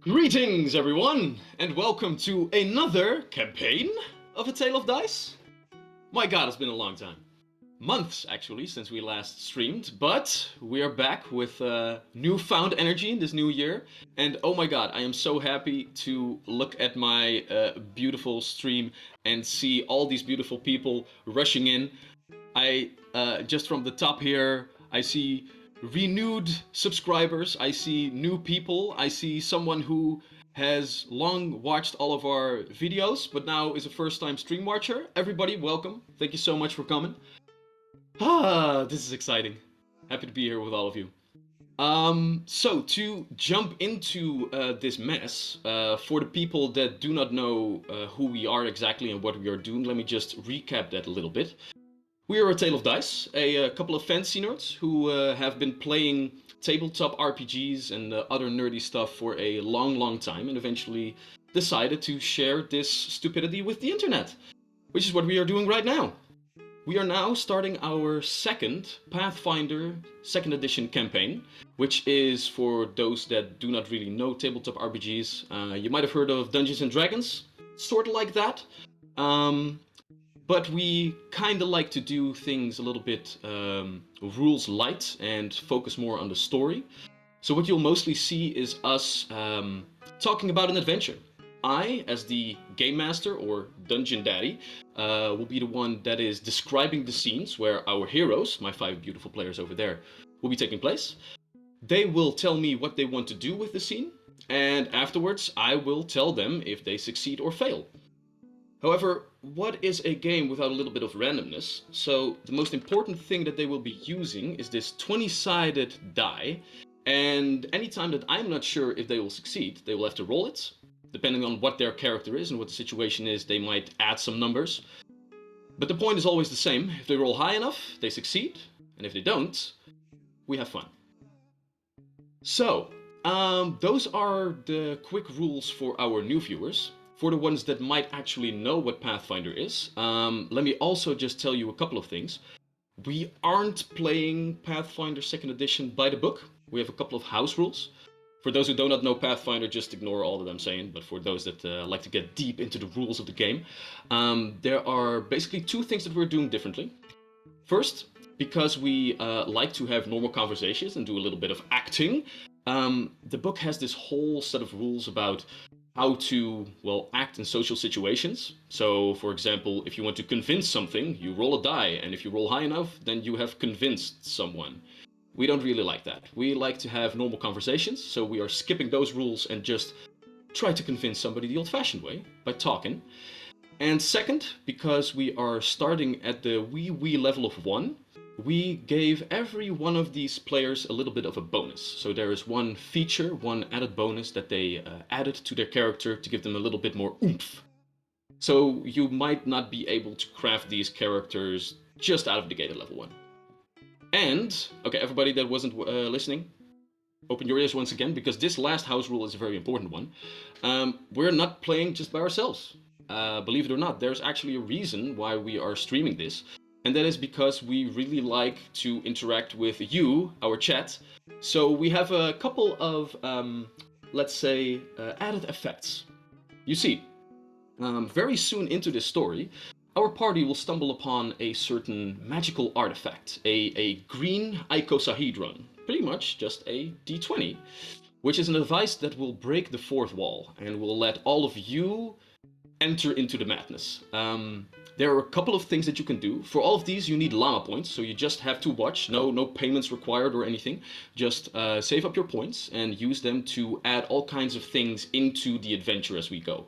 Greetings, everyone, and welcome to another campaign of A Tale of Dice. My god, it's been a long time. Months, actually, since we last streamed, but we are back with newfound energy in this new year. And oh my god, I am so happy to look at my beautiful stream and see all these beautiful people rushing in. Just from the top here, I see renewed subscribers, I see new people, I see someone who has long watched all of our videos, but now is a first time stream watcher. Everybody, welcome. Thank you so much for coming. This is exciting. Happy to be here with all of you. So to jump into this mess, for the people that do not know who we are exactly and what we are doing, let me just recap that a little bit. We are A Tale of Dice, a couple of fantasy nerds who have been playing tabletop RPGs and other nerdy stuff for a long time and eventually decided to share this stupidity with the internet, which is what we are doing right now. We are now starting our second Pathfinder 2nd edition campaign, which is, for those that do not really know tabletop RPGs, you might have heard of Dungeons and Dragons, sort of like that. But we kind of like to do things a little bit rules light and focus more on the story. So what you'll mostly see is us talking about an adventure. I, as the game master or dungeon daddy, will be the one that is describing the scenes where our heroes, my 5 beautiful players over there, will be taking place. They will tell me what they want to do with the scene, and afterwards I will tell them if they succeed or fail. However, what is a game without a little bit of randomness? So the most important thing that they will be using is this 20-sided die, and anytime that I'm not sure if they will succeed, they will have to roll it. Depending on what their character is and what the situation is, they might add some numbers. But the point is always the same. If they roll high enough, they succeed, and if they don't, we have fun. So, those are the quick rules for our new viewers. For the ones that might actually know what Pathfinder is, let me also just tell you a couple of things. We aren't playing Pathfinder 2nd edition by the book. We have a couple of house rules. For those who do not know Pathfinder, just ignore all that I'm saying, but for those that like to get deep into the rules of the game, there are basically 2 things that we're doing differently. First, because we like to have normal conversations and do a little bit of acting, the book has this whole set of rules about how to, well, act in social situations. So, for example, if you want to convince something, you roll a die, and if you roll high enough, then you have convinced someone. We don't really like that. We like to have normal conversations, so we are skipping those rules and just try to convince somebody the old-fashioned way, by talking. And second, because we are starting at the wee level of 1, we gave every one of these players a little bit of a bonus. So there is one feature, one added bonus that they added to their character to give them a little bit more oomph. So you might not be able to craft these characters just out of the gate at level 1. And, okay, everybody that wasn't listening, open your ears once again, because this last house rule is a very important one. We're not playing just by ourselves. Believe it or not, there's actually a reason why we are streaming this. And that is because we really like to interact with you, our chat. So we have a couple of, let's say, added effects. You see, very soon into this story, our party will stumble upon a certain magical artifact, a green icosahedron, pretty much just a d20, which is a device that will break the 4th wall and will let all of you enter into the madness. There are a couple of things that you can do. For all of these, you need llama points, so you just have to watch. No payments required or anything. Just save up your points and use them to add all kinds of things into the adventure as we go.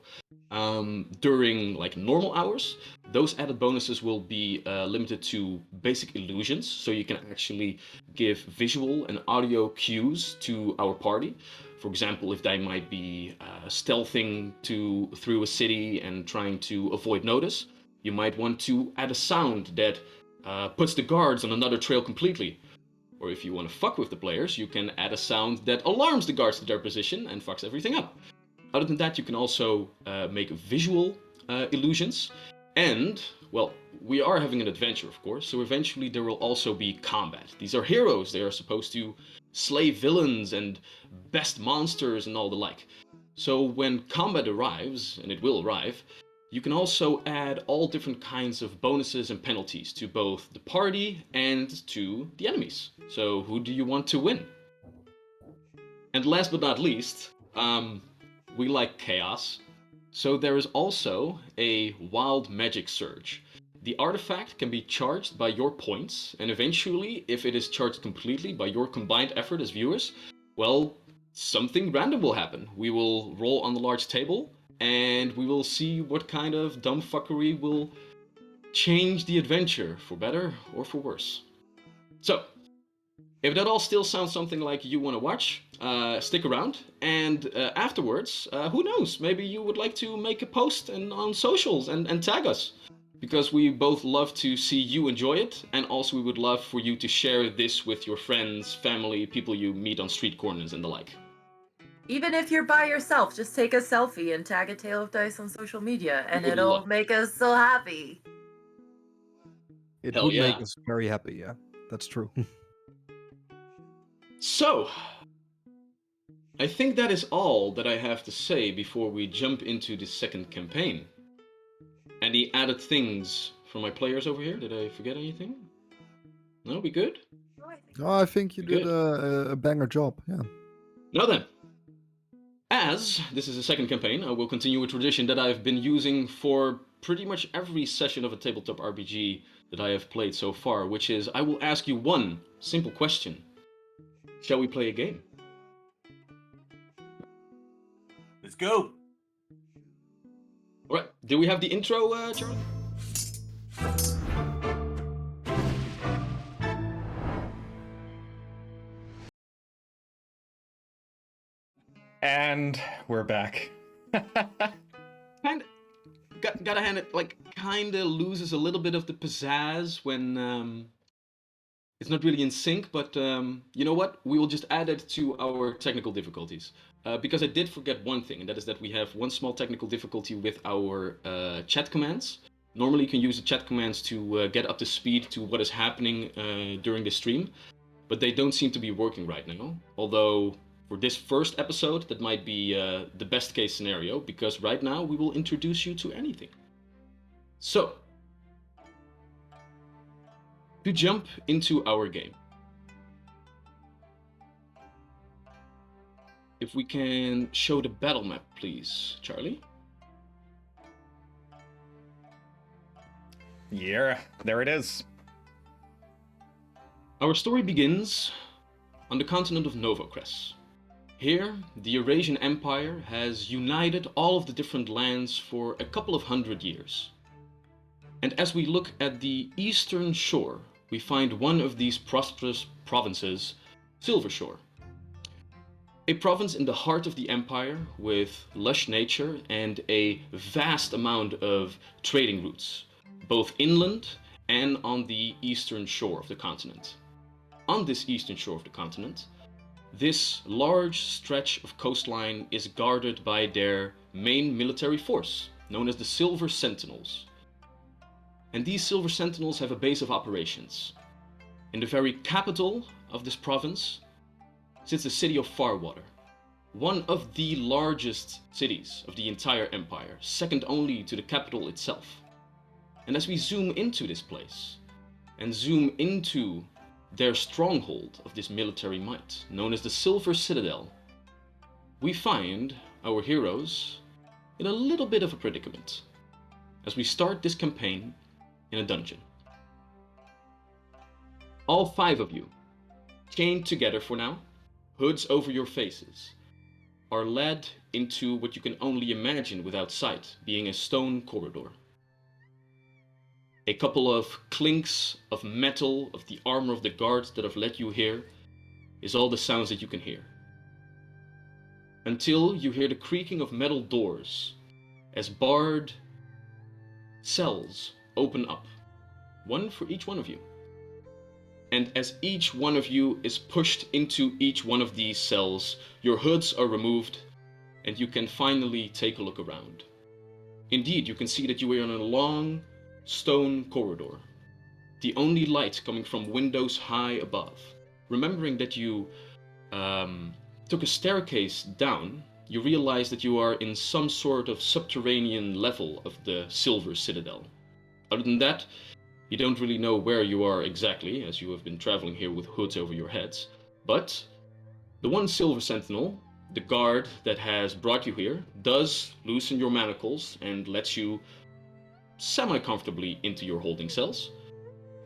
During like normal hours, those added bonuses will be limited to basic illusions, so you can actually give visual and audio cues to our party. For example, if they might be stealthing through a city and trying to avoid notice, you might want to add a sound that puts the guards on another trail completely. Or if you want to fuck with the players, you can add a sound that alarms the guards to their position and fucks everything up. Other than that, you can also make visual illusions. And, well, we are having an adventure, of course, so eventually there will also be combat. These are heroes. They are supposed to slay villains and best monsters and all the like. So when combat arrives, and it will arrive, you can also add all different kinds of bonuses and penalties to both the party and to the enemies. So who do you want to win? And last but not least, we like chaos. So there is also a wild magic surge. The artifact can be charged by your points, and eventually, if it is charged completely by your combined effort as viewers, well, something random will happen. We will roll on the large table, and we will see what kind of dumb fuckery will change the adventure, for better or for worse. So, if that all still sounds something like you want to watch, stick around. And afterwards, who knows? Maybe you would like to make a post on socials and tag us. Because we both love to see you enjoy it. And also we would love for you to share this with your friends, family, people you meet on street corners and the like. Even if you're by yourself, just take a selfie and tag a Tale of Dice on social media, and We would it'll love- make us so happy. It Hell would yeah. make us very happy, yeah. That's true. So, I think that is all that I have to say before we jump into the second campaign. Any added things from my players over here? Did I forget anything? No, we good? Oh, I think you Good. did a banger job, yeah. Now then, as this is the second campaign, I will continue a tradition that I've been using for pretty much every session of a tabletop RPG that I have played so far, which is I will ask you one simple question. Shall we play a game? Let's go. Alright, do we have the intro, Charlie? And we're back. Gotta hand it, like, kinda loses a little bit of the pizzazz when it's not really in sync, but you know what? We will just add it to our technical difficulties. Because I did forget one thing, and that is that we have one small technical difficulty with our chat commands. Normally you can use the chat commands to get up to speed to what is happening during the stream, but they don't seem to be working right now. Although for this first episode, that might be the best case scenario, because right now we will introduce you to anything. So, to jump into our game. If we can show the battle map, please, Charlie. Yeah, there it is. Our story begins on the continent of Novocres. Here, the Eurasian Empire has united all of the different lands for a couple of 100 years. And as we look at the eastern shore, we find one of these prosperous provinces, Silvershore. A province in the heart of the empire with lush nature and a vast amount of trading routes, both inland and on the eastern shore of the continent. On this eastern shore of the continent, this large stretch of coastline is guarded by their main military force, known as the Silver Sentinels. And these Silver Sentinels have a base of operations. In the very capital of this province sits the city of Farwater, one of the largest cities of the entire empire, second only to the capital itself. And as we zoom into this place, and zoom into their stronghold of this military might, known as the Silver Citadel, we find our heroes in a little bit of a predicament, as we start this campaign in a dungeon. All 5 of you, chained together for now, hoods over your faces, are led into what you can only imagine without sight, being a stone corridor. A couple of clinks of metal of the armor of the guards that have led you here is all the sounds that you can hear. Until you hear the creaking of metal doors as barred cells open up, one for each one of you. And as each one of you is pushed into each one of these cells, your hoods are removed and you can finally take a look around. Indeed, you can see that you are in a long stone corridor, the only light coming from windows high above. Remembering that you took a staircase down you realize that you are in some sort of subterranean level of the Silver Citadel. Other than that, you don't really know where you are exactly, as you have been traveling here with hoods over your heads. But the one Silver Sentinel, the guard that has brought you here, does loosen your manacles and lets you semi-comfortably into your holding cells,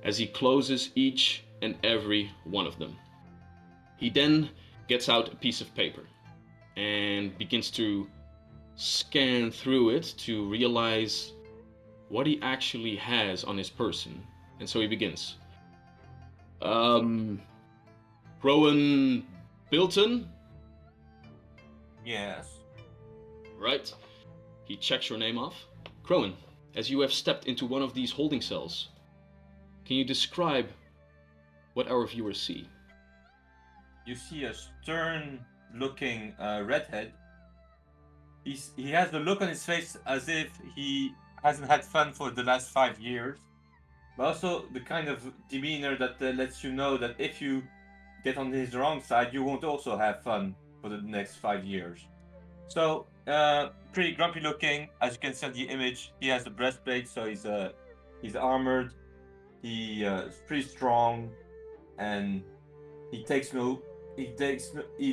as he closes each and every one of them. He then gets out a piece of paper and begins to scan through it to realize what he actually has on his person. And so he begins. Rowan Bilton? Yes. Right. He checks your name off. Crowan, as you have stepped into one of these holding cells, can you describe what our viewers see? You see a stern-looking redhead. He has the look on his face as if he hasn't had fun for the last 5 years, but also the kind of demeanor that lets you know that if you get on his wrong side, you won't also have fun for the next 5 years. So, pretty grumpy looking. As you can see on the image, he has a breastplate, so he's armored. He is pretty strong, and he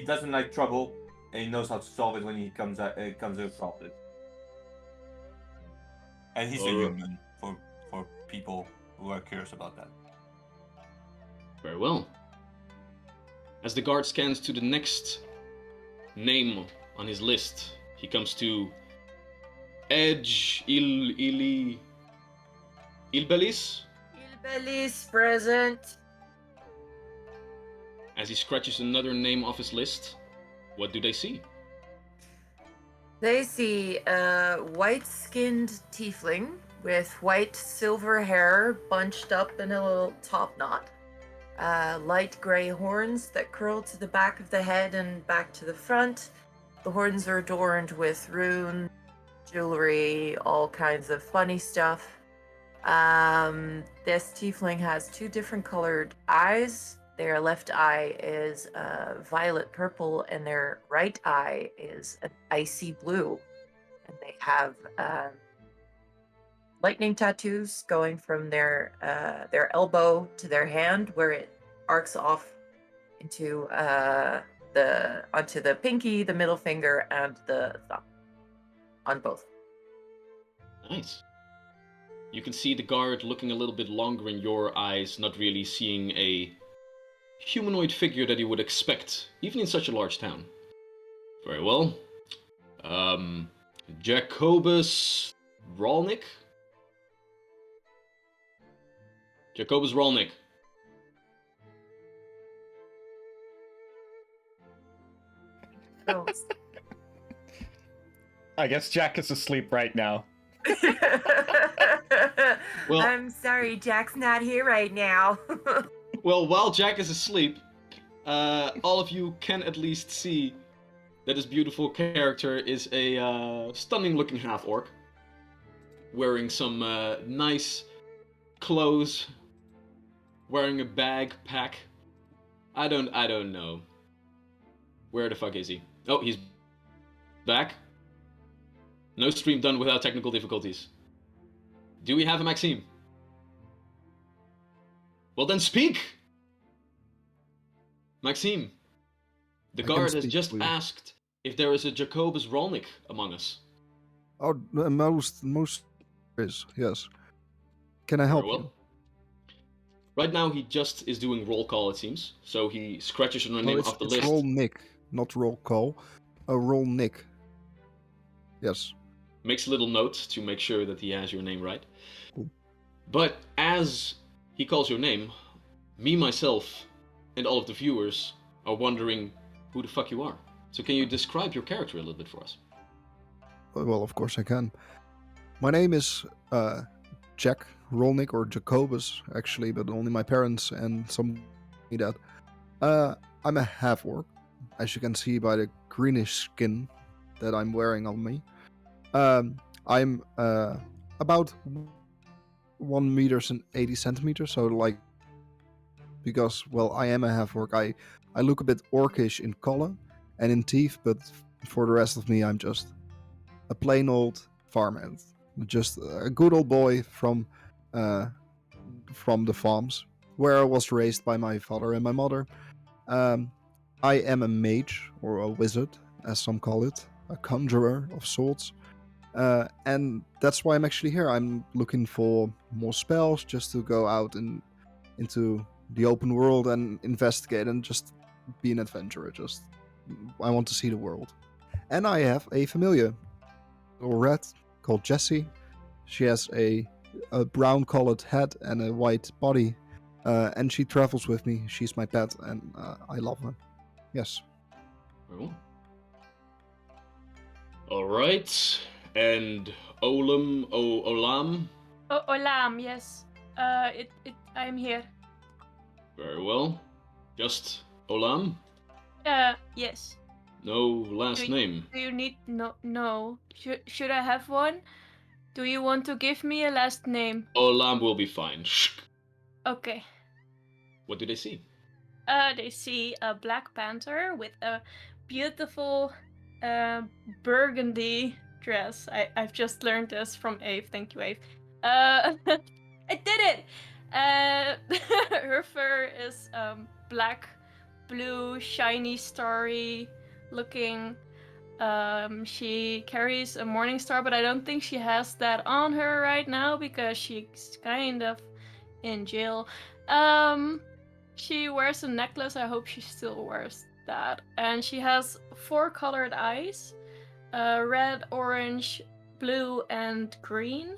doesn't like trouble, and he knows how to solve it when he comes across it. And he's a human for people who are curious about that. Very well. As the guard scans to the next name on his list, he comes to Edge Ilbelis. Ilbelis present. As he scratches another name off his list, what do they see? They see a white-skinned tiefling with white silver hair bunched up in a little top knot. Light gray horns that curl to the back of the head and back to the front. The horns are adorned with runes, jewelry, all kinds of funny stuff. This tiefling has 2 different colored eyes. Their left eye is violet purple, and their right eye is an icy blue. And they have lightning tattoos going from their elbow to their hand, where it arcs off into onto the pinky, the middle finger, and the thumb on both. Nice. You can see the guard looking a little bit longer in your eyes, not really seeing a humanoid figure that you would expect, even in such a large town. Very well. Jacobus Rolnick? Jacobus Rolnick. So, I guess Jack is asleep right now. Well- I'm sorry, Jack's not here right now. Well, while Jack is asleep, all of you can at least see that this beautiful character is a stunning-looking half-orc, wearing some nice clothes, wearing a backpack. I don't know. Where the fuck is he? Oh, he's back. No stream done without technical difficulties. Do we have a Maxime? Well then speak! Maxime, the I can guard has speak, just please. asked if there is a Jacobus Rolnick among us. Oh, most is, yes. Can I help Very well. Right now he just is doing roll call, it seems. So he scratches your you? name No, it's off the it's list. roll Nick, not roll call. Roll Nick. Yes. Makes a little note to make sure that he has your name right. Cool. But as he calls your name, me, myself, and all of the viewers are wondering who the fuck you are. So can you describe your character a little bit for us? Well, of course I can. My name is Jack Rolnick, or Jacobus, actually, but only my parents and some me that. I'm a half-orc, as you can see by the greenish skin that I'm wearing on me. I'm about 1 meters and 80 centimeters, so like, because, well, I am a half-orc, I look a bit orcish in color and in teeth, but for the rest of me, I'm just a plain old farmhand, just a good old boy from the farms where I was raised by my father and my mother. I am a mage or a wizard, as some call it, a conjurer of sorts. And that's why I'm actually here. I'm looking for more spells just to go out into the open world and investigate and just be an adventurer. I want to see the world. And I have a familiar, or rat, called Jessie. She has a brown-colored head and a white body, and she travels with me. She's my pet, and I love her. Yes. Well. Alright. And Olam? Oh, Olam, yes. I'm here. Very well. Just Olam? Yes. No last name. Do you need no? Should I have one? Do you want to give me a last name? Olam will be fine. Okay. What do they see? They see a black panther with a beautiful burgundy dress. I've just learned this from Eve. Thank you, Eve. I did it! Her fur is black, blue, shiny, starry looking. She carries a morning star, but I don't think she has that on her right now because she's kind of in jail. She wears a necklace. I hope she still wears that. And she has 4 colored eyes. Red, orange, blue, and green.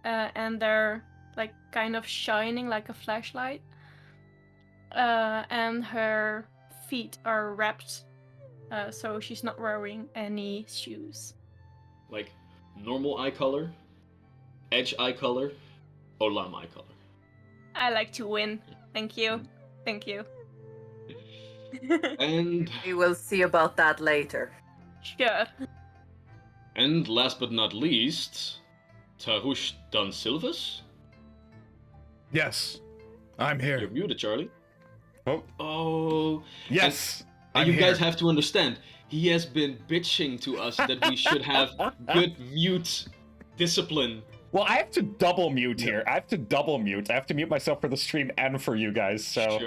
And they're like kind of shining like a flashlight. And her feet are wrapped, so she's not wearing any shoes. Like normal eye color, edge eye color, Olam eye color. I like to win. Thank you. Thank you. And We will see about that later. Sure. and last but not least, Tahush Don Silvas. Yes, I'm You're here. muted, Charlie. Oh, Oh. yes, And I'm you here. guys have to understand, he has been bitching to us that we should have good mute discipline. Well, I have to double mute here. I have to double mute. I have to mute myself for the stream and for you guys. So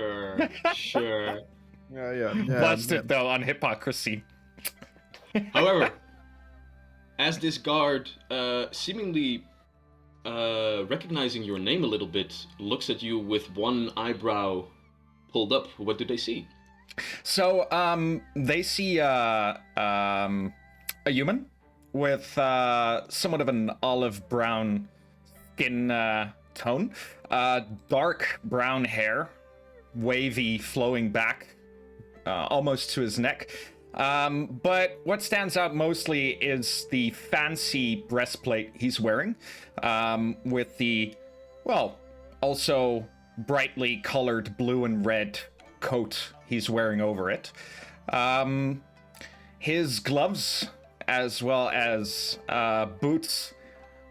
Sure. Yeah. busted though on hypocrisy. However, as this guard, seemingly recognizing your name a little bit, looks at you with one eyebrow pulled up, what do they see? So, they see a human with somewhat of an olive brown skin tone, dark brown hair, wavy, flowing back, almost to his neck. But what stands out mostly is the fancy breastplate he's wearing, with the, well, also brightly colored blue and red coat he's wearing over it. His gloves, as well as boots.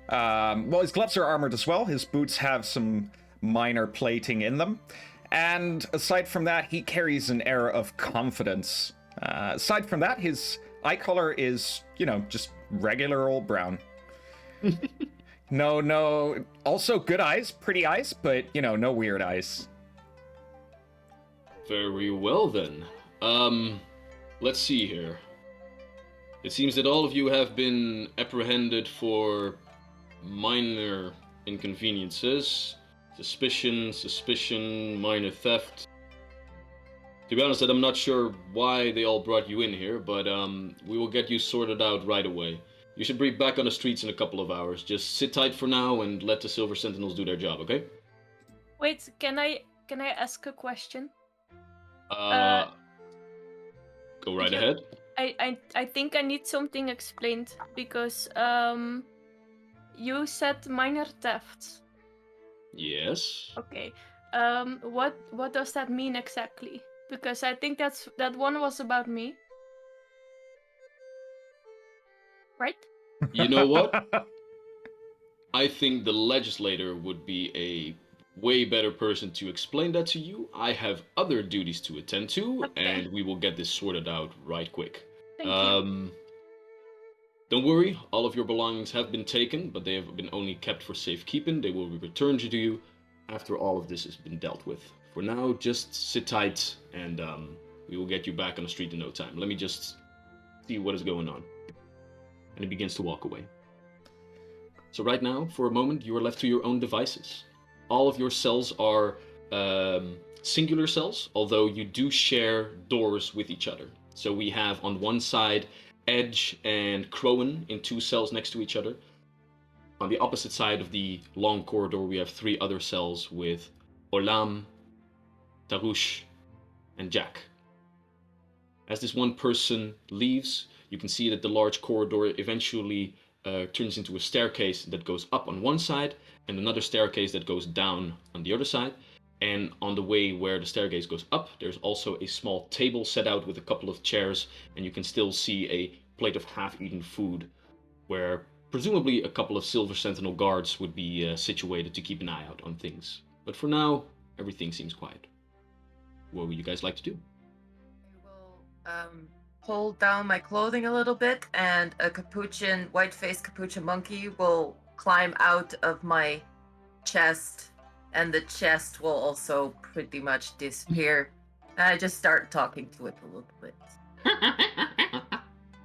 Well, his gloves are armored as well. His boots have some minor plating in them. And aside from that, he carries an air of confidence. Aside from that, his eye color is, just regular old brown. No, also good eyes, pretty eyes, but, no weird eyes. Very well then. Let's see here. It seems that all of you have been apprehended for minor inconveniences. Suspicion, minor theft. To be honest, I'm not sure why they all brought you in here, but we will get you sorted out right away. You should be back on the streets in a couple of hours. Just sit tight for now and let the Silver Sentinels do their job, okay? Wait, can I ask a question? Go right yeah. ahead. I think I need something explained because you said minor thefts. Yes. Okay. What does that mean exactly? Because I think that one was about me. Right? You know what? I think the legislator would be a way better person to explain that to you. I have other duties to attend to, Okay. and we will get this sorted out right quick. Thank you. Don't worry, all of your belongings have been taken, but they have been only kept for safekeeping. They will be returned to you after all of this has been dealt with. For now, just sit tight, and we will get you back on the street in no time. Let me just see what is going on. And he begins to walk away. So right now, for a moment, you are left to your own devices. All of your cells are singular cells, although you do share doors with each other. So we have on one side Edge and Crowan in 2 cells next to each other. On the opposite side of the long corridor, we have 3 other cells with Olam, Tarush, and Jack. As this one person leaves, you can see that the large corridor eventually turns into a staircase that goes up on one side and another staircase that goes down on the other side. And on the way where the staircase goes up, there's also a small table set out with a couple of chairs, and you can still see a plate of half-eaten food where presumably a couple of Silver Sentinel guards would be situated to keep an eye out on things. But for now, everything seems quiet. What would you guys like to do? I will pull down my clothing a little bit, and a white-faced capuchin monkey will climb out of my chest, and the chest will also pretty much disappear. And I just start talking to it a little bit.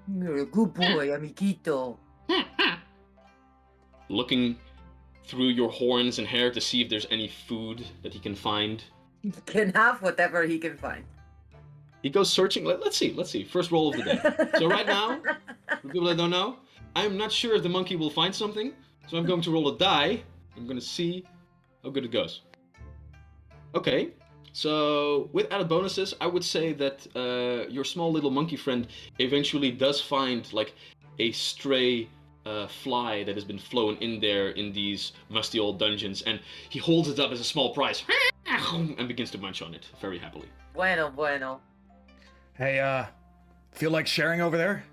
You're a good boy, amiguito. Looking through your horns and hair to see if there's any food that he can find. He can have whatever he can find. He goes searching. Let's see. First roll of the day. So right now, for people that don't know, I'm not sure if the monkey will find something. So I'm going to roll a die. I'm going to see how good it goes. Okay. So with added bonuses, I would say that your small little monkey friend eventually does find like a stray fly that has been flown in there in these musty old dungeons, and he holds it up as a small prize and begins to munch on it very happily. Bueno. Hey, feel like sharing over there?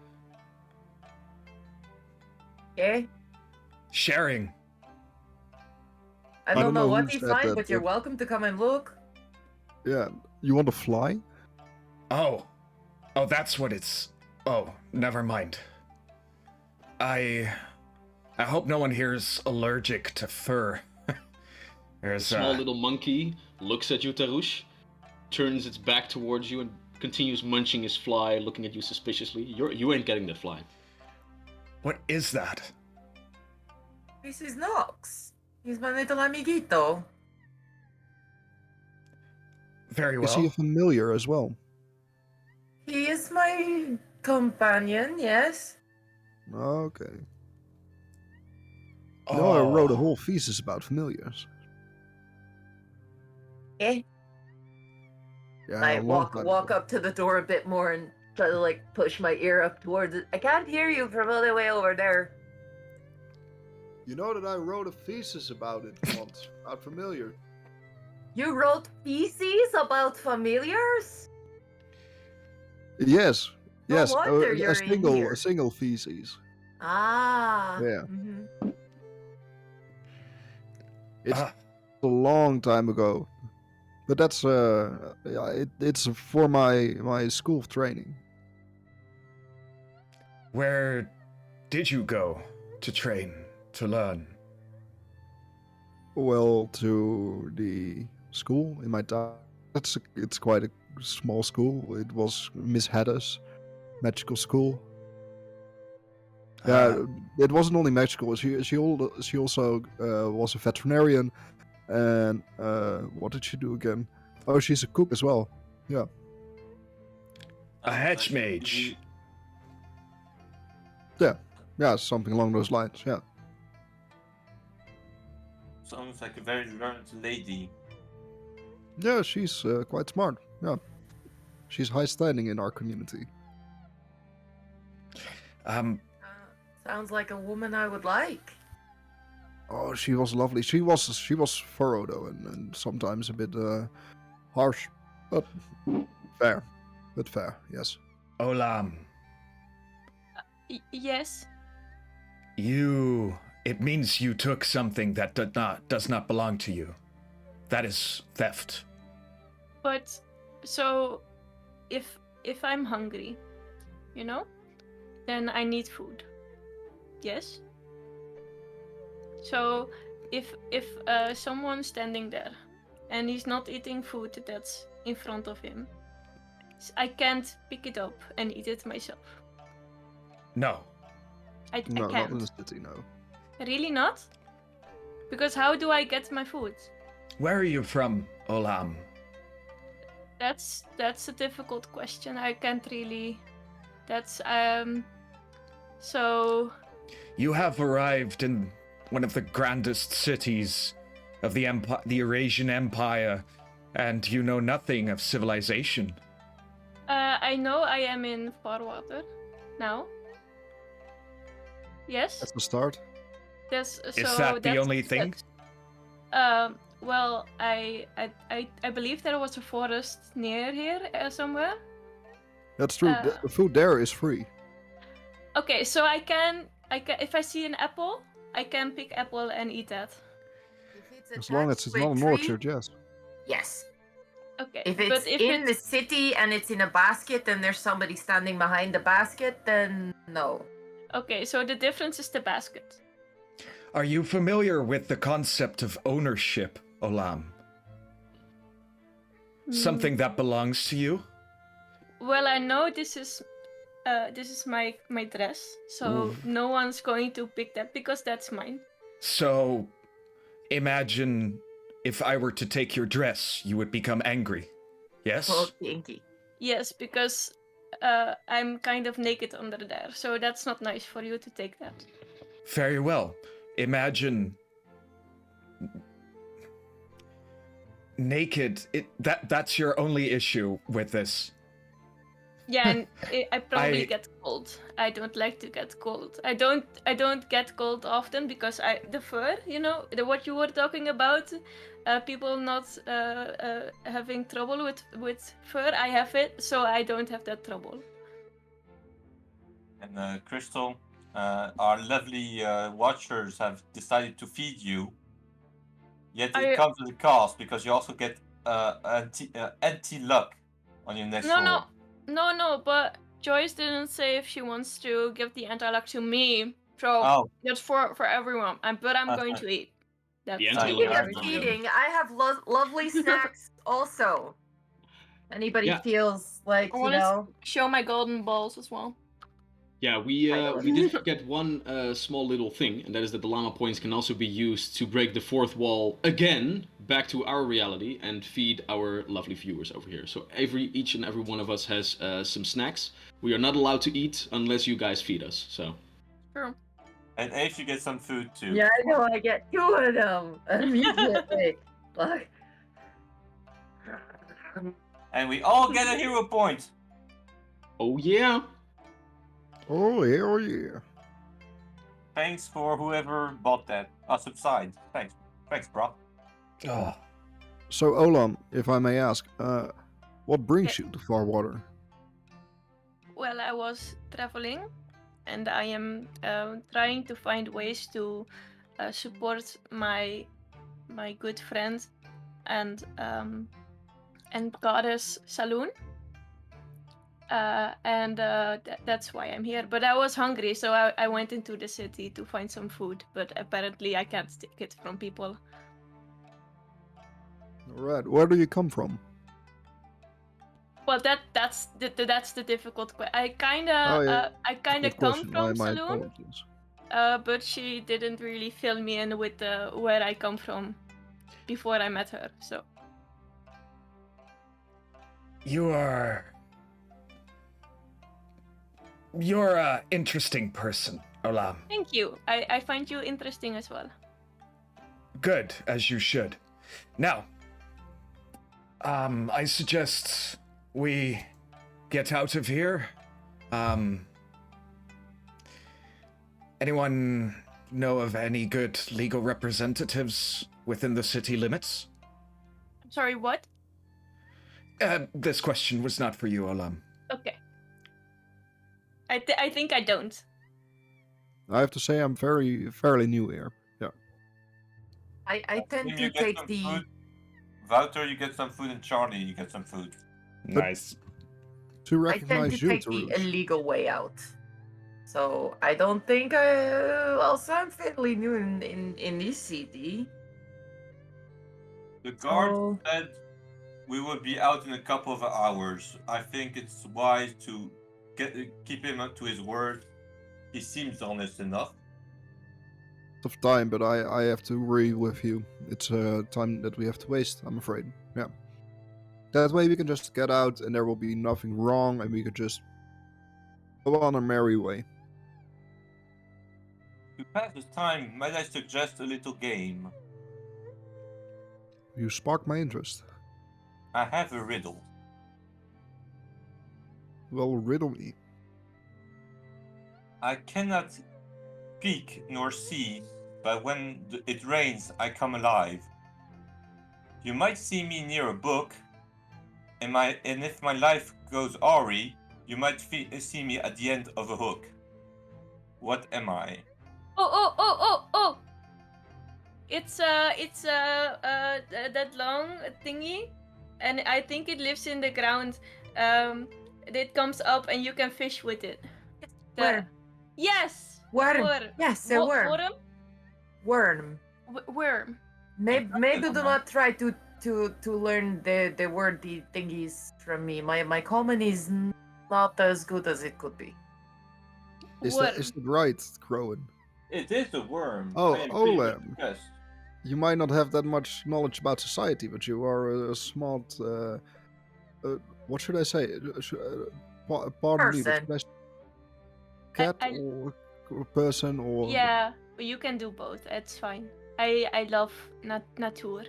Okay. Sharing. I don't know what who he said finds, that, but you're welcome to come and look. Yeah, you want to fly? Oh, that's what it's... Oh, never mind. I hope no one here's allergic to fur. There's The small little monkey looks at you, Tarush, turns its back towards you, and continues munching his fly, looking at you suspiciously. You ain't getting that fly. What is that? This is Nox. He's my little amiguito. Very Is he well. a familiar as well? He is my companion, yes. Okay. Oh, No, I wrote a whole thesis about familiars. Eh? Yeah, I a long walk time walk ago. up to the door a bit more and try to like push my ear up towards it. I can't hear you from all the way over there. You know that I wrote a thesis about it once, about familiar. You wrote theses about familiars? Yes, No yes, wonder you're in here. a single thesis. Ah. Yeah. Mhm. It's Ah. a long time ago, but that's it's for my school of training. Where did you go to train, to learn? Well, to the school in my town. It's quite a small school. It was Miss Haddis magical school. Yeah, it wasn't only magical. She also was a veterinarian, and what did she do again? Oh, she's a cook as well. Yeah. A hedge mage. Yeah, something along those lines. Yeah. Sounds like a very learned lady. Yeah, she's quite smart. Yeah. She's high standing in our community. Sounds like a woman I would like. Oh, she was lovely. She was thorough though, and sometimes a bit harsh, but fair. But fair, yes. Olam, Yes. it means you took something that does not belong to you. That is theft. But so if I'm hungry, then I need food. Yes. So, if someone's standing there, and he's not eating food that's in front of him, I can't pick it up and eat it myself. No. I No, not in can't. the city, no. Really not? Because how do I get my food? Where are you from, Olam? That's a difficult question. I can't really. That's So You have arrived in one of the grandest cities of the the Eurasian Empire, and you know nothing of civilization. I know I am in Farwater now. Yes. That's the start. That's so. Is that the that's- only thing? Well, I believe there was a forest near here somewhere. That's true. The food there is free. Okay, so I can if I see an apple, I can pick apple and eat that. If it's As long as attached it's to a not an tree, orchard, yes. Yes. Okay, If it's but if in the it's city and it's in a basket and there's somebody standing behind the basket, then no. okay, so the difference is the basket. Are you familiar with the concept of ownership, Olam? Something that belongs to you? Well, I know this is my dress, so Oof. no one's going to pick that because that's mine. So, imagine if I were to take your dress, you would become angry. Yes? Oh, kinky. Yes, because I'm kind of naked under there, so that's not nice for you to take that. Very well. Imagine naked. That's your only issue with this. Yeah, and I probably I- get cold. I don't like to get cold. I don't get cold often because the fur, what you were talking about, people not having trouble with fur. I have it, so I don't have that trouble. And Crystal, our lovely watchers have decided to feed you. Yet it comes at a cost because you also get anti luck on your next roll. No, but Joyce didn't say if she wants to give the anti-luck to me. So that's for everyone. But I'm going to eat. That's The for anti-luck Speaking of everyone. eating, I have lovely snacks also. Anybody Yeah. feels like, I want to show my golden balls as well. Yeah, we did forget one small little thing, and that is that the llama points can also be used to break the fourth wall again back to our reality and feed our lovely viewers over here. So each and every one of us has some snacks. We are not allowed to eat unless you guys feed us. So. True. And Ace, you get some food too. Yeah, I know. I get 2 of them immediately. Like, And we all get a hero point. Oh yeah. Oh yeah, oh yeah. Thanks for whoever bought that. Subside. Thanks, bro. Oh. So Olam, if I may ask, what brings you to Farwater? Well, I was traveling, and I am trying to find ways to support my good friend and goddess Saloon. That's why I'm here. But I was hungry, so I went into the city to find some food. But apparently, I can't take it from people. Alright, where do you come from? Well, that's the difficult question. I kind Good of come question. from My Saloon, apologies. but she didn't really fill me in with where I come from before I met her. So You're an interesting person, Olam. thank you. I find you interesting as well. Good, as you should. Now, I suggest we get out of here. Anyone know of any good legal representatives within the city limits? I'm sorry, what? This question was not for you, Olam. Okay. I think I don't. I have to say I'm fairly new here. Yeah. I tend You to get take some the. food. Wouter, you get some food, and Charlie, you get some food. Nice. To I tend recognize to you, take the Tarus. illegal way out. So I don't think also I'm fairly new in this city. The guard So said we will be out in a couple of hours. I think it's wise to keep him up to his word. He seems honest enough. Of time, but I have to agree with you. It's time that we have to waste, I'm afraid. Yeah. That way we can just get out and there will be nothing wrong and we could just go on our merry way. To pass the time, might I suggest a little game? You spark my interest. I have a riddle. Well, riddle me. I cannot speak nor see, but when it rains, I come alive. You might see me near a book, and if my life goes awry, you might see me at the end of a hook. What am I? Oh! It's that long thingy, and I think it lives in the ground. It comes up and you can fish with it. Where? Yes. Worm. Yes, a worm. Worm. Worm. Worm. Maybe do not try to learn the wordy thingies from me. My common is not as good as it could be. Is that right, Crowan? It is a worm. Oh, I am Olem. yes. You might not have that much knowledge about society, but you are a smart. What should I say? Pardon me, but Person. cat or person or. Yeah, you can do both. It's fine. I love nature.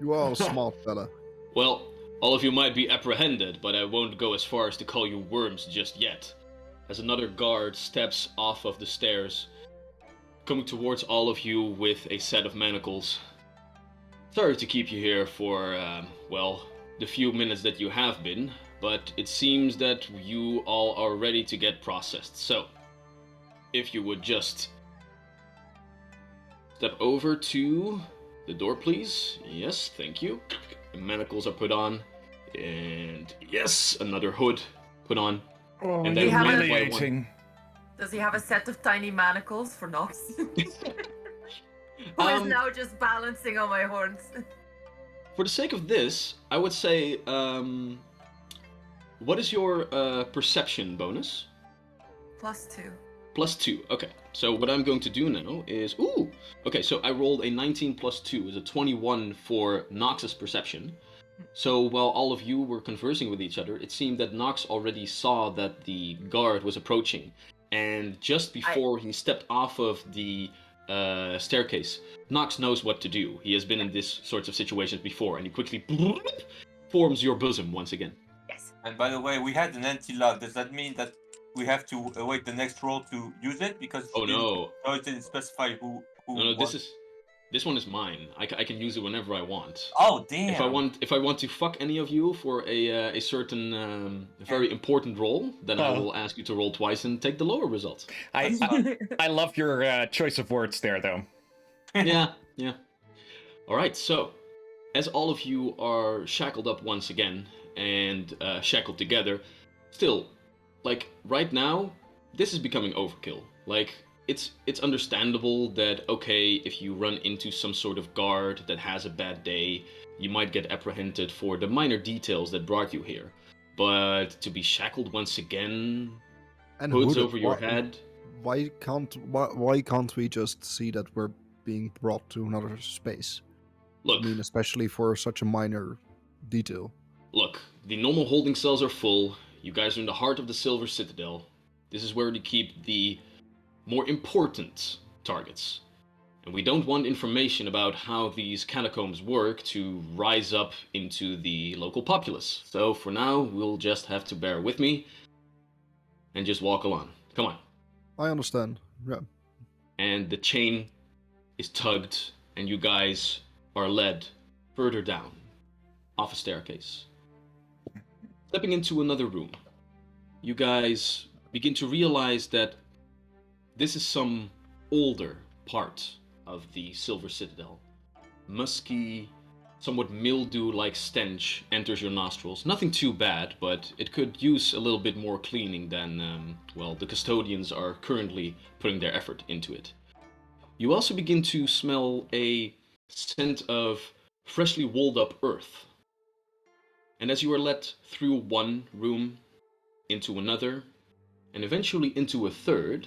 You are a smart fella. Well, all of you might be apprehended, but I won't go as far as to call you worms just yet. As another guard steps off of the stairs, coming towards all of you with a set of manacles. Sorry to keep you here for, well, the few minutes that you have been, but it seems that you all are ready to get processed. So, if you would just step over to the door, please. Yes, thank you. The manacles are put on. And yes, another hood put on. Oh, And then one by one. humiliating. Does he have a set of tiny manacles for Nox? Who is now just balancing on my horns? For the sake of this, I would say, what is your perception bonus? +2. +2. Okay. So what I'm going to do now is, ooh. Okay. So I rolled a 19 + 2 is a 21 for Nox's perception. So while all of you were conversing with each other, it seemed that Nox already saw that the guard was approaching, and just before he stepped off of the staircase, Nox knows what to do. He has been in this sorts of situations before, and he quickly forms your bosom once again. Yes. And by the way, we had an anti-lock. Does that mean that we have to await the next roll to use it? Because Oh no! it didn't specify who. No, this one is mine. I can use it whenever I want. Oh damn! If I want to fuck any of you for a certain very important role, then I will ask you to roll twice and take the lower result. I love your choice of words there, though. Yeah. All right. So, as all of you are shackled up once again and shackled together, still, like right now, this is becoming overkill. Like. It's understandable that, okay, if you run into some sort of guard that has a bad day, you might get apprehended for the minor details that brought you here. But to be shackled once again, And hoods hooded, over your head... Why can't we just see that we're being brought to another space? Look, I mean, especially for such a minor detail. Look, the normal holding cells are full. You guys are in the heart of the Silver Citadel. This is where they keep the more important targets. And we don't want information about how these catacombs work to rise up into the local populace. So for now, we'll just have to bear with me and just walk along. Come on. I understand. Yeah. And the chain is tugged, and you guys are led further down, off a staircase. Stepping into another room, you guys begin to realize that this is some older part of the Silver Citadel. Musky, somewhat mildew-like stench enters your nostrils. Nothing too bad, but it could use a little bit more cleaning than, well, the custodians are currently putting their effort into it. You also begin to smell a scent of freshly walled up earth. And as you are led through one room, into another, and eventually into a third,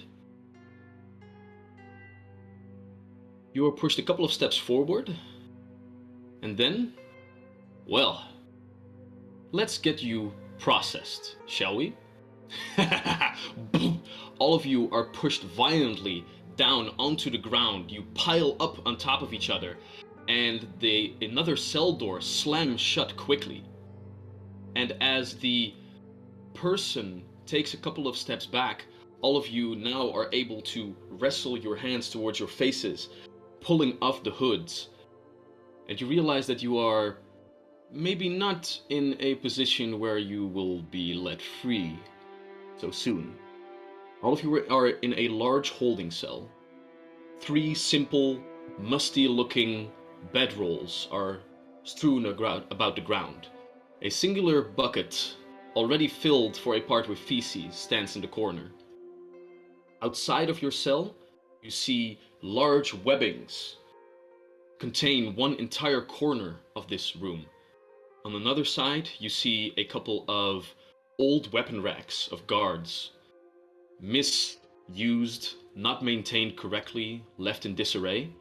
you are pushed a couple of steps forward, and then, well, let's get you processed, shall we? All of you are pushed violently down onto the ground. You pile up on top of each other, and another cell door slams shut quickly. And as the person takes a couple of steps back, all of you now are able to wrestle your hands towards your faces, pulling off the hoods. And you realize that you are maybe not in a position where you will be let free so soon. All of you are in a large holding cell. 3 simple, musty-looking bedrolls are strewn about the ground. A singular bucket, already filled for a part with feces, stands in the corner. Outside of your cell, you see large webbings contain one entire corner of this room. On another side, you see a couple of old weapon racks of guards, misused, not maintained correctly, left in disarray.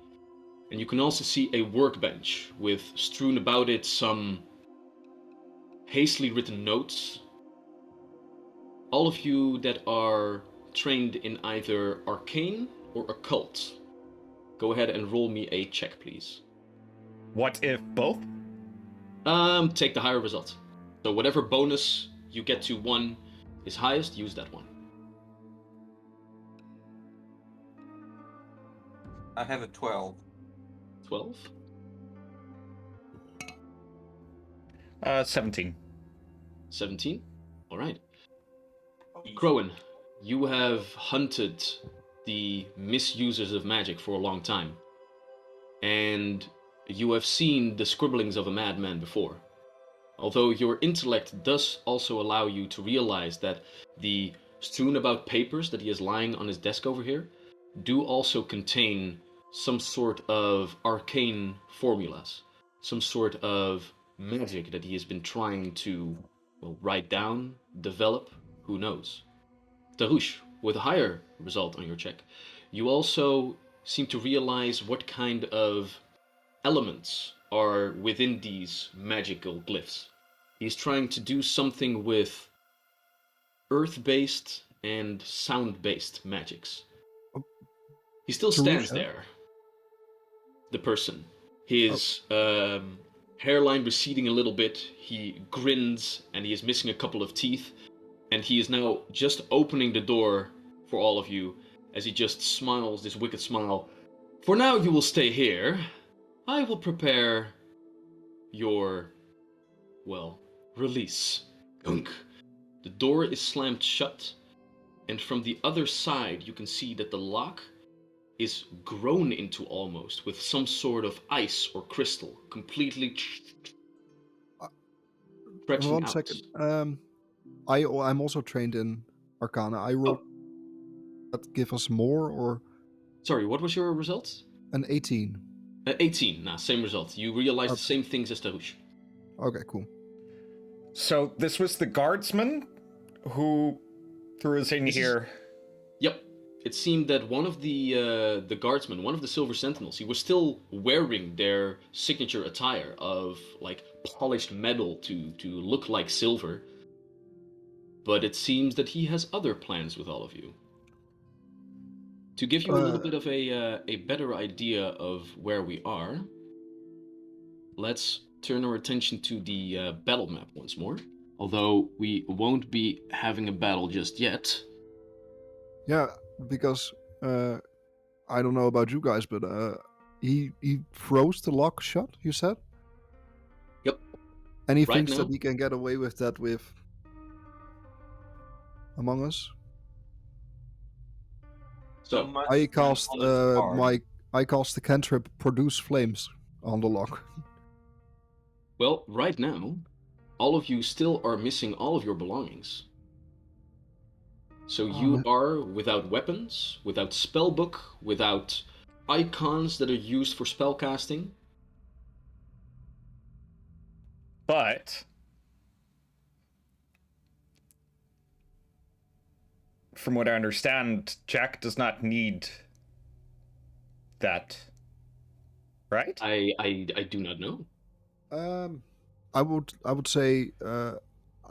And you can also see a workbench with strewn about it some hastily written notes. All of you that are trained in either arcane or occult, go ahead and roll me a check, please. What if both? Take the higher result. So whatever bonus you get to 1 is highest, use that one. I have a 12. 12? 17. 17? Alright. Crowan, you have hunted the misusers of magic for a long time. And you have seen the scribblings of a madman before. Although your intellect does also allow you to realize that the strewn about papers that he is lying on his desk over here do also contain some sort of arcane formulas, some sort of magic that he has been trying to, well, write down, develop, who knows. Tarush, with a higher result on your check, you also seem to realize what kind of elements are within these magical glyphs. He's trying to do something with earth-based and sound-based magics. He still stands there, the person. His hairline receding a little bit, he grins, and he is missing a couple of teeth, and he is now just opening the door for all of you, as he just smiles this wicked smile. For now you will stay here. I will prepare your, well, release. Gunk. The door is slammed shut, and from the other side you can see that the lock is grown into almost with some sort of ice or crystal, completely stretching One out. second. I'm also trained in Arcana. I rolled that give us more, or Sorry, what was your result? an 18. 18. Nah, same result. You realize the Okay. same things as Tarush. Okay, cool. So this was the guardsman who threw us in here. Yep. It seemed that one of the guardsmen, one of the Silver Sentinels, he was still wearing their signature attire of like polished metal to look like silver. But it seems that he has other plans with all of you. To give you a little bit of a better idea of where we are, let's turn our attention to the battle map once more. Although we won't be having a battle just yet. Yeah, because I don't know about you guys, but he froze the lock shut, you said? Yep. And he Right thinks now? that he can get away with that with Among Us? So much I cast on its card. I cast the cantrip Produce Flames on the lock. Well, right now, all of you still are missing all of your belongings. So you are without weapons, without spellbook, without icons that are used for spellcasting. But from what I understand, Jack does not need that, right? I do not know. I would say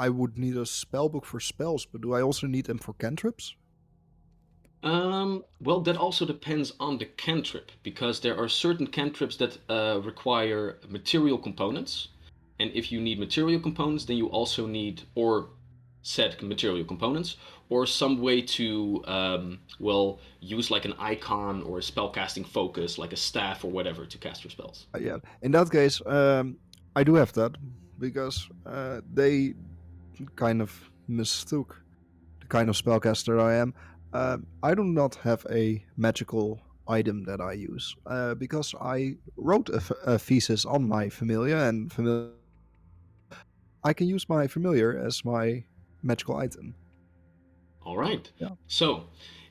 I would need a spellbook for spells, but do I also need them for cantrips? Well, that also depends on the cantrip, because there are certain cantrips that require material components. And if you need material components, then you also need, or said material components, or some way to, well, use like an icon or a spellcasting focus, like a staff or whatever, to cast your spells. Yeah. In that case, I do have that because they kind of mistook the kind of spellcaster I am. I do not have a magical item that I use because I wrote a thesis on my familiar, and I can use my familiar as my magical item. All right. Yeah. So,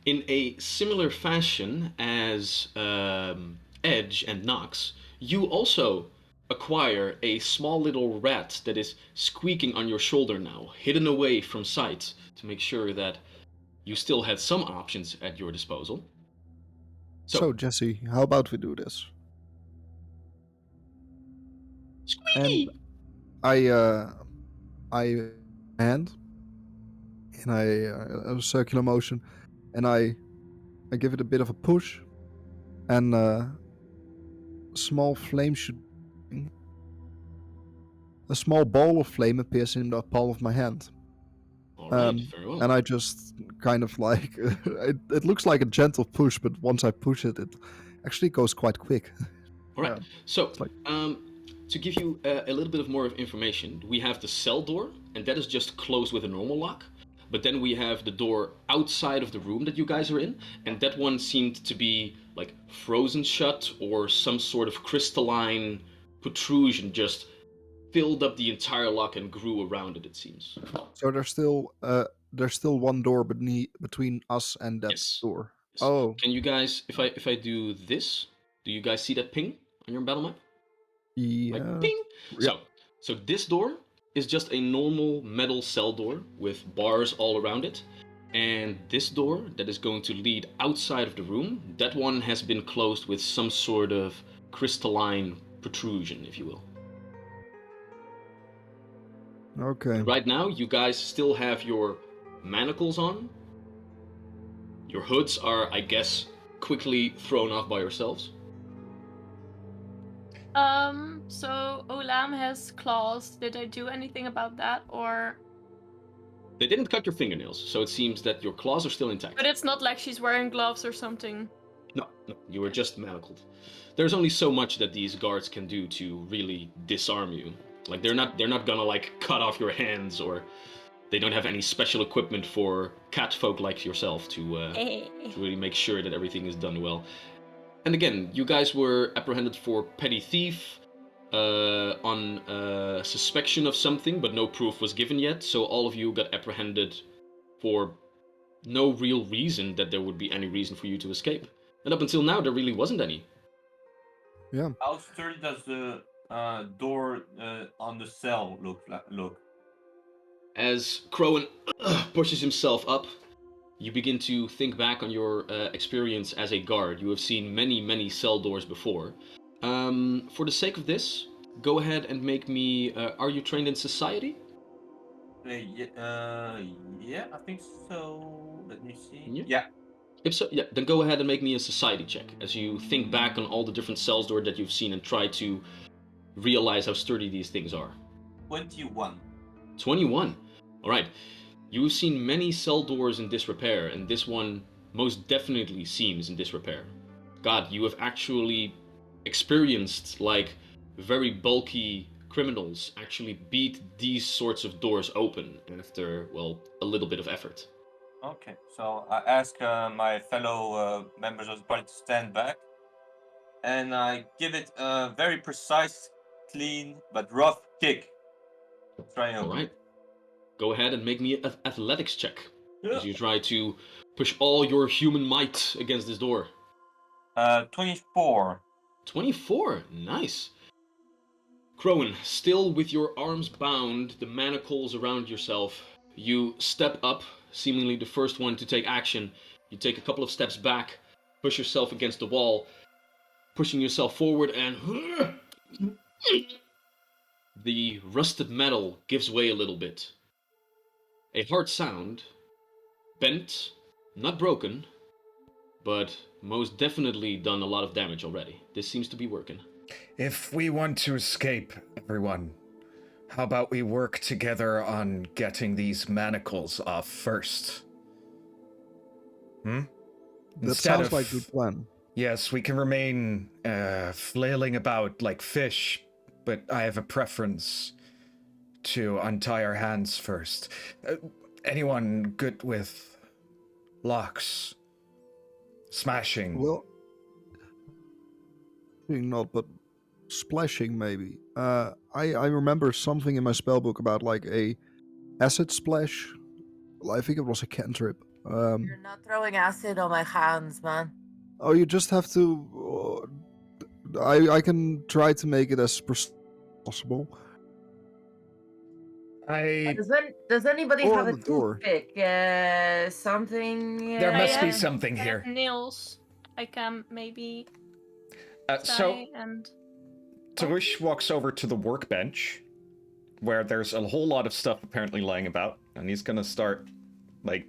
in a similar fashion as Edge and Nox, you also acquire a small little rat that is squeaking on your shoulder now, hidden away from sight, to make sure that you still had some options at your disposal. So Jesse, how about we do this? And Squeaky! I hand in a circular motion, and I give it a bit of a push, and small flame should. A small ball of flame appears in the palm of my hand. All right, very well. And I just kind of like it looks like a gentle push, but once I push it, it actually goes quite quick. All right. So, like- to give you a little bit of more of information, we have the cell door, and that is just closed with a normal lock. But then we have the door outside of the room that you guys are in, and that one seemed to be like frozen shut, or some sort of crystalline protrusion just filled up the entire lock and grew around it. It seems. So there's still one door between us and that Yes. door. Yes. Oh, Can you guys, if I do this, do you guys see that ping on your battle map? yeah. Like ping. Yeah. So this door is just a normal metal cell door with bars all around it. And this door that is going to lead outside of the room, that one has been closed with some sort of crystalline protrusion, if you will. Okay. And right now, you guys still have your manacles on. Your hoods are, I guess, quickly thrown off by yourselves. So Olam has claws. Did I do anything about that, or? They didn't cut your fingernails, so it seems that your claws are still intact. But it's not like she's wearing gloves or something. No, you were just manacled. There's only so much that these guards can do to really disarm you. Like they're not gonna like cut off your hands, or they don't have any special equipment for cat folk like yourself to really make sure that everything is done well. And again, you guys were apprehended for petty thief, on suspicion of something, but no proof was given yet. So all of you got apprehended for no real reason that there would be any reason for you to escape. And up until now, there really wasn't any. Yeah. How sturdy does the door on the cell look? As Crowan pushes himself up, you begin to think back on your experience as a guard. You have seen many, many cell doors before. For the sake of this, go ahead and make me... are you trained in society? Yeah, I think so. Let me see. Yeah. Yeah. If so, yeah, then go ahead and make me a society check as you think back on all the different cells door that you've seen and try to realize how sturdy these things are. 21. 21. All right. You've seen many cell doors in disrepair, and this one most definitely seems in disrepair. God, you have actually experienced like very bulky criminals actually beat these sorts of doors open after, well, a little bit of effort. Okay, so I ask my fellow members of the party to stand back, and I give it a very precise clean but rough kick. Try and All open right. Go ahead and make me an athletics check it. as you try to push all your human might against this door. 24. 24. Nice. Crowan, still with your arms bound, the manacles around yourself, you step up, seemingly the first one to take action. You take a couple of steps back, push yourself against the wall, pushing yourself forward, and the rusted metal gives way a little bit. A hard sound, bent, not broken, but most definitely done a lot of damage already. This seems to be working. If we want to escape, everyone, how about we work together on getting these manacles off first? That Instead sounds of- like a good plan. Yes, we can remain flailing about like fish, but I have a preference to untie our hands first. Anyone good with locks? Smashing? Well, not, but splashing maybe. I remember something in my spellbook about like a acid splash. Well, I think it was a cantrip. You're not throwing acid on my hands, man. Oh, you just have to. I can try to make it as possible. Does anybody Or have on a the door. toothpick? Something. There I must be have- something I here. have nails. I can maybe So try and. Tarush walks over to the workbench, where there's a whole lot of stuff apparently lying about, and he's gonna start, like,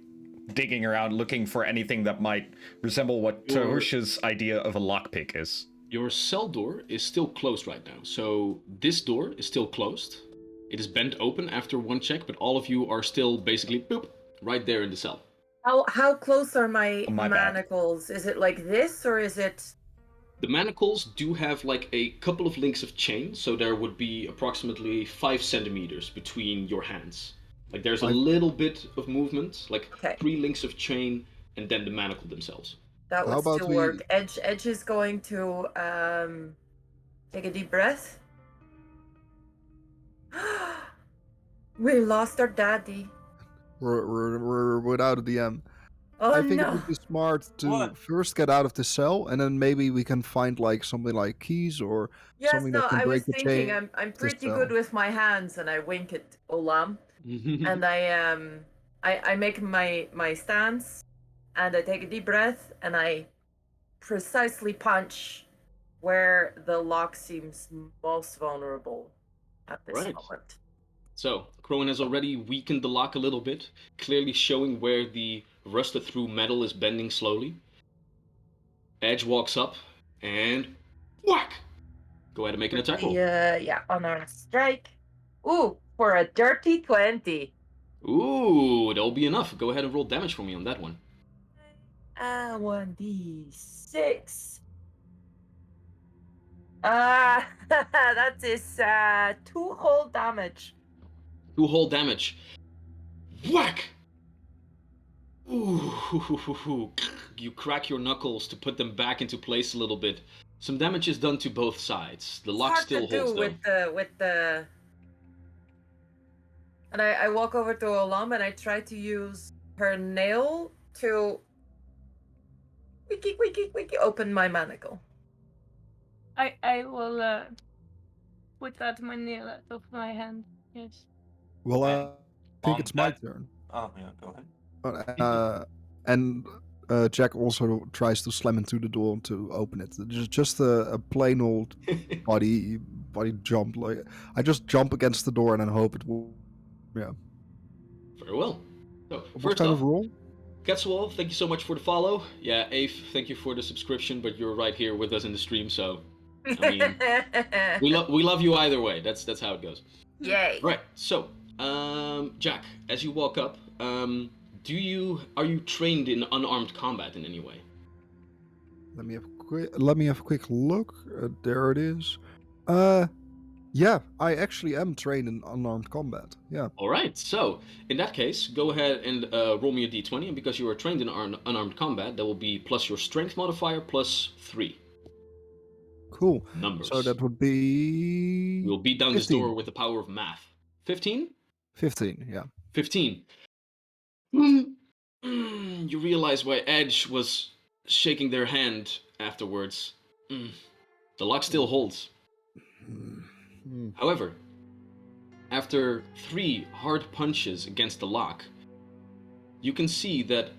digging around looking for anything that might resemble what Your- Tarush's idea of a lockpick is. Your cell door is still closed right now, so this door is still closed. It is bent open after one check, but all of you are still basically boop, right there in the cell. How close are my Oh, my bad. manacles? Is it like this or is it? The manacles do have like a couple of links of chain, so there would be approximately 5 centimeters between your hands. Like there's a Like- little bit of movement, like Okay. 3 links of chain, and then the manacle themselves. That How would about still we- work. Edge is going to take a deep breath. We lost our daddy. We're without a DM. Oh I think it no! would be smart to What? first get out of the cell, and then maybe we can find like something like keys or Yes, something no. that can I was break the thinking chain. I'm to pretty sell. good with my hands, and I wink at Olam, and I make my stance, and I take a deep breath, and I precisely punch where the lock seems most vulnerable at this Right. moment. So, Crowan has already weakened the lock a little bit, clearly showing where the rusted through metal is bending slowly. Edge walks up and whack! Go ahead and make an attack roll. Yeah, unarmed strike. Ooh, for a dirty 20. Ooh, that'll be enough. Go ahead and roll damage for me on that one. 1d6. That is 2 whole damage. 2 whole damage. Whack! Ooh, you crack your knuckles to put them back into place a little bit. Some damage is done to both sides. The It's lock hard still to do holds though. with the. And I walk over to Olam and I try to use her nail to wiki open my manacle. I will put that my nail out of my hand. Yes. Well, I And think on it's my that- turn. Oh, yeah, go ahead. And Jack also tries to slam into the door to open it. Just a plain old body jump. Like I just jump against the door and then hope it will. Yeah. Very well. So, What first kind off, of roll? Quetzal, thank you so much for the follow. Yeah, Eef, thank you for the subscription, but you're right here with us in the stream, so I mean, we love you either way. That's how it goes. Yay! Right. So, Jack, as you walk up, are you trained in unarmed combat in any way? Let me have a quick look. There it is. Yeah, I actually am trained in unarmed combat. Yeah. All right. So, in that case, go ahead and roll me a d20, and because you are trained in unarmed combat, that will be plus your strength modifier plus 3. Cool. Numbers. So that would be... We'll beat down this 15. door with the power of math. 15? 15, yeah. 15. You realize why Edge was shaking their hand afterwards. The lock still holds. However, after 3 hard punches against the lock, you can see that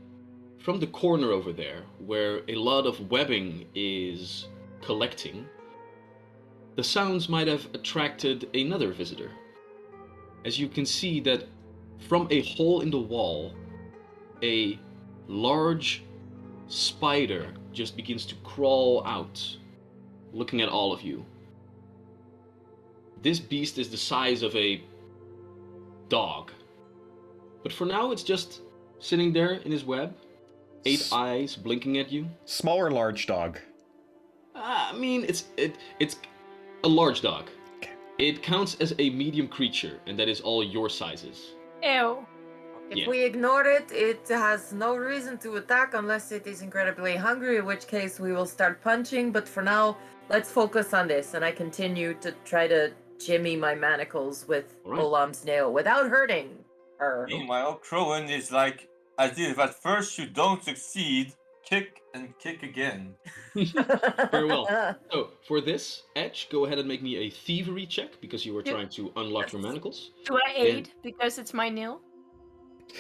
from the corner over there, where a lot of webbing is collecting, the sounds might have attracted another visitor. As you can see that from a hole in the wall, a large spider just begins to crawl out, looking at all of you. This beast is the size of a dog. But for now, it's just sitting there in his web, 8 eyes blinking at you. Small or large dog? I mean, it's a large dog. Okay. It counts as a medium creature, and that is all your sizes. Ew. If Yeah. we ignore it, it has no reason to attack unless it is incredibly hungry, in which case we will start punching. But for now, let's focus on this. And I continue to try to jimmy my manacles with Alright. Olam's nail without hurting her. Meanwhile, Crowan is like, as if at first you don't succeed, kick and kick again. Very well. So, for this, Edge, go ahead and make me a thievery check, because you were Yeah. trying to unlock your manacles. Do I aid because it's my nail?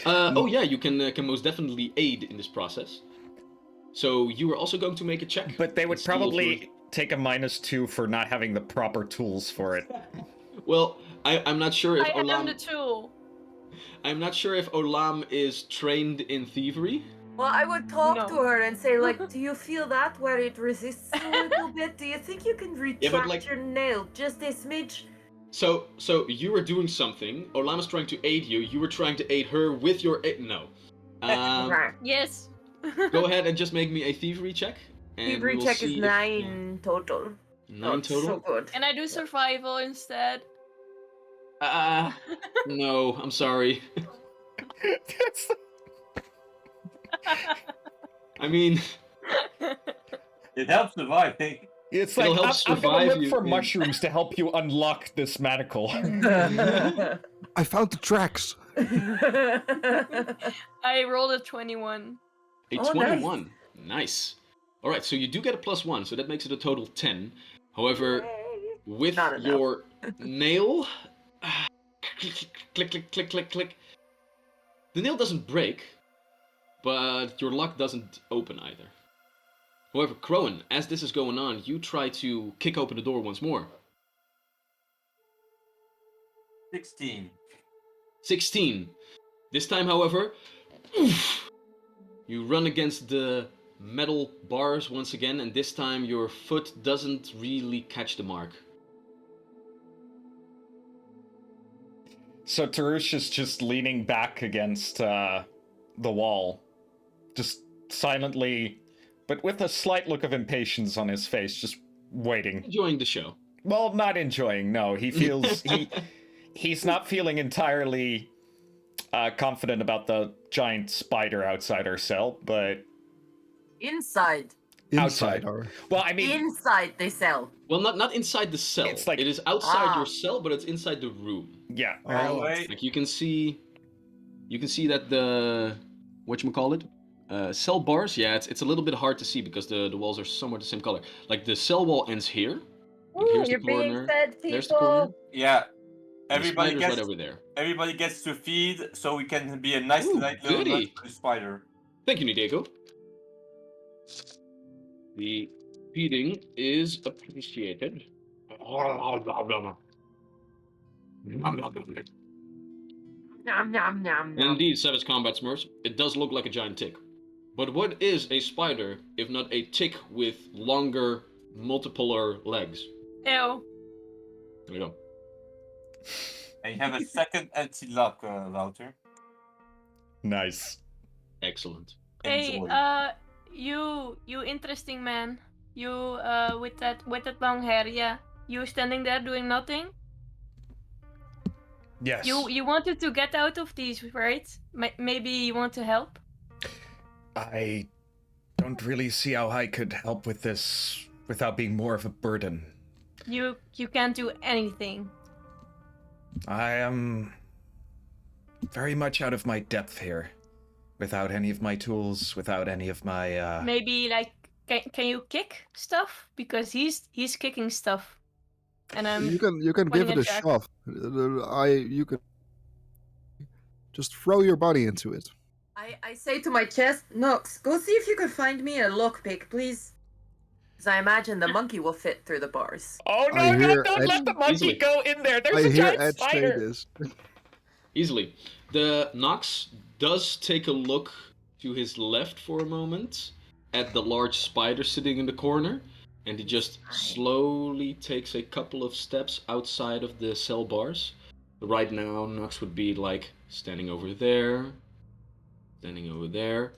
Oh yeah, you can most definitely aid in this process. So, you were also going to make a check. But they would and see if you probably take a -2 for not having the proper tools for it. Well, I'm not sure if I am Olam... the tool. I'm not sure if Olam is trained in thievery. Well, I would talk No. to her and say, like, do you feel that where it resists a little bit? Do you think you can retract like- your nail just a smidge? So you were doing something. Olam is trying to aid you. You were trying to aid her with your no. Right. Yes. Go ahead and just make me a thievery check. And Thievery we'll check see is if- 9 total. 9 Not total. So good. And I do survival instead. No, I'm sorry. I mean, It helps surviving. It's It'll like, help I'm gonna survive look you for in- mushrooms to help you unlock this manacle. I found the tracks. I rolled a 21. a Oh, 21. Nice. All right, so you do get a +1, so that makes it a total 10. However, with Not enough. your nail, click, click, click, click, click. The nail doesn't break, but your lock doesn't open either. However, Crowan, as this is going on, you try to kick open the door once more. 16. 16. This time, however, you run against the metal bars once again, and this time your foot doesn't really catch the mark. So Tarush is just leaning back against the wall, just silently, but with a slight look of impatience on his face, just waiting. Enjoying the show. Well, not enjoying. No, he feels he's not feeling entirely confident about the giant spider outside our cell, but Inside. Outside. Or... well, I mean, Inside they sell. Well, not inside the cell. It's like- it is outside Ah. your cell, but it's inside the room. yeah. Oh, Wait, Like you can see that the whatchamacallit? Cell bars, yeah, it's a little bit hard to see because the walls are somewhat the same color. Like the cell wall ends here. Like, Ooh, here's the you're being corner. fed, There's the corner. people. yeah. and the Everybody spider's gets right over there. everybody gets to feed, so we can be a nice Ooh, light little goody. nut to the spider. Thank you, Diego. The feeding is appreciated. Nom, nom, nom, And nom. indeed, Savage Combat Smurfs, it does look like a giant tick. But what is a spider if not a tick with longer, multipolar legs? Ew. There we go. And you have a second anti-lock, Wouter. Nice. Excellent. Hey, Enjoy. you interesting man. You, with that long hair, yeah. You standing there doing nothing? Yes. You wanted to get out of these, right? Maybe you want to help? I don't really see how I could help with this without being more of a burden. You can't do anything. I am very much out of my depth here. Without any of my tools, without any of my Maybe like can you kick stuff? Because he's kicking stuff. And You can give pointing it at a Jack. shove. You can just throw your body into it. I say to my chest, Nox, go see if you can find me a lockpick, please. Because I imagine the monkey will fit through the bars. Oh I no, hear don't let the monkey Easily. go in there! There's I a hear giant Edge say spider! this. Easily. The Nox does take a look to his left for a moment at the large spider sitting in the corner, and he just slowly takes a couple of steps outside of the cell bars. Right now, Nox would be like standing over there, standing over there.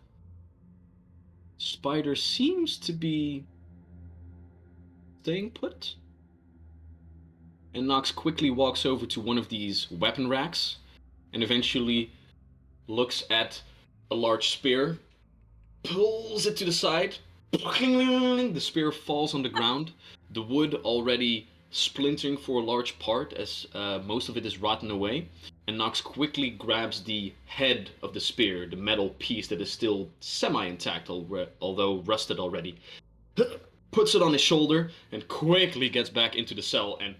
Spider seems to be staying put. And Nox quickly walks over to one of these weapon racks and eventually looks at a large spear, pulls it to the side. The spear falls on the ground, the wood already splintering for a large part as most of it is rotten away. And Nox quickly grabs the head of the spear, the metal piece that is still semi-intact, although rusted already. Puts it on his shoulder and quickly gets back into the cell and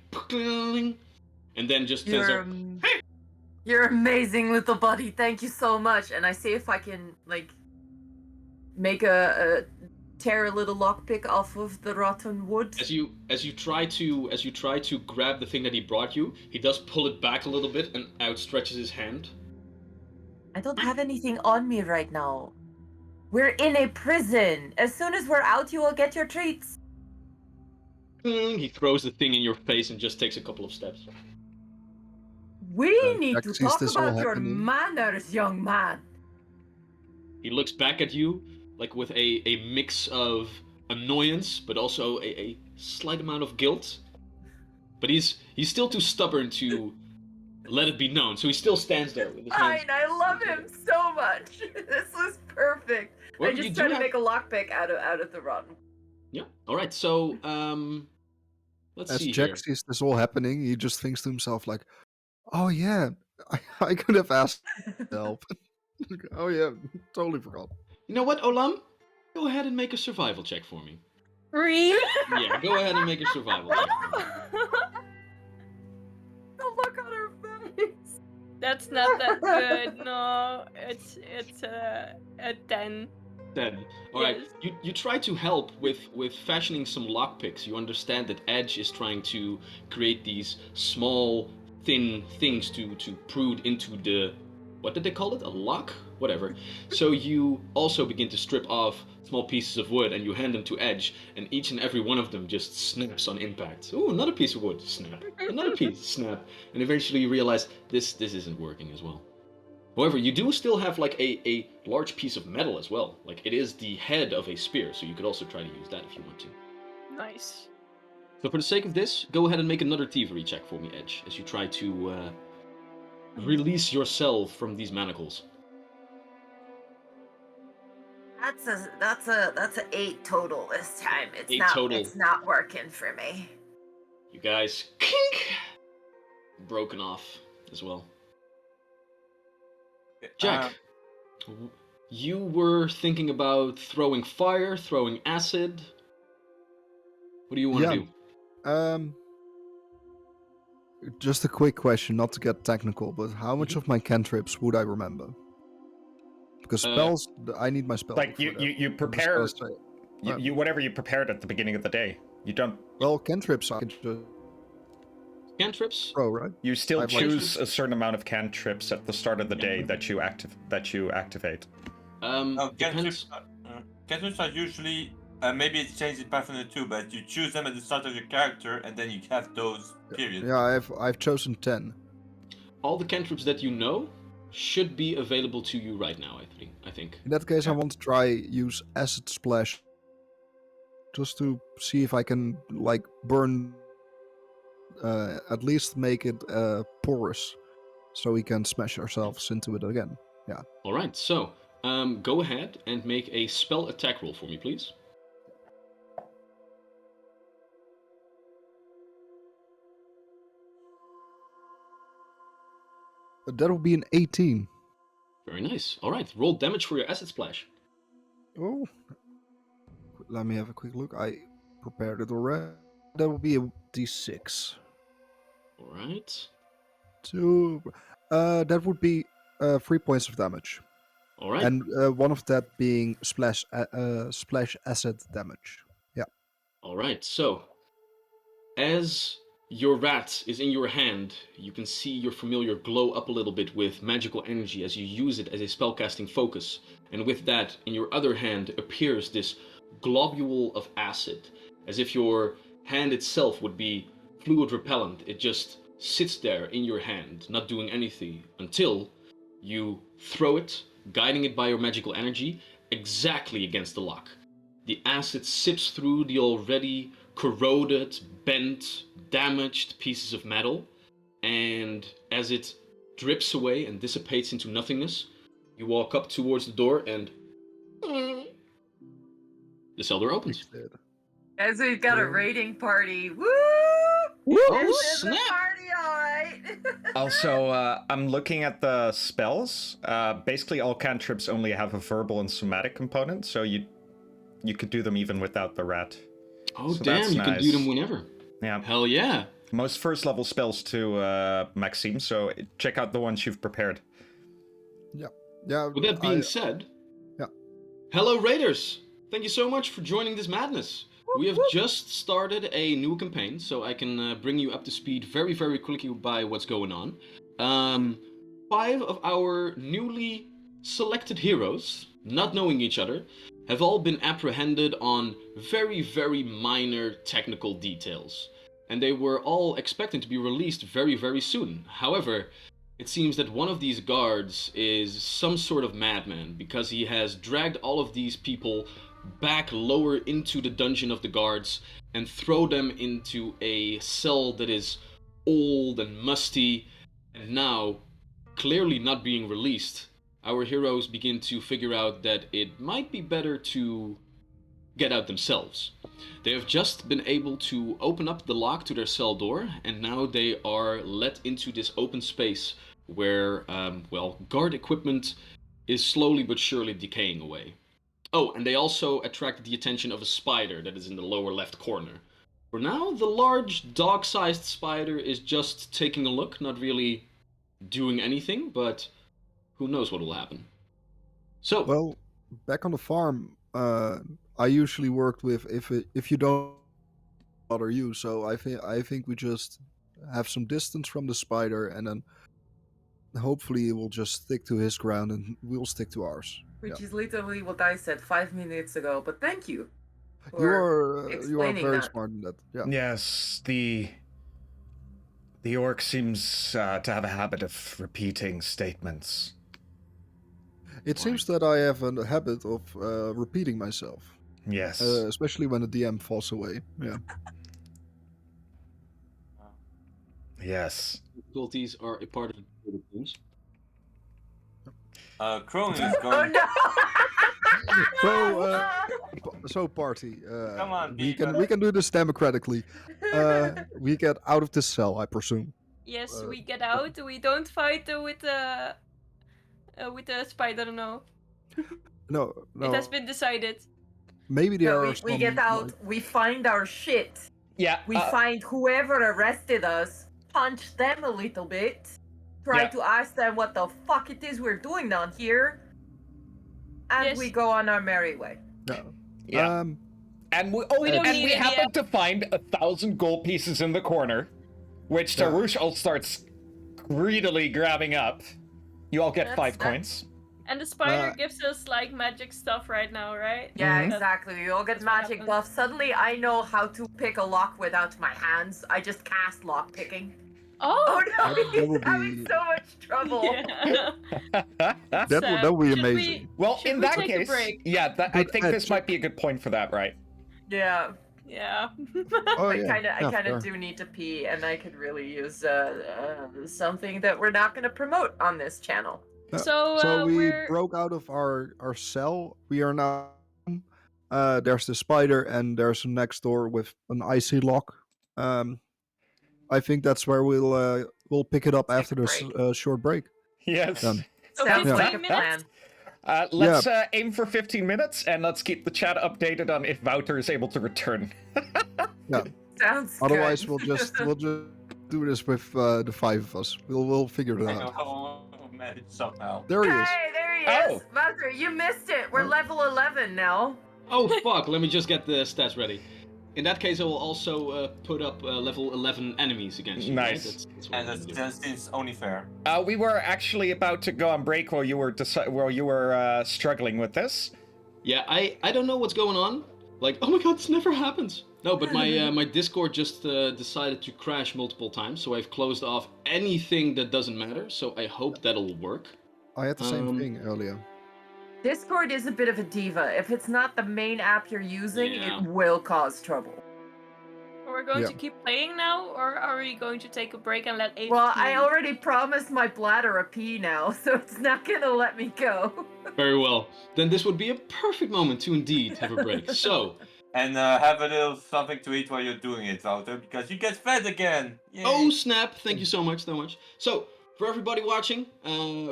then just stands there. You're amazing, little buddy. Thank you so much. And I see if I can like make a tear a little lockpick off of the rotten wood. As you try to grab the thing that he brought you, he does pull it back a little bit and outstretches his hand. I don't have anything on me right now. We're in a prison. As soon as we're out, you will get your treats. He throws the thing in your face and just takes a couple of steps. We need Jack to sees talk this all about your happening. manners, young man. He looks back at you like with a mix of annoyance, but also a slight amount of guilt. But he's still too stubborn to let it be known, so he still stands there with his hands. Fine, I love him so much. This was perfect. Well, I you just do tried to have- make a lockpick out of the rotten. Yeah. All right. So let's As see Jack here. sees this all happening, he just thinks to himself like, "Oh yeah, I could have asked help." Oh yeah, totally forgot. You know what, Olam? Go ahead and make a survival check for me. Really? Yeah, go ahead and make a survival check for me. Oh, look at her face. That's not that good. No, it's a 10. 10. Alright, Yes. you try to help with fashioning some lockpicks. You understand that Edge is trying to create these small, thin things to prune into the... What did they call it? A lock? Whatever. So you also begin to strip off small pieces of wood and you hand them to Edge, and each and every one of them just snaps on impact. Ooh, another piece of wood. Snap. Another piece. Snap. And eventually you realize this isn't working as well. However, you do still have like a large piece of metal as well. Like it is the head of a spear, so you could also try to use that if you want to. Nice. So for the sake of this, go ahead and make another thievery check for me, Edge, as you try to release yourself from these manacles. That's a 8 total this time. It's 8 not total. It's not working for me. You guys, kink, broken off as well. Jack, you were thinking about throwing fire, throwing acid. What do you want to do? Just a quick question, not to get technical, but how much of my cantrips would I remember? Because spells, I need my spell. Like book for that. you I'm just prepare gonna say- you whatever you prepared at the beginning of the day. You don't. Well, cantrips I can just Cantrips? throw, right? You still I've like- choose a certain amount of cantrips at the start of the day that you activate. Depends. Cantrips are usually, maybe it's changed in Pathfinder 2, but you choose them at the start of your character and then you have those periods. Yeah, I've chosen 10. All the cantrips that you know should be available to you right now, I think. In that case, I Yeah. want to try use acid splash, just to see if I can like burn, at least make it porous, so we can smash ourselves into it again. Alright, so go ahead and make a spell attack roll for me, please. That will be an 18. Very nice. All right, roll damage for your acid splash. Oh, let me have a quick look. I prepared it already. That will be a d6. All right. That would be 3 points of damage, All right. and one of that being splash acid damage. Yeah. All right. So, as your rat is in your hand, you can see your familiar glow up a little bit with magical energy as you use it as a spellcasting focus. And with that, in your other hand appears this globule of acid, as if your hand itself would be fluid repellent. It just sits there in your hand, not doing anything, until you throw it, guiding it by your magical energy, exactly against the lock. The acid sips through the already corroded, bent, damaged pieces of metal, and as it drips away and dissipates into nothingness, you walk up towards the door and the cell door opens. As we've got a raiding party. Woo! Oh, This is snap! a party, alright! Also, I'm looking at the spells. Basically, all cantrips only have a verbal and somatic component, so you could do them even without the rat. Oh, So damn, that's you can do nice. them whenever. Yeah. Hell yeah. Most first level spells to Maxime, so check out the ones you've prepared. Yeah. With that being said, yeah. Hello Raiders! Thank you so much for joining this madness. We have just started a new campaign, so I can bring you up to speed very, very quickly by what's going on. 5 of our newly selected heroes, not knowing each other, have all been apprehended on very, very minor technical details. And they were all expecting to be released very, very soon. However, it seems that one of these guards is some sort of madman, because he has dragged all of these people back lower into the dungeon of the guards and throw them into a cell that is old and musty, and now, clearly not being released, our heroes begin to figure out that it might be better to get out themselves. They have just been able to open up the lock to their cell door, and now they are let into this open space where, guard equipment is slowly but surely decaying away. Oh, and they also attracted the attention of a spider that is in the lower left corner. For now, the large dog-sized spider is just taking a look, not really doing anything, but who knows what will happen. So, Well, back on the farm, I usually worked with if you don't bother you, so I think we just have some distance from the spider, and then hopefully it will just stick to his ground, and we'll stick to ours. Which is literally what I said 5 minutes ago, but thank you. You are explaining very that. smart in that. Yeah. Yes, the orc seems to have a habit of repeating statements. It seems that I have a habit of repeating myself, Yes. especially when the DM falls away. Yeah. Yes. difficulties are a part of the games. Crone is Oh going. no! So party. Come on, we Beaver. can do this democratically. We get out of this cell, I presume. Yes, we get out. We don't fight with the spider. No, No. it has been decided. Maybe there No, are we get some, out, we find our shit. Yeah. We find whoever arrested us, punch them a little bit, try Yeah. to ask them what the fuck it is we're doing down here, and Yes. we go on our merry way. Yeah. And we We don't need any happen to find 1,000 gold pieces in the corner, which Yeah. Tarush all starts greedily grabbing up. You all get That's 5 nice. coins. And the spider Uh, gives us like magic stuff right now, right? Yeah, Mhm. exactly. We all get That's what magic happens. buffs. Suddenly I know how to pick a lock without my hands. I just cast lock picking. Oh Oh. no, That he's would having be- so much trouble. Yeah. that would be Should amazing. Well, Should in we that take a case, break? yeah, I But, think this Jack- might be a good point for that, right? Yeah. Yeah. Oh I yeah. kind of yeah, fair. do need to pee, and I could really use something that we're not going to promote on this channel. So, we we're broke out of our cell. We are now. There's the spider, and there's a next door with an icy lock. I think that's where we'll pick it up Take after a this break. short break. Yes. Done. So Sounds 15 like a minutes? plan. Let's aim for 15 minutes, and let's keep the chat updated on if Wouter is able to return. Yeah. Sounds Otherwise, good. we'll just do this with the 5 of us. We'll figure it out. We'll manage somehow. There he is. Hey, there he Oh. is. Wouter, you missed it. We're Oh. level 11 now. Oh fuck, let me just get the stats ready. In that case, I will also put up level 11 enemies against you. Nice. Right? That's what And I'm gonna do. that seems only fair. We were actually about to go on break while you were struggling with this. Yeah, I don't know what's going on. Like, oh my god, this never happens. No, but my my Discord just decided to crash multiple times, so I've closed off anything that doesn't matter. So I hope that'll work. I had the same thing earlier. Discord is a bit of a diva. If it's not the main app you're using, Yeah. it will cause trouble. We're going Yeah. to keep playing now, or are we going to take a break and let Eve Well, I pee? already promised my bladder a pee now, so it's not gonna let me go. Very well. Then this would be a perfect moment to indeed have a break. So, And have a little something to eat while you're doing it, Wouter, because you get fed again. Yay. oh snap! Thank you so much, So, for everybody watching,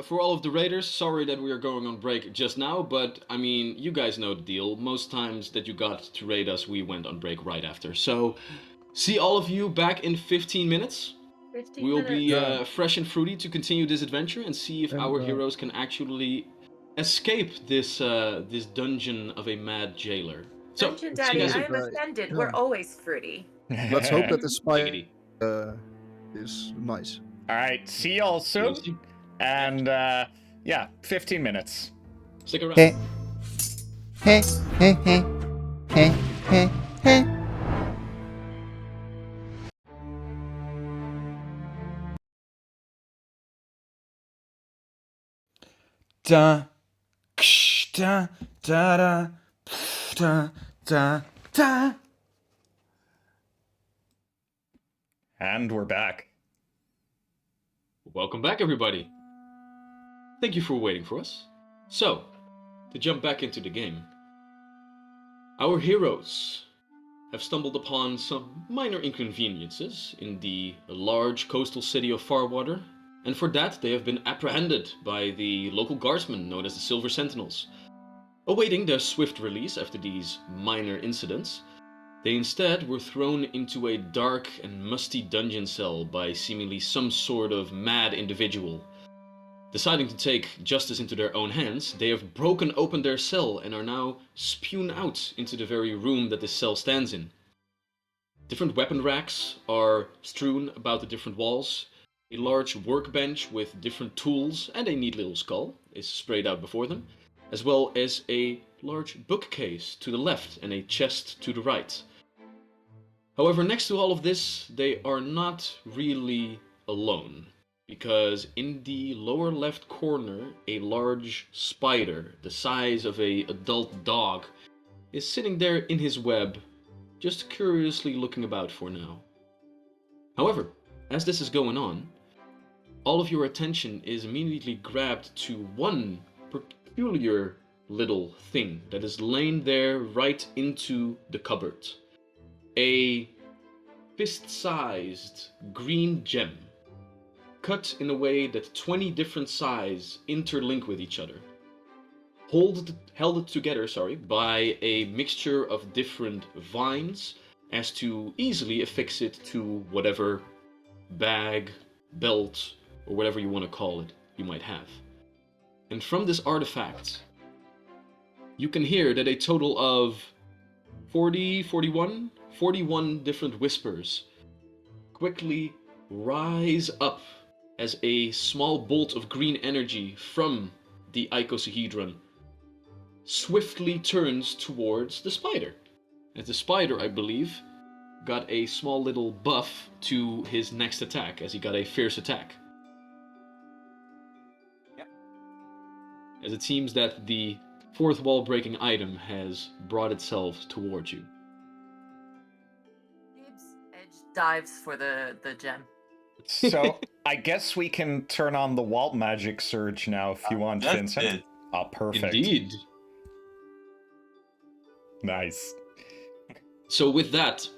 for all of the raiders, sorry that we are going on break just now, but I mean, you guys know the deal. Most times that you got to raid us, we went on break right after. So, see all of you back in 15 minutes. 15 We will minutes. be Yeah. fresh and fruity to continue this adventure and see if And, our heroes can actually escape this this dungeon of a mad jailer. So, Dungeon see you Daddy, guys I soon. am offended. yeah. We're always fruity. Let's hope that the Giggity. spy is nice. All right, see y'all soon. We'll see. And yeah, 15 minutes. Stick around. Hey. Hey, hey, hey, hey, hey, hey. Da, ksh, da, da, da, pff, da, da, da. And we're back. Welcome back, everybody. Thank you for waiting for us. So, to jump back into the game, our heroes have stumbled upon some minor inconveniences in the large coastal city of Farwater, and for that they have been apprehended by the local guardsmen known as the Silver Sentinels. Awaiting their swift release after these minor incidents, they instead were thrown into a dark and musty dungeon cell by seemingly some sort of mad individual. Deciding to take justice into their own hands, they have broken open their cell and are now spewed out into the very room that this cell stands in. Different weapon racks are strewn about the different walls. A large workbench with different tools and a neat little skull is sprayed out before them, as well as a large bookcase to the left and a chest to the right. However, next to all of this, they are not really alone, because in the lower left corner, a large spider, the size of an adult dog, is sitting there in his web, just curiously looking about for now. However, as this is going on, all of your attention is immediately grabbed to one peculiar little thing that is laying there right into the cupboard. A fist-sized green gem, cut in a way that 20 different sizes interlink with each other. Held together by a mixture of different vines as to easily affix it to whatever bag, belt, or whatever you want to call it you might have. And from this artifact, you can hear that a total of 41 different whispers quickly rise up as a small bolt of green energy from the icosahedron swiftly turns towards the spider. As the spider, I believe, got a small little buff to his next attack, as he got a fierce attack. Yep. As it seems that the fourth wall breaking item has brought itself towards you. Edge dives for the gem. So I guess we can turn on the Walt Magic Surge now if you want, That's Vincent. it. Oh, perfect. Indeed. Nice. So with that,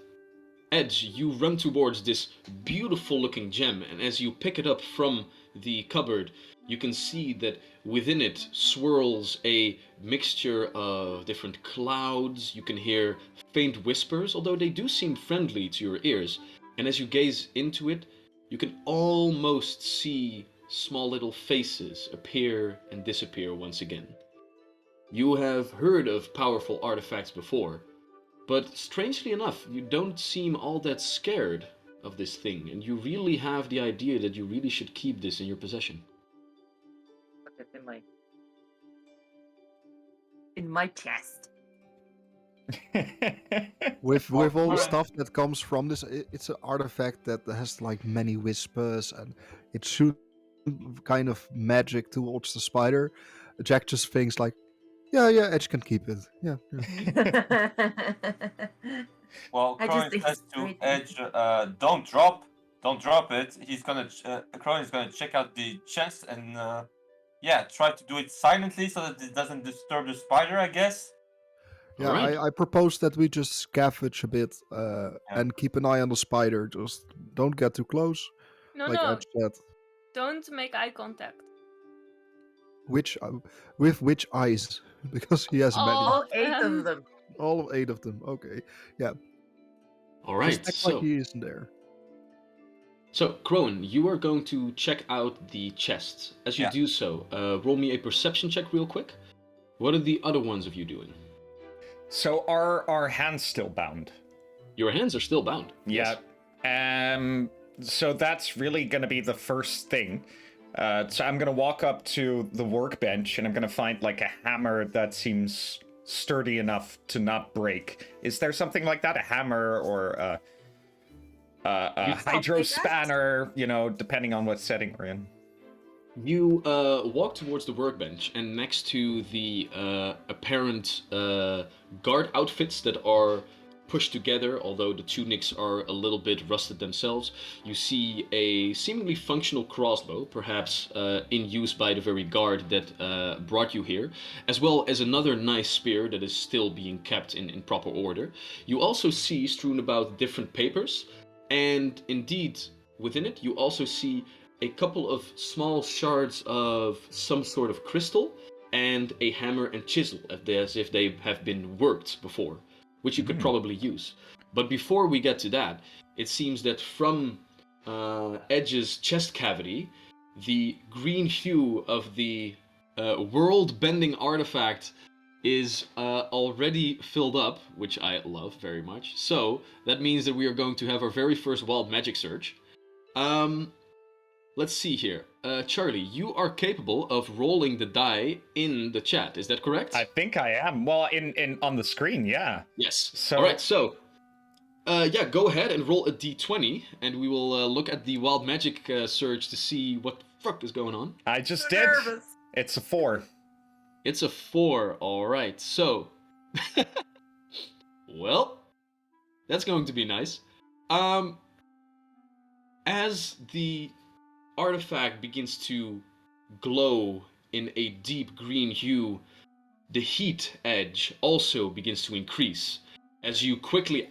Edge, you run towards this beautiful looking gem, and as you pick it up from the cupboard, you can see that within it swirls a mixture of different clouds. You can hear faint whispers, although they do seem friendly to your ears. And as you gaze into it, you can almost see small little faces appear and disappear once again. You have heard of powerful artifacts before, but strangely enough, you don't seem all that scared of this thing, and you really have the idea that you really should keep this in your possession. Put it in my chest. With all the Alright. stuff that comes from this, it's an artifact that has like many whispers, and it shoots kind of magic towards the spider. Jack just thinks like, yeah, Edge can keep it. Yeah. Well, I just Cronin think says it's to great. Edge, don't drop it. Cronin's gonna check out the chest and try to do it silently so that it doesn't disturb the spider, I guess. Yeah, Alright. I propose that we just scavenge a bit and keep an eye on the spider. Just don't get too close. No, like no, Edge said. don't make eye contact. With which eyes? Because he has many. All 8 of them. them. All 8 of them. Okay. Yeah. Alright, Just act so... like he isn't there. So, Crowan, you are going to check out the chests. As you Yeah. do so, roll me a perception check real quick. What are the other ones of you doing? So are our hands still bound? Your hands are still bound. Yeah. So that's really gonna be the first thing. So I'm gonna walk up to the workbench and I'm gonna find like a hammer that seems sturdy enough to not break. Is there something like that? A hammer or a hydro spanner, depending on what setting we're in. You walk towards the workbench, and next to the apparent guard outfits that are pushed together, although the tunics are a little bit rusted themselves, you see a seemingly functional crossbow, perhaps in use by the very guard that brought you here, as well as another nice spear that is still being kept in proper order. You also see strewn about different papers, and indeed, within it, you also see a couple of small shards of some sort of crystal and a hammer and chisel, as if they have been worked before, which you could probably use. But before we get to that, it seems that from Edge's chest cavity, the green hue of the world-bending artifact is already filled up, which I love very much. So that means that we are going to have our very first wild magic search. Let's see here. Charlie, you are capable of rolling the die in the chat. Is that correct? I think I am. Well, in on the screen, yeah. Yes. So- All right. So, go ahead and roll a d20, and we will look at the wild magic search to see what the fuck is going on. I just So did. nervous. It's a 4. It's a 4. All right. So, well, that's going to be nice. As the artifact begins to glow in a deep green hue, the heat edge also begins to increase. As you quickly,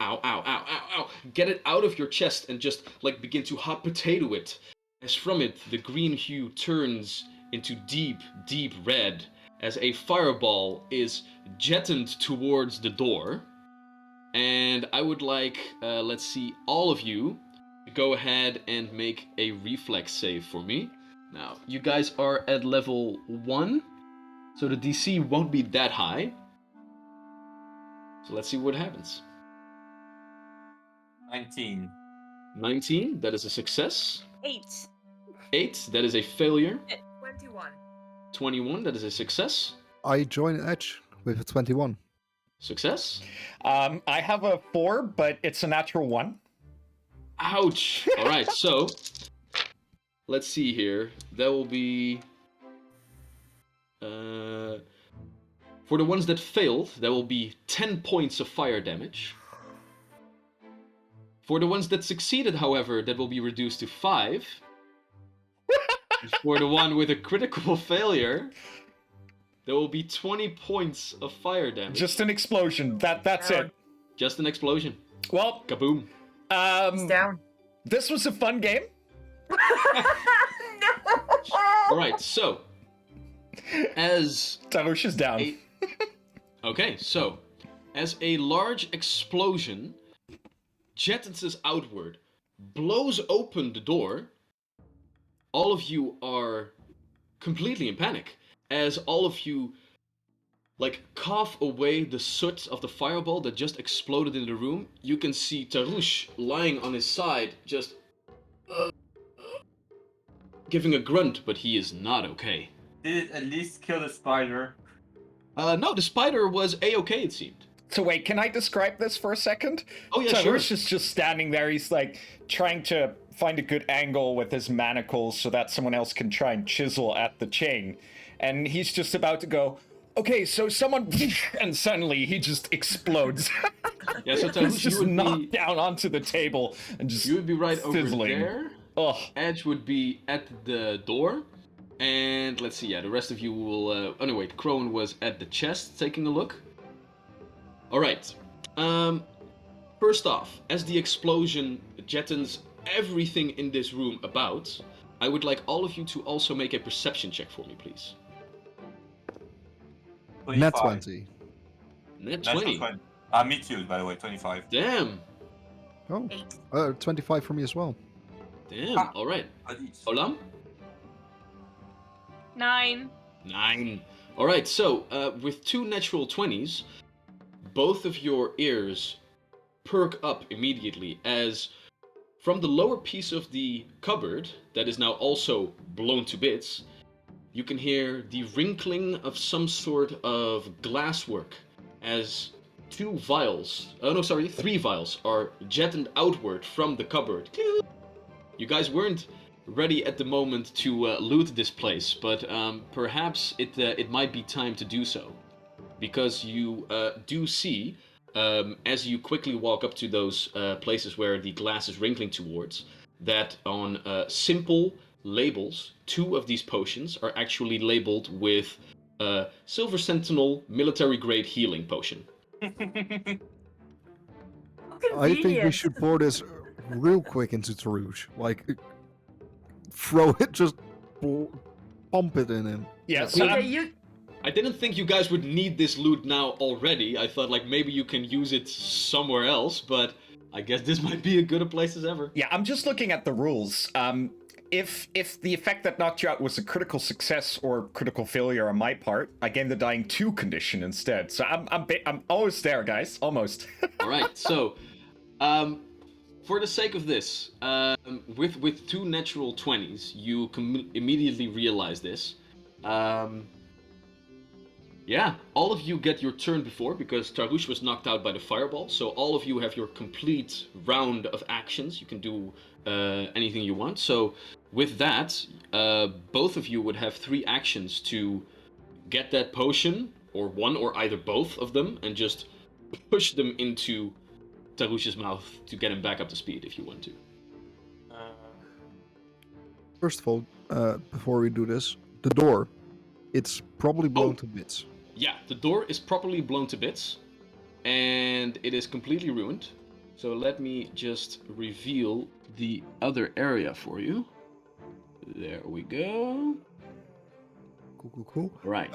get it out of your chest and just begin to hot potato it. As from it, the green hue turns into deep, deep red as a fireball is jettoned towards the door. And I would like, let's see, all of you to go ahead and make a reflex save for me. Now, you guys are at level 1, so the DC won't be that high. So let's see what happens. 19. 19, that is a success. 8. 8, that is a failure. 21. 21, that is a success. I join Edge with a 21. Success. I have a 4, but it's a natural 1. Ouch! Alright, so let's see here. That will be for the ones that failed, that will be 10 points of fire damage. For the ones that succeeded, however, that will be reduced to 5. For the one with a critical failure, there will be 20 points of fire damage. Just an explosion. That's it. Just an explosion. Well, Kaboom. He's down. this was a fun game. No. All right, so as Tarush is down. okay, so as a large explosion jettisons outward, blows open the door, all of you are completely in panic as all of you like cough away the soot of the fireball that just exploded in the room. You can see Tarush lying on his side, just giving a grunt, but he is not okay. Did it at least kill the spider? No, the spider was a-okay, it seemed. So wait, can I describe this for a second? Oh yeah, Tarush sure. is just standing there. He's like trying to find a good angle with his manacles so that someone else can try and chisel at the chain. And he's just about to go, okay, so someone... And suddenly he just explodes. Yeah, so He's Tarush, you just would knocked be, down onto the table and just you would be right sizzling. over there. Ugh. Edge would be at the door. And let's see, yeah, the rest of you will... oh no, wait, Crone was at the chest taking a look. Alright. First off, as the explosion jettons everything in this room about, I would like all of you to also make a perception check for me, please. Net 25. 20. Net Natural 20. 20. Me too, by the way, 25. Damn. Oh, 8. 25 for me as well. Damn. Ah. Alright. At least. Olam? 9. 9. Alright, so with 2 natural 20s, both of your ears perk up immediately as from the lower piece of the cupboard that is now also blown to bits, you can hear the wrinkling of some sort of glasswork as 3 vials are jetted outward from the cupboard. You guys weren't ready at the moment to loot this place, but perhaps it might be time to do so, because you do see, as you quickly walk up to those places where the glass is wrinkling towards, that on simple labels, 2 of these potions are actually labeled with Silver Sentinel military grade healing potion. I think we should pour this real quick into Tarush. Like, throw it, just pump it in him. Yeah, so Okay, I'm- you. I didn't think you guys would need this loot now already. I thought like maybe you can use it somewhere else, but I guess this might be as good a place as ever. Yeah, I'm just looking at the rules. If the effect that knocked you out was a critical success or critical failure on my part, I gain the dying 2 condition instead. So I'm almost there, guys. Almost. All right, so for the sake of this, with 2 natural 20s, you immediately realize this. Yeah, all of you get your turn before, because Tarush was knocked out by the fireball, so all of you have your complete round of actions. You can do anything you want. So with that, both of you would have 3 actions to get that potion, or one or either both of them, and just push them into Tarush's mouth to get him back up to speed if you want to. First of all, before we do this, the door, it's probably blown to bits. Yeah, the door is properly blown to bits, and it is completely ruined. So let me just reveal the other area for you. There we go. Cool. Right.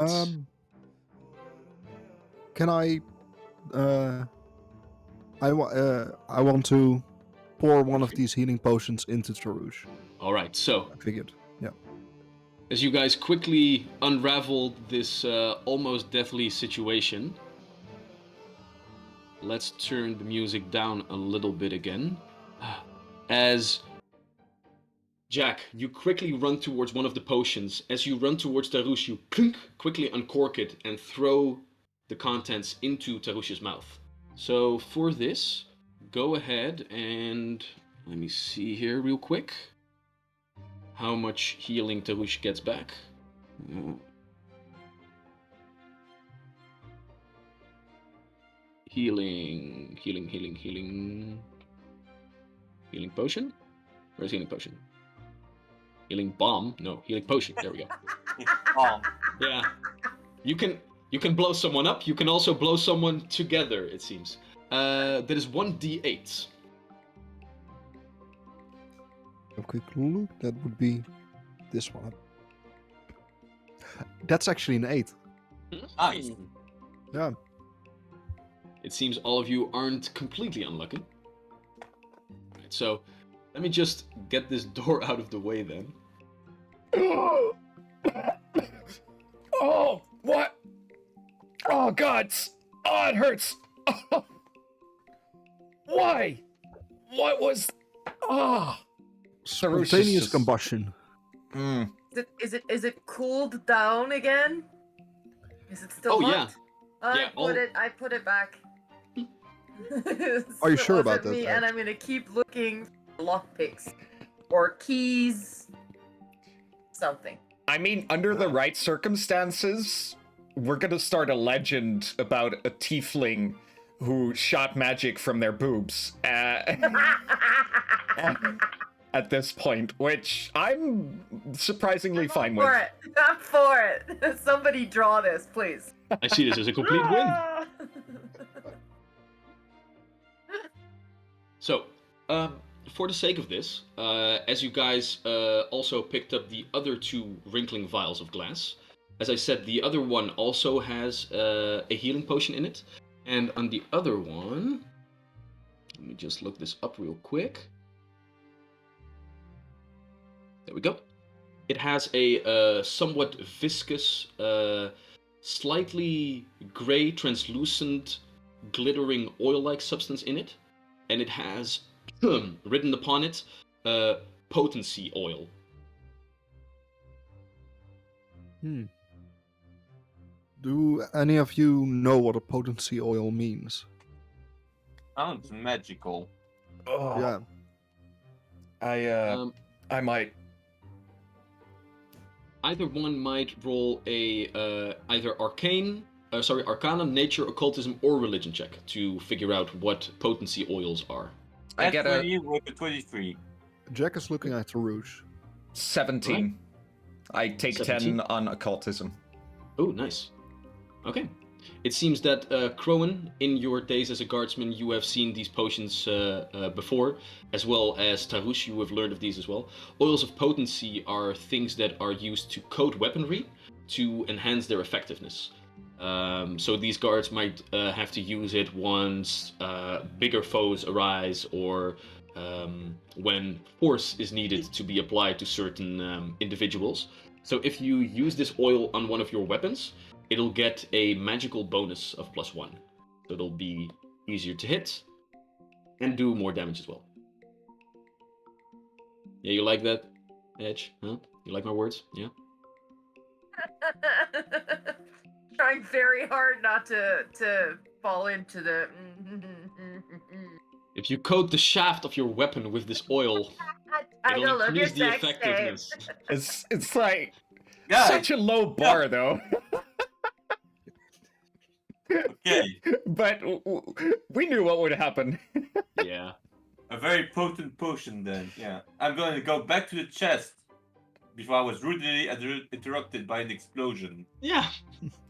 Can I want to pour one of these healing potions into Tarush. All right, so I figured. Yeah. as you guys quickly unraveled this almost deathly situation, let's turn the music down a little bit again. As Jack, you quickly run towards one of the potions. As you run towards Tarush, you clink, quickly uncork it and throw the contents into Tarush's mouth. So for this, go ahead and let me see here real quick how much healing Tarush gets back. Healing potion? Where's healing potion? Healing bomb? No, healing potion. There we go. Yeah. You can blow someone up. You can also blow someone together, it seems. That is 1d8. A quick look. That would be this one. That's actually an 8. Nice. Yeah. It seems all of you aren't completely unlucky. Right, so, let me just get this door out of the way then. Oh, what? Oh, God. Oh, it hurts. Oh. Why? What was... Oh. Spontaneous just- combustion. Mm. Is it cooled down again? Is it still Oh, yeah. locked? Yeah, I put it back. Are you It sure about wasn't that, me, Ed? and I'm gonna keep looking for lockpicks or keys. Something. I mean, under the right circumstances, we're gonna start a legend about a tiefling who shot magic from their boobs at this point, which I'm surprisingly fine with. I'm for it. Somebody draw this, please. I see this as a complete win. So, for the sake of this, as you guys also picked up the other 2 wrinkling vials of glass, as I said, the other one also has a healing potion in it. And on the other one, let me just look this up real quick. There we go. It has a somewhat viscous, slightly gray, translucent, glittering oil-like substance in it. And it has written upon it potency oil. Do any of you know what a potency oil means? Sounds magical. Oh, Yeah. I might. Either one might roll a either Arcana, Nature, Occultism, or Religion check to figure out what potency oils are. I get a 20 with a 23. Jack is looking at the rouge. 17. I take 17? 10 on occultism. Oh, nice. Okay. It seems that Crowan, in your days as a guardsman, you have seen these potions before, as well as Tarush, you have learned of these as well. Oils of potency are things that are used to coat weaponry to enhance their effectiveness. So these guards might have to use it once bigger foes arise, or when force is needed to be applied to certain individuals. So if you use this oil on one of your weapons, it'll get a magical bonus of +1. So it'll be easier to hit and do more damage as well. Yeah, you like that, Edge? Huh? You like my words? Yeah? Trying very hard not to fall into the. If you coat the shaft of your weapon with this oil, I it'll love your increase the sex tape. effectiveness. It's like Guys, such a low bar, though. okay. But we knew what would happen. Yeah. A very potent potion then, yeah. I'm going to go back to the chest before I was rudely interrupted by an explosion. Yeah.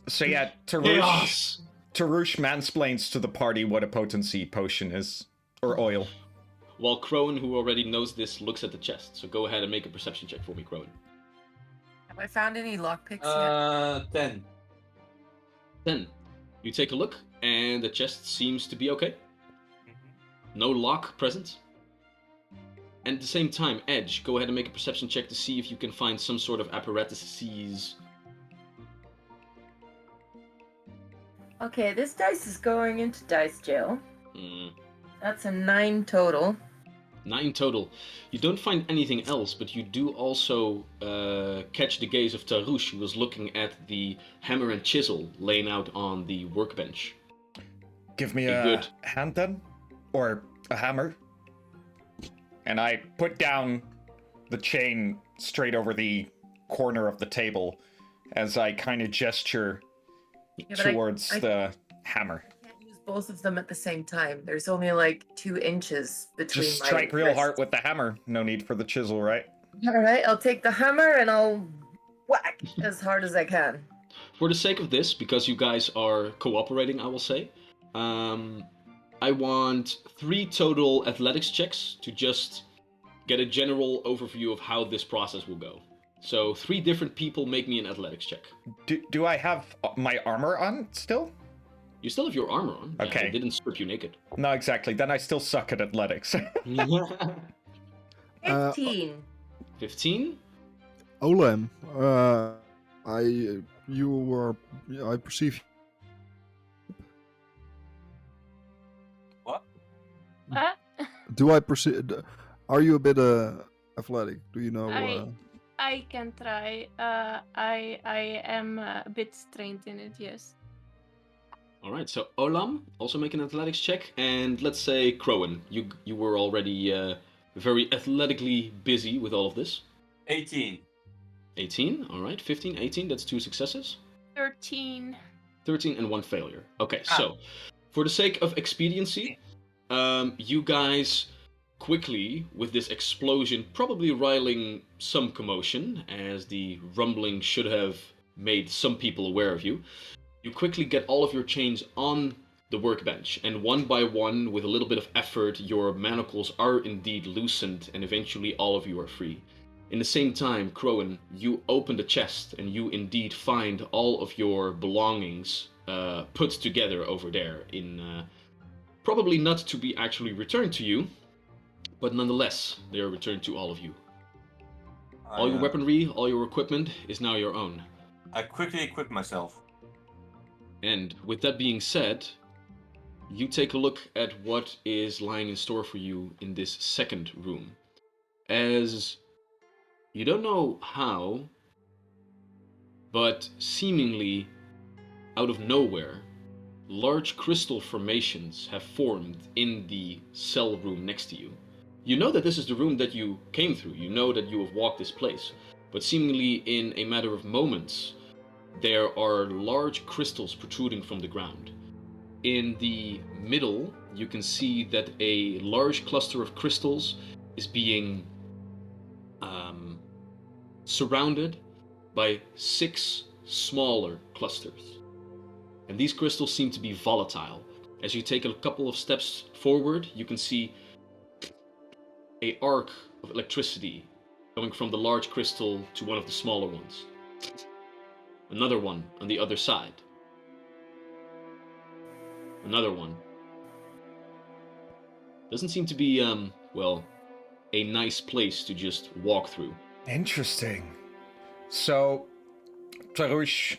So yeah, Chaos! Tarush mansplains to the party what a potency potion is. Or oil. While Crowan, who already knows this, looks at the chest. So go ahead and make a perception check for me, Crowan. Have I found any lockpicks yet? 10. Then, you take a look, and the chest seems to be okay. No lock present. And at the same time, Edge, go ahead and make a perception check to see if you can find some sort of apparatuses. Okay, this dice is going into dice jail. Hmm. That's a 9 total. 9 total. You don't find anything else, but you do also catch the gaze of Tarush, who was looking at the hammer and chisel laying out on the workbench. Give me Be a good. hand then? Or a hammer? And I put down the chain straight over the corner of the table as I kind of gesture but I- towards the hammer. I can't use both of them at the same time. There's only like 2 inches between Just my strike real wrists. hard with the hammer. No need for the chisel, right? Alright, I'll take the hammer and I'll whack as hard as I can. For the sake of this, because you guys are cooperating, I will say, I want 3 total athletics checks to just get a general overview of how this process will go. So 3 different people make me an athletics check. Do I have my armor on still? You still have your armor on. Yeah, Okay. it didn't strip you naked. No, exactly. Then I still suck at athletics. 15. 15? Olam, I perceive. What? Do I perceive? Are you a bit athletic? Do you know? I can try. I am a bit trained in it, yes. Alright, so Olam, also make an athletics check. And let's say Crowan, you were already very athletically busy with all of this. 18. 18, alright. 15, 18, that's 2 successes. 13. 13 and 1 failure. Okay, so for the sake of expediency, you guys quickly, with this explosion probably riling some commotion, as the rumbling should have made some people aware of you, you quickly get all of your chains on the workbench, and one by one, with a little bit of effort, your manacles are indeed loosened, and eventually all of you are free. In the same time, Crowan, you open the chest, and you indeed find all of your belongings put together over there in probably not to be actually returned to you, but nonetheless, they are returned to all of you. All your weaponry, all your equipment is now your own. I quickly equip myself. And with that being said, you take a look at what is lying in store for you in this second room. As you don't know how, but seemingly out of nowhere, large crystal formations have formed in the cell room next to you. You know that this is the room that you came through. You know that you have walked this place. But seemingly in a matter of moments, there are large crystals protruding from the ground. In the middle, you can see that a large cluster of crystals is being surrounded by 6 smaller clusters. And these crystals seem to be volatile. As you take a couple of steps forward, you can see an arc of electricity going from the large crystal to one of the smaller ones. Another one on the other side. Another one. Doesn't seem to be, a nice place to just walk through. Interesting. So, Tarush,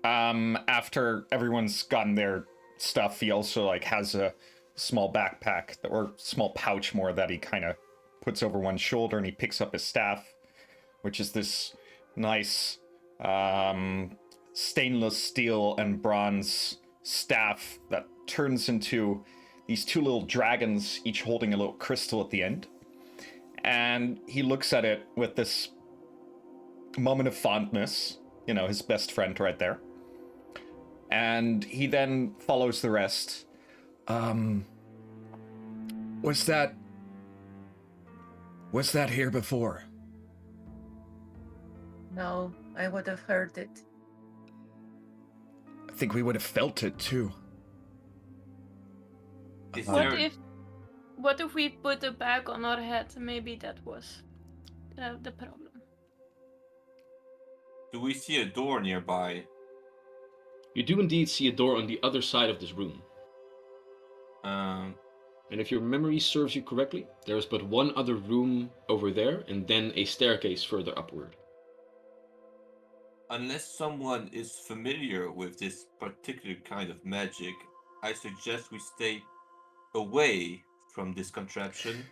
after everyone's gotten their stuff, he also has a small backpack, or small pouch more, that he kind of puts over one shoulder, and he picks up his staff, which is this nice stainless steel and bronze staff that turns into these 2 little dragons, each holding a little crystal at the end. And he looks at it with this moment of fondness, his best friend right there. And he then follows the rest. Was that here before? No, I would have heard it. I think we would have felt it too. Is What there... if we put a bag on our head? Maybe that was the problem. Do we see a door nearby? You do indeed see a door on the other side of this room. And if your memory serves you correctly, there is but one other room over there, and then a staircase further upward. Unless someone is familiar with this particular kind of magic, I suggest we stay away from this contraption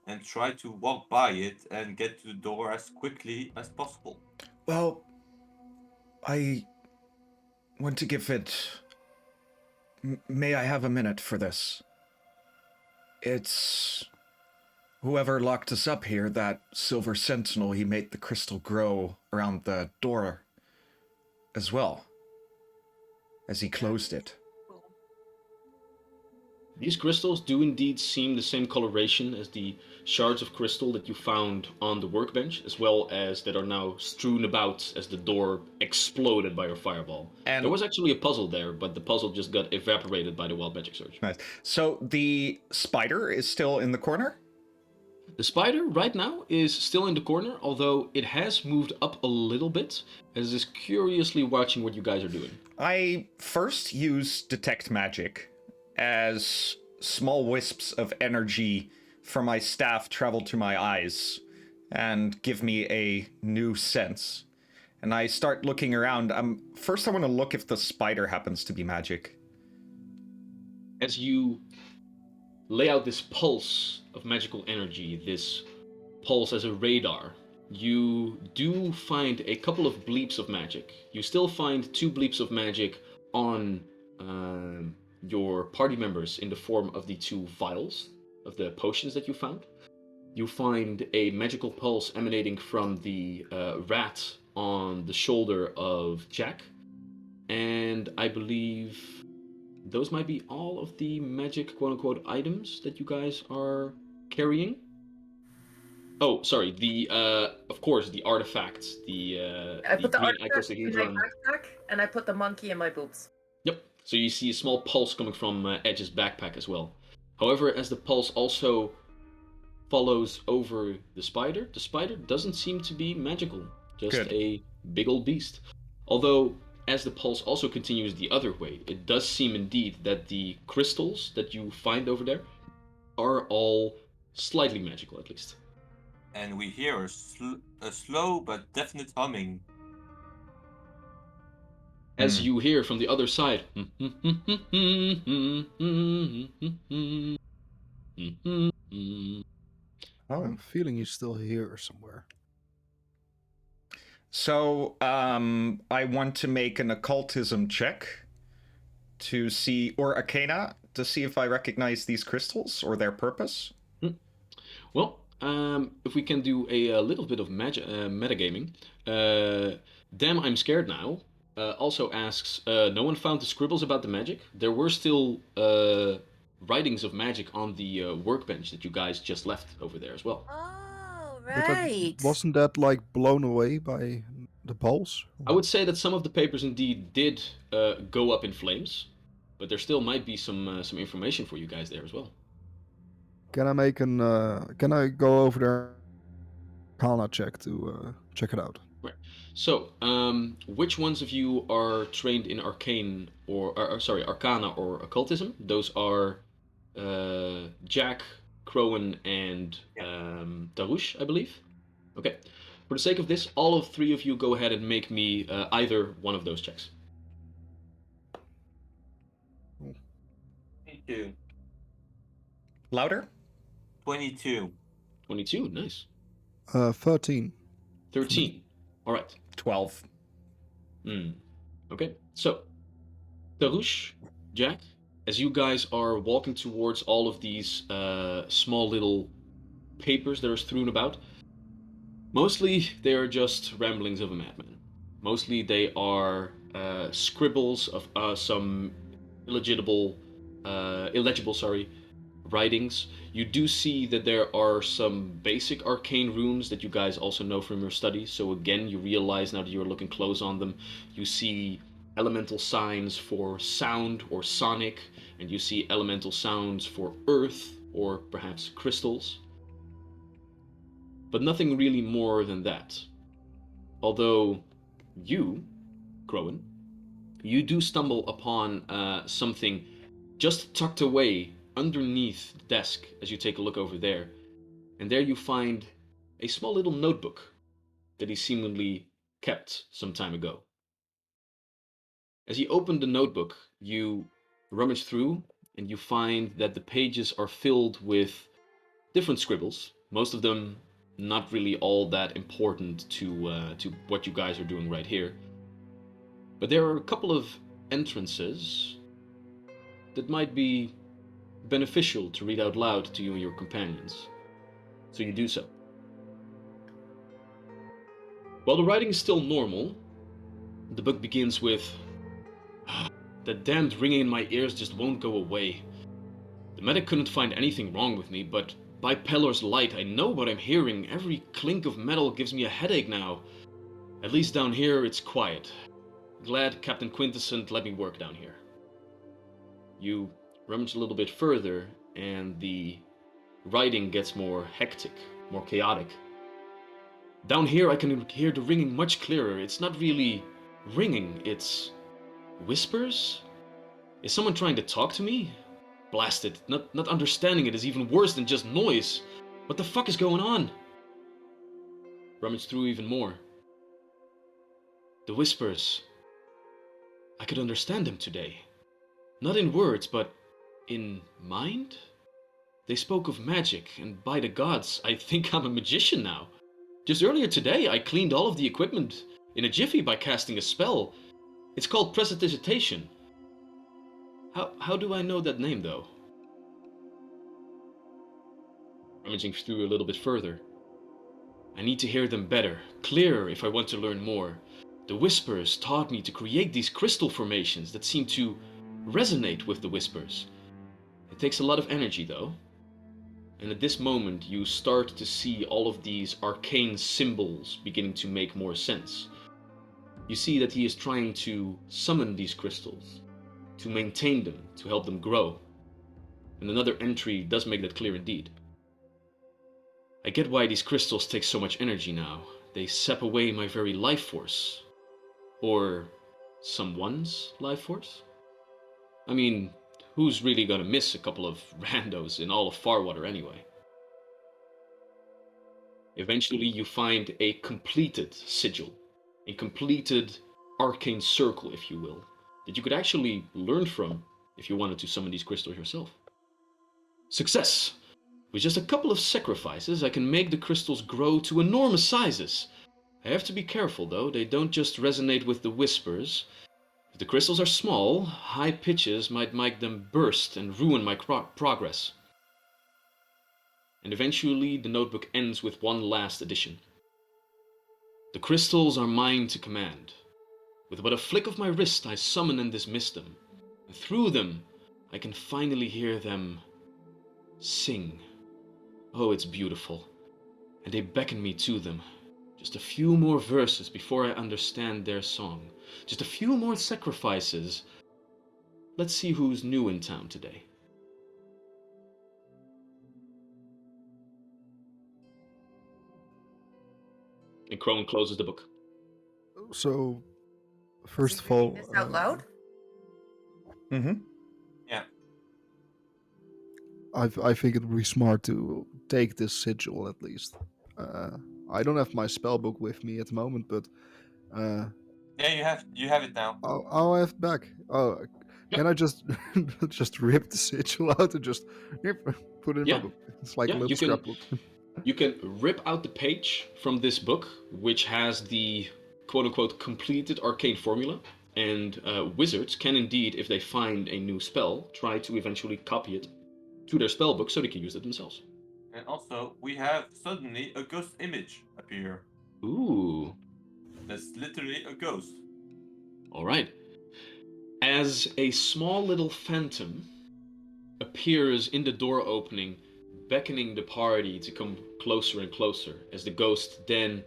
and try to walk by it and get to the door as quickly as possible. Well, I want to give it... May I have a minute for this? It's... Whoever locked us up here, that silver sentinel, he made the crystal grow around the door as well, as he closed it. These crystals do indeed seem the same coloration as the shards of crystal that you found on the workbench, as well as that are now strewn about as the door exploded by your fireball. And there was actually a puzzle there, but the puzzle just got evaporated by the wild magic surge. nice. So the spider is still in the corner? The spider right now is still in the corner, although it has moved up a little bit, as it is curiously watching what you guys are doing. I first use Detect Magic as small wisps of energy from my staff travel to my eyes and give me a new sense. And I start looking around. First, I want to look if the spider happens to be magic. As you lay out this pulse of magical energy, this pulse as a radar, you do find a couple of bleeps of magic. You still find 2 bleeps of magic on your party members in the form of the 2 vials of the potions that you found. You find a magical pulse emanating from the rat on the shoulder of Jack, and I believe those might be all of the magic quote-unquote items that you guys are carrying. Oh, sorry, the of course the artifacts, I put the green artifact in my icosahedron. backpack, and I put the monkey in my boobs. Yep. So you see a small pulse coming from Edge's backpack as well. However, as the pulse also follows over the spider doesn't seem to be magical, just Good. a big old beast. Although, as the pulse also continues the other way, it does seem indeed that the crystals that you find over there are all slightly magical, at least. And we hear a slow but definite humming. As you hear from the other side, Oh. I'm feeling he's still here somewhere. So, I want to make an occultism check to see, or arcana, to see if I recognize these crystals or their purpose. Well, if we can do a little bit of metagaming. Damn, I'm scared now. Also asks, no one found the scribbles about the magic? There were still writings of magic on the workbench that you guys just left over there as well. Oh, But right. wasn't that like blown away by the pulse? I would say that some of the papers indeed did go up in flames, but there still might be some information for you guys there as well. Can I make an? Can I go over there? Arcana check to check it out. Right. So, which ones of you are trained in arcane arcana or occultism? Those are Jack, Crowan, and Darush, I believe. Okay. For the sake of this, all of 3 of you go ahead and make me either one of those checks. 22. Louder? 22. 22, nice. 13. 13. All right. 12. Okay. So, Darush, Jack, as you guys are walking towards all of these small little papers that are strewn about, mostly they are just ramblings of a madman. Mostly they are scribbles of some illegible writings. You do see that there are some basic arcane runes that you guys also know from your studies. So again, you realize now that you're looking close on them, you see elemental signs for sound or sonic, and you see elemental sounds for earth or perhaps crystals. But nothing really more than that. Although you, Crowan, you do stumble upon something just tucked away underneath the desk as you take a look over there. And there you find a small little notebook that he seemingly kept some time ago. As you open the notebook, you rummage through and you find that the pages are filled with different scribbles, most of them not really all that important to what you guys are doing right here. But there are a couple of entrances that might be beneficial to read out loud to you and your companions. So you do so. While the writing is still normal, the book begins with, "That damned ringing in my ears just won't go away. The medic couldn't find anything wrong with me, but by Pelor's light, I know what I'm hearing. Every clink of metal gives me a headache now. At least down here, it's quiet. Glad Captain Quintessent let me work down here." You rummage a little bit further, and the writing gets more hectic, more chaotic. Down here I can hear the ringing much clearer. It's not really ringing, it's whispers? Is someone trying to talk to me? Blast it, not understanding it is even worse than just noise. What the fuck is going on? Rummage through even more. The whispers. I could understand them today. Not in words, but in mind? They spoke of magic, and by the gods, I think I'm a magician now. Just earlier today, I cleaned all of the equipment in a jiffy by casting a spell. It's called prestidigitation. How do I know that name, though? Rummaging through a little bit further. I need to hear them better, clearer if I want to learn more. The whispers taught me to create these crystal formations that seem to resonate with the whispers. It takes a lot of energy, though. And at this moment, you start to see all of these arcane symbols beginning to make more sense. You see that he is trying to summon these crystals, to maintain them, to help them grow. And another entry does make that clear indeed. I get why these crystals take so much energy now. They sap away my very life force. Or someone's life force? I mean, who's really gonna miss a couple of randos in all of Farwater anyway? Eventually you find a completed sigil, a completed arcane circle, if you will, that you could actually learn from if you wanted to summon these crystals yourself. Success! With just a couple of sacrifices, I can make the crystals grow to enormous sizes. I have to be careful though, they don't just resonate with the whispers. If the crystals are small, high pitches might make them burst and ruin my progress. And eventually the notebook ends with one last addition. The crystals are mine to command. With but a flick of my wrist I summon and dismiss them. And through them I can finally hear them sing. Oh, it's beautiful. And they beckon me to them. Just a few more verses before I understand their song. Just a few more sacrifices. Let's see who's new in town today. And Crone closes the book. So, first Is of he all, reading this out loud? Mm-hmm. Yeah. I think it would be smart to take this sigil at least. I don't have my spell book with me at the moment, but Yeah, you have it now. I'll have it back. Oh, can I just just rip the sigil out and just put it in Yeah. my book? It's like Yeah, a little you can- scrapbook. You can rip out the page from this book, which has the quote-unquote completed arcane formula, and wizards can indeed, if they find a new spell, try to eventually copy it to their spellbook so they can use it themselves. And also, we have suddenly a ghost image appear. Ooh, That's literally a ghost. alright. As a small little phantom appears in the door opening, beckoning the party to come closer and closer, as the ghost then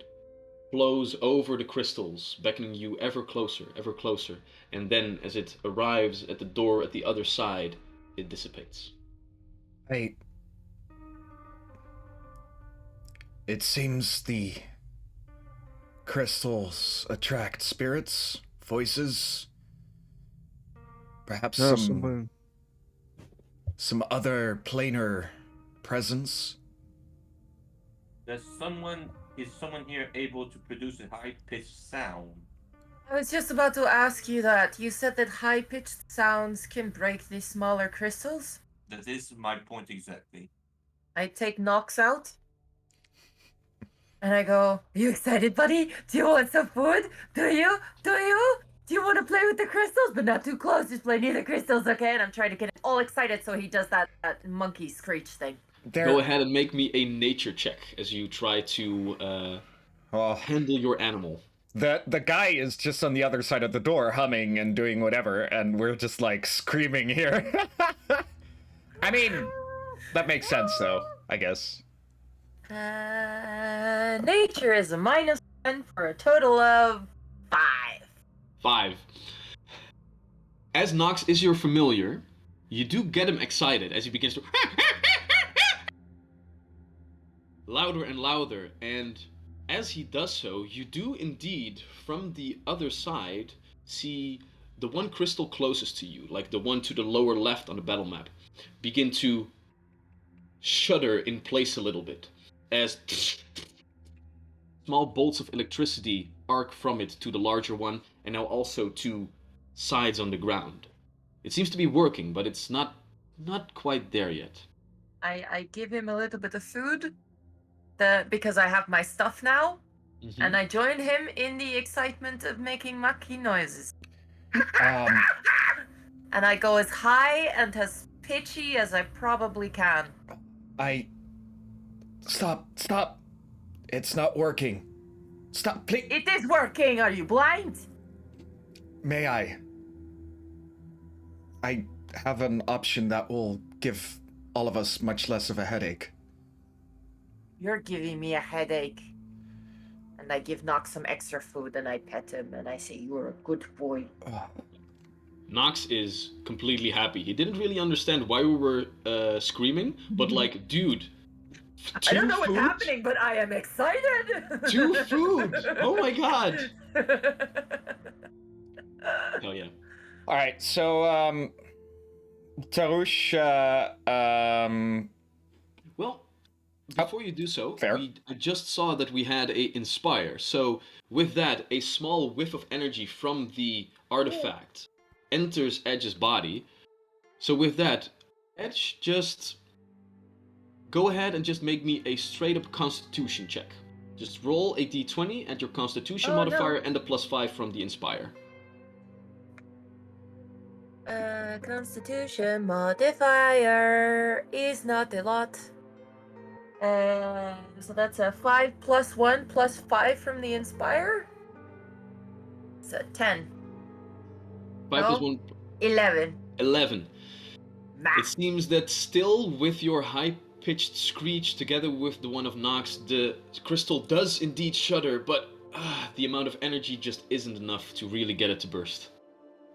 flows over the crystals, beckoning you ever closer, and then as it arrives at the door at the other side, it dissipates. It seems the crystals attract spirits, voices, perhaps Yeah, some other planar presence. Is someone here able to produce a high-pitched sound? I was just about to ask you that. You said that high-pitched sounds can break these smaller crystals. That is my point exactly. I take Nox out. And I go, "Are you excited, buddy? Do you want some food? Do you? Do you want to play with the crystals? But not too close, just play near the crystals, okay?" And I'm trying to get him all excited so he does that monkey screech thing. Go ahead and make me a nature check as you try to handle your animal. The guy is just on the other side of the door humming and doing whatever, and we're just like screaming here. I mean, that makes sense though, I guess. Nature is a -1 for a total of 5. 5. As Nox is your familiar, you do get him excited as he begins to louder and louder, and as he does so, you do indeed, from the other side, see the one crystal closest to you, like the one to the lower left on the battle map, begin to shudder in place a little bit, as small bolts of electricity arc from it to the larger one, and now also to sides on the ground. It seems to be working, but it's not quite there yet. I give him a little bit of food, because I have my stuff now, Mhm. and I join him in the excitement of making mucky noises. Um, And I go as high and as pitchy as I probably can. Stop. It's not working. Stop, please. It is working. Are you blind? May I? I have an option that will give all of us much less of a headache. You're giving me a headache. And I give Nox some extra food and I pet him and I say, you're a good boy. Nox is completely happy. He didn't really understand why we were screaming, but like, dude, I don't know food? what's happening, but I am excited. 2 food! Oh my god! Hell yeah. All right, so Tarush, Well, before you do so, Fair. I just saw that we had a Inspire. So, with that, a small whiff of energy from the artifact enters Edge's body. So with that, Edge, just go ahead and just make me a straight-up Constitution check. Just roll a d20 and your Constitution modifier and a +5 from the Inspire. Constitution modifier is not a lot. So that's a 5 + 1 + 5 from the Inspire. It's a 10. 5 No. + 1, 11. 11. Nah. It seems that still, with your high-pitched screech together with the one of Nox, the crystal does indeed shudder, but the amount of energy just isn't enough to really get it to burst.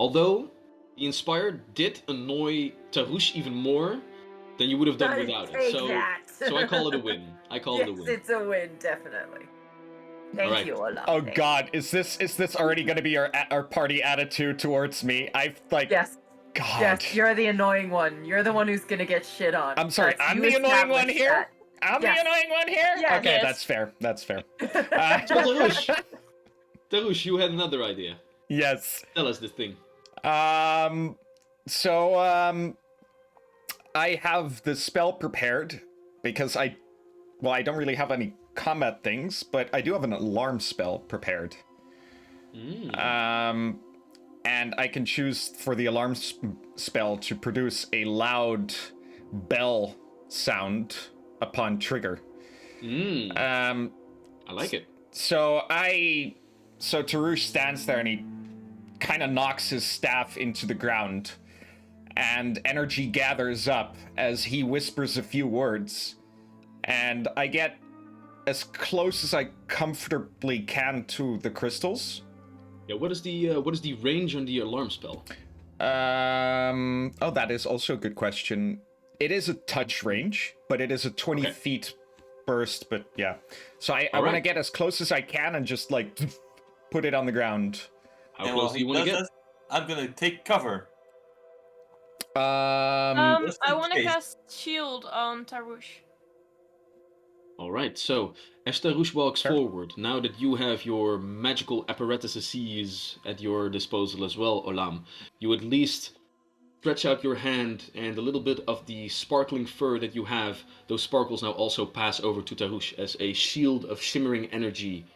Although, the Inspired did annoy Tarush even more than you would have done I without it. take So, that. so I call it a win. I call it a Yes, win. it's a win, definitely. Thank Alright. you, Olaf. oh Thank god, is this already going to be our party attitude towards me? I've like, Yes, God. yes, you're the annoying one. You're the one who's gonna get shit on. I'm sorry, That's- I'm you the annoying one established here? I'm Yes. the annoying one here? Yes. Okay, Yes. that's fair. That's fair. that. So Tarush, Tarush, you had another idea. Yes. Tell us the thing. So, I have the spell prepared because I don't really have any combat things, but I do have an alarm spell prepared. And I can choose for the alarm spell to produce a loud bell sound upon trigger. I like it. So Tarush stands there and he kind of knocks his staff into the ground, and energy gathers up as he whispers a few words, and I get as close as I comfortably can to the crystals. Yeah. What is the range on the alarm spell? Oh, that is also a good question. It is a touch range, but it is a 20 Okay. feet burst, but yeah. So I want to Alright. get as close as I can and just like put it on the ground. How And close while do he you want to does get? this, I'm gonna take cover. I Just in want to case. cast shield on Tarush. All right. So as Tarush walks Sure. forward, now that you have your magical apparatuses at your disposal as well, Olam, you at least stretch out your hand, and a little bit of the sparkling fur that you have, those sparkles now also pass over to Tarush as a shield of shimmering energy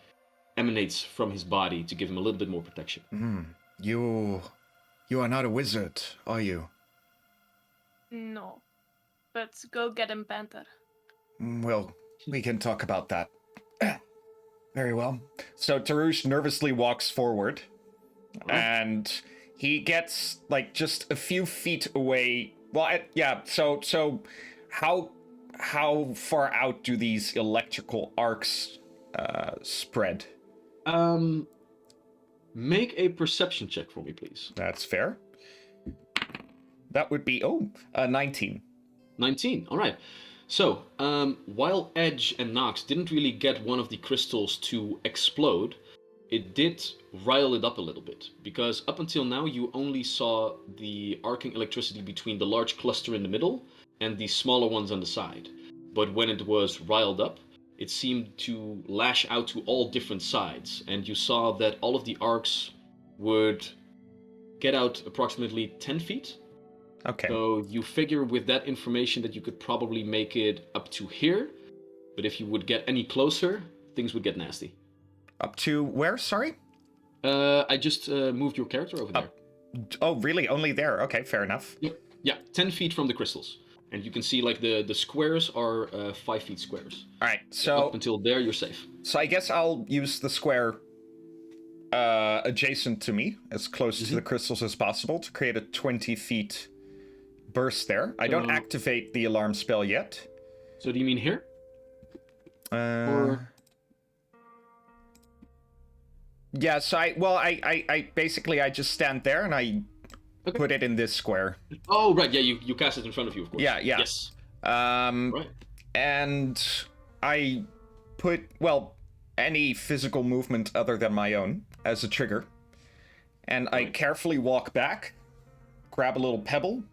emanates from his body to give him a little bit more protection. You are not a wizard, are you? No. But go get him, Panther. Well, we can talk about that. Very well. So Tarush nervously walks forward, and he gets like just a few feet away. Well, yeah. So how far out do these electrical arcs spread? Make a perception check for me, please. That's fair. That would be 19. 19. All right. So, while Edge and Nox didn't really get one of the crystals to explode, it did rile it up a little bit. Because up until now, you only saw the arcing electricity between the large cluster in the middle and the smaller ones on the side. But when it was riled up, it seemed to lash out to all different sides. And you saw that all of the arcs would get out approximately 10 feet. Okay. So you figure with that information that you could probably make it up to here, but if you would get any closer, things would get nasty. Up to where? Sorry? I just moved your character over there. Oh, really? Only there? Okay, fair enough. Yep. Yeah, 10 feet from the crystals. And you can see like the squares are 5 feet squares. All right, so Up until there, you're safe. So I guess I'll use the square adjacent to me, as close to the crystals as possible, to create a 20 feet burst there. I don't activate the alarm spell yet. So do you mean here? Or... Yeah, so I basically I just stand there and I put it in this square. Oh, right, yeah, you cast it in front of you, of course. Yeah. Yes. Right. And I put, well, any physical movement other than my own as a trigger. And I carefully walk back, grab a little pebble,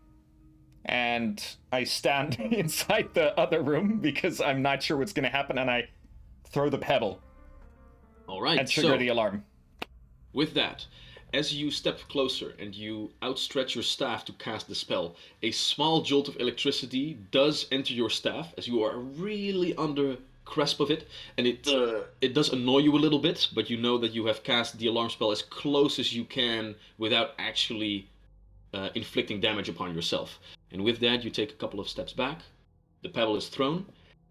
and I stand inside the other room because I'm not sure what's going to happen, and I throw the pebble. All right, and trigger the alarm. With that, as you step closer and you outstretch your staff to cast the spell, a small jolt of electricity does enter your staff as you are really under grasp of it, and it does annoy you a little bit, but you know that you have cast the alarm spell as close as you can without actually inflicting damage upon yourself. And with that, you take a couple of steps back, the pebble is thrown,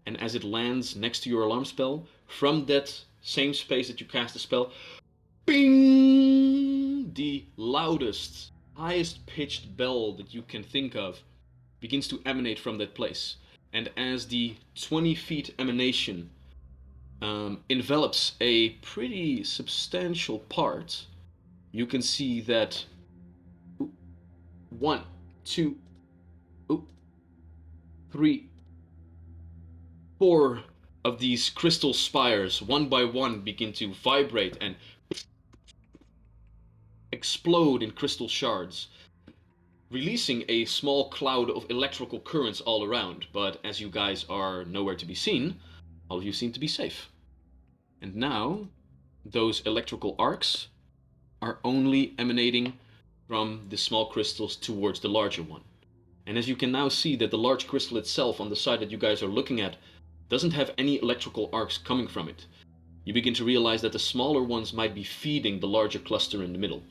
and as it lands next to your alarm spell, from that same space that you cast the spell, bing! The loudest, highest pitched bell that you can think of begins to emanate from that place. And as the 20 feet emanation envelops a pretty substantial part, you can see that 1, 2, 3, 4 of these crystal spires, one by one, begin to vibrate and explode in crystal shards, releasing a small cloud of electrical currents all around. But as you guys are nowhere to be seen, all of you seem to be safe. And now, those electrical arcs are only emanating from the small crystals towards the larger one. And as you can now see that the large crystal itself on the side that you guys are looking at doesn't have any electrical arcs coming from it, you begin to realize that the smaller ones might be feeding the larger cluster in the middle.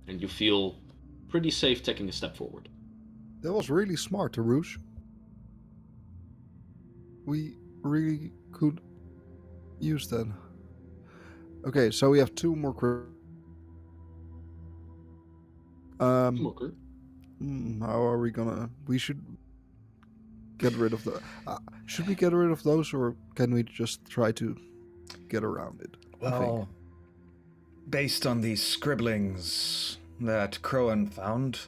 And you feel pretty safe taking a step forward. That was really smart, Tarouche. We really could use that. Okay, so we have 2 more how are we gonna... We should get rid of the... should we get rid of those, or can we just try to get around it? Well, based on these scribblings that Crowan found,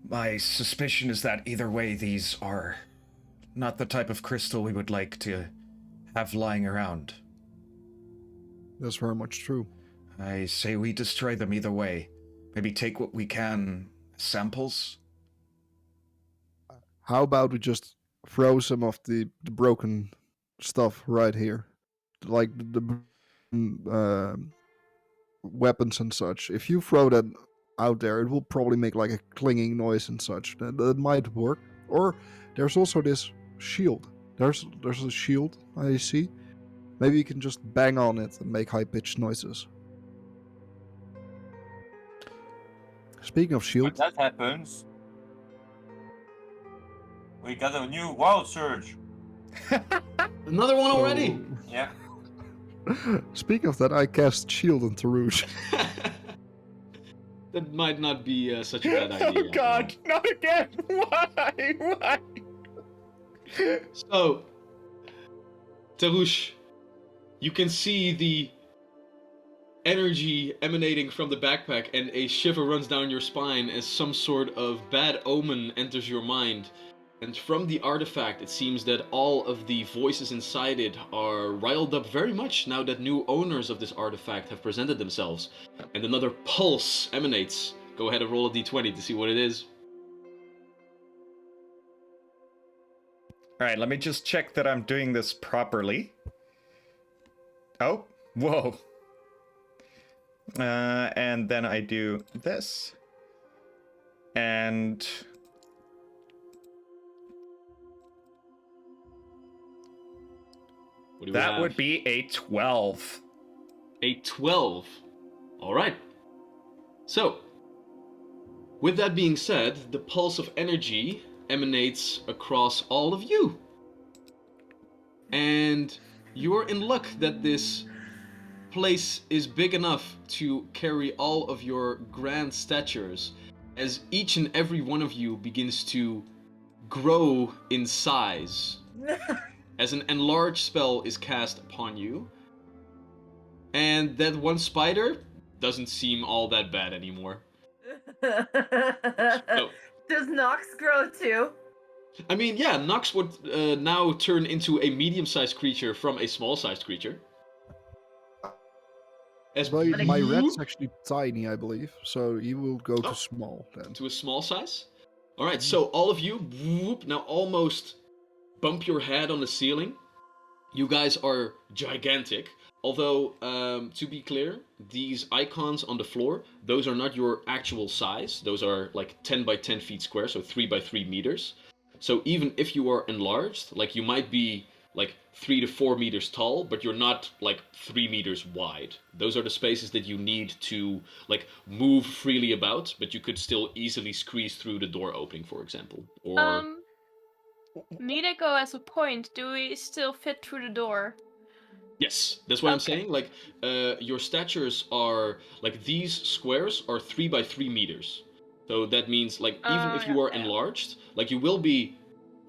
my suspicion is that either way, these are not the type of crystal we would like to have lying around. That's very much true. I say we destroy them either way. Maybe take what we can, samples? How about we just throw some of the broken stuff right here? Like the weapons and such. If you throw that out there, it will probably make like a clanging noise and such. That might work. Or there's also this shield. There's a shield I see. Maybe you can just bang on it and make high-pitched noises. Speaking of shield... When that happens, we got a new wild surge. Another one already? Yeah. Speaking of that, I cast shield on Tarouche. That might not be such a bad idea. Oh god, not again! Why? So, Tarouche, you can see the energy emanating from the backpack, and a shiver runs down your spine as some sort of bad omen enters your mind. And from the artifact, it seems that all of the voices inside it are riled up very much now that new owners of this artifact have presented themselves. And another pulse emanates. Go ahead and roll a d20 to see what it is. All right, let me just check that I'm doing this properly. Oh, whoa. And then I do this. And What do we that have? would be a 12. A 12. All right. So, with that being said, the pulse of energy emanates across all of you. And you're in luck that this place is big enough to carry all of your grand statures, as each and every one of you begins to grow in size as an enlarge spell is cast upon you. And that one spider doesn't seem all that bad anymore. So, Does Nox grow too? I mean, yeah, Nox would now turn into a medium-sized creature from a small-sized creature. As My rat's actually tiny, I believe, so he will go Oh. to small then. to a small size. All right, so all of you whoop, now almost bump your head on the ceiling. You guys are gigantic. Although, to be clear, these icons on the floor, those are not your actual size. Those are like 10 by 10 feet square, so 3 by 3 meters. So even if you are enlarged, like you might be like 3 to 4 meters tall, but you're not like 3 meters wide. Those are the spaces that you need to like move freely about, but you could still easily squeeze through the door opening, for example. Or Mideko as a point, do we still fit through the door? yes, that's what I'm Okay. saying. Like, your statures are like these squares are 3 by 3 meters. So that means like even if you are enlarged, like you will be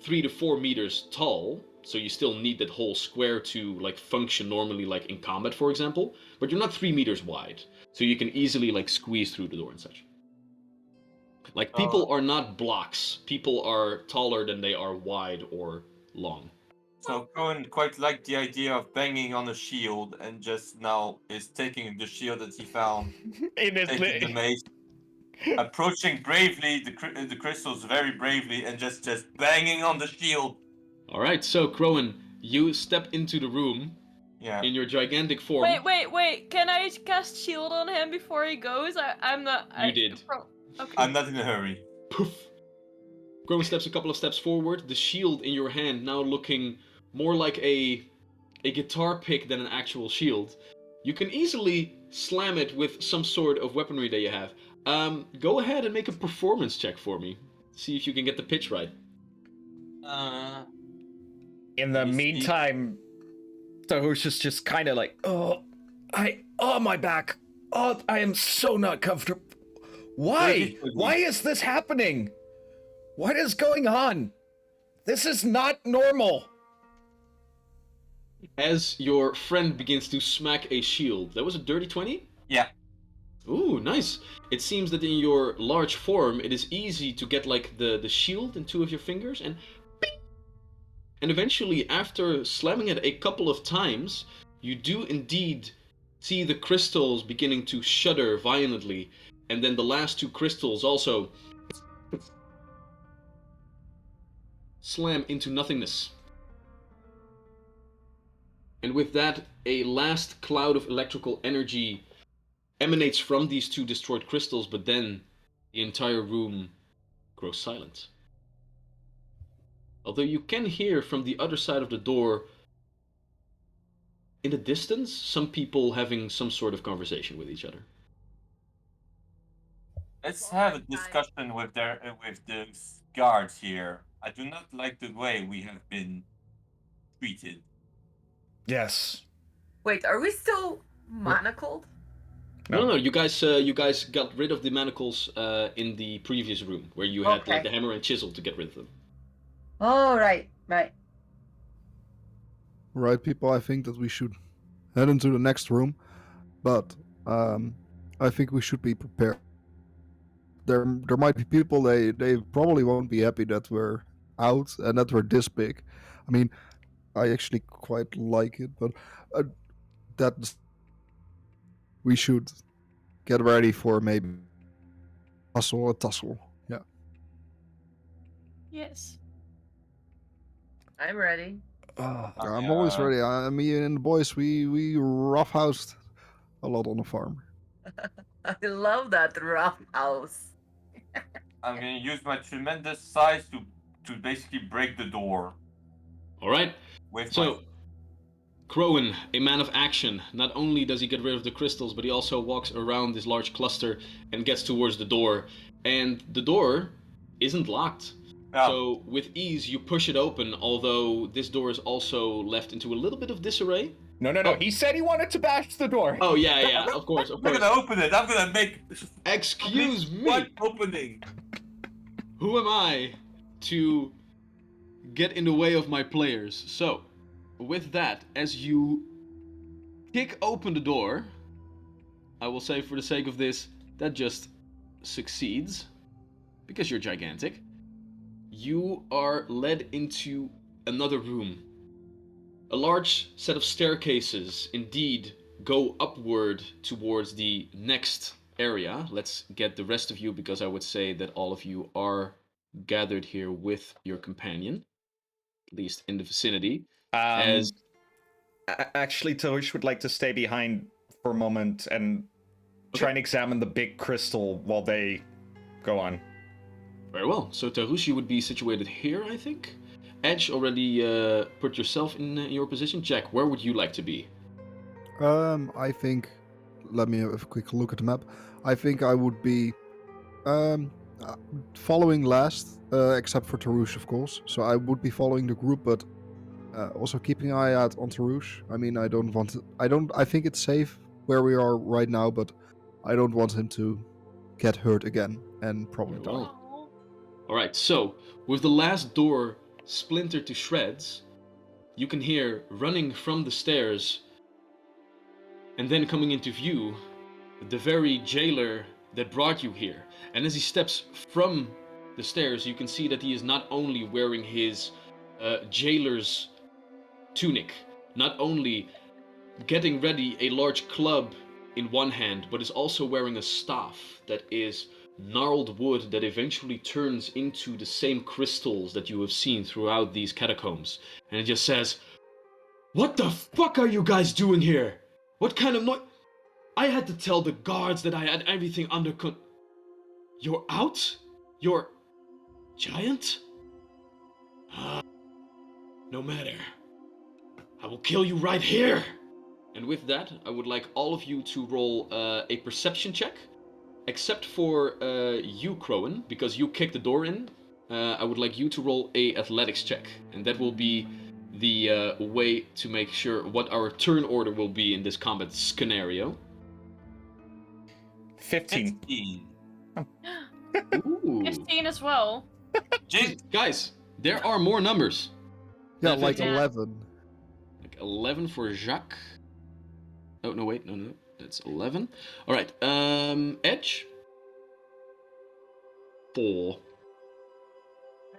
3 to 4 meters tall. So you still need that whole square to like function normally, like in combat, for example. But you're not 3 meters wide, so you can easily like squeeze through the door and such. Like people are not blocks. People are taller than they are wide or long. So Cohen quite liked the idea of banging on a shield and just now is taking the shield that he found, taking the mace, approaching bravely the crystals very bravely and just banging on the shield. All right, so Crowan, you step into the room Yeah. in your gigantic form. Wait. Can I cast shield on him before he goes? I'm not. You did. Okay. I'm not in a hurry. Poof. Crowan steps a couple of steps forward, the shield in your hand now looking more like a guitar pick than an actual shield. You can easily slam it with some sort of weaponry that you have. Go ahead and make a performance check for me. See if you can get the pitch right. In the You see- meantime, Tahush is just kind of like, oh, my back. Oh, I am so not comfortable. Why? Why is this happening? What is going on? This is not normal. As your friend begins to smack a shield, that was a dirty 20? Yeah. Ooh, nice. It seems that in your large form, it is easy to get like the shield in two of your fingers and ping! And eventually, after slamming it a couple of times, you do indeed see the crystals beginning to shudder violently, and then the last two crystals also slam into nothingness. And with that, a last cloud of electrical energy emanates from these two destroyed crystals, but then the entire room grows silent. Although you can hear from the other side of the door, in the distance, some people having some sort of conversation with each other. Let's have a discussion with the guards here. I do not like the way we have been treated. Yes. Wait, are we still manacled? No, you guys got rid of the manacles in the previous room, where you had like Okay. the hammer and chisel to get rid of them. Oh, right. Right, people, I think that we should head into the next room, but I think we should be prepared. There might be people, they probably won't be happy that we're out and that were this big. I mean, I actually quite like it, but that we should get ready for maybe a tussle. Yeah. Yes. I'm ready. I'm always ready. Me and the boys, we roughhoused a lot on the farm. I love that rough house. I'm gonna use my tremendous size to basically break the door All right. with So, Crowan, a man of action, not only does he get rid of the crystals, but he also walks around this large cluster and gets towards the door. And the door isn't locked. Yeah. So, with ease, you push it open, although this door is also left into a little bit of disarray. No. Oh. He said he wanted to bash the door. Oh, yeah, of course. I'm not gonna open it. I'm gonna make Excuse me. one opening. Who am I to get in the way of my players? So, with that, as you kick open the door, I will say for the sake of this, that just succeeds, because you're gigantic. You are led into another room. A large set of staircases indeed go upward towards the next area. Let's get the rest of you, because I would say that all of you are gathered here with your companion, at least in the vicinity. As Actually, Tarush would like to stay behind for a moment and try and examine the big crystal while they go on. Very well. So Tarush, you would be situated here, I think. Edge, already put yourself in your position. Jack, where would you like to be? I think. Let me have a quick look at the map. I think I would be following last, except for Tarush, of course. So I would be following the group, but also keeping an eye out on Tarush. I mean, I don't want to. I think it's safe where we are right now, but I don't want him to get hurt again and probably die. Well. All right. So with the last door splintered to shreds, you can hear running from the stairs, and then coming into view, the very jailer that brought you here. And as he steps from the stairs, you can see that he is not only wearing his jailer's tunic, not only getting ready a large club in one hand, but is also wearing a staff that is gnarled wood that eventually turns into the same crystals that you have seen throughout these catacombs. And it just says, "What the fuck are you guys doing here? What kind of noise? I had to tell the guards that I had everything under You're out? You're giant? No matter. I will kill you right here." And with that, I would like all of you to roll a perception check, except for you, Crowan, because you kicked the door in. I would like you to roll a athletics check, and that will be the way to make sure what our turn order will be in this combat scenario. 15. 15. Ooh. 15 as well. Guys, there are more numbers. Yeah, Not like 15. 11. Like 11 for Jacques. Oh, no, wait, no, that's 11. All right, Edge. 4.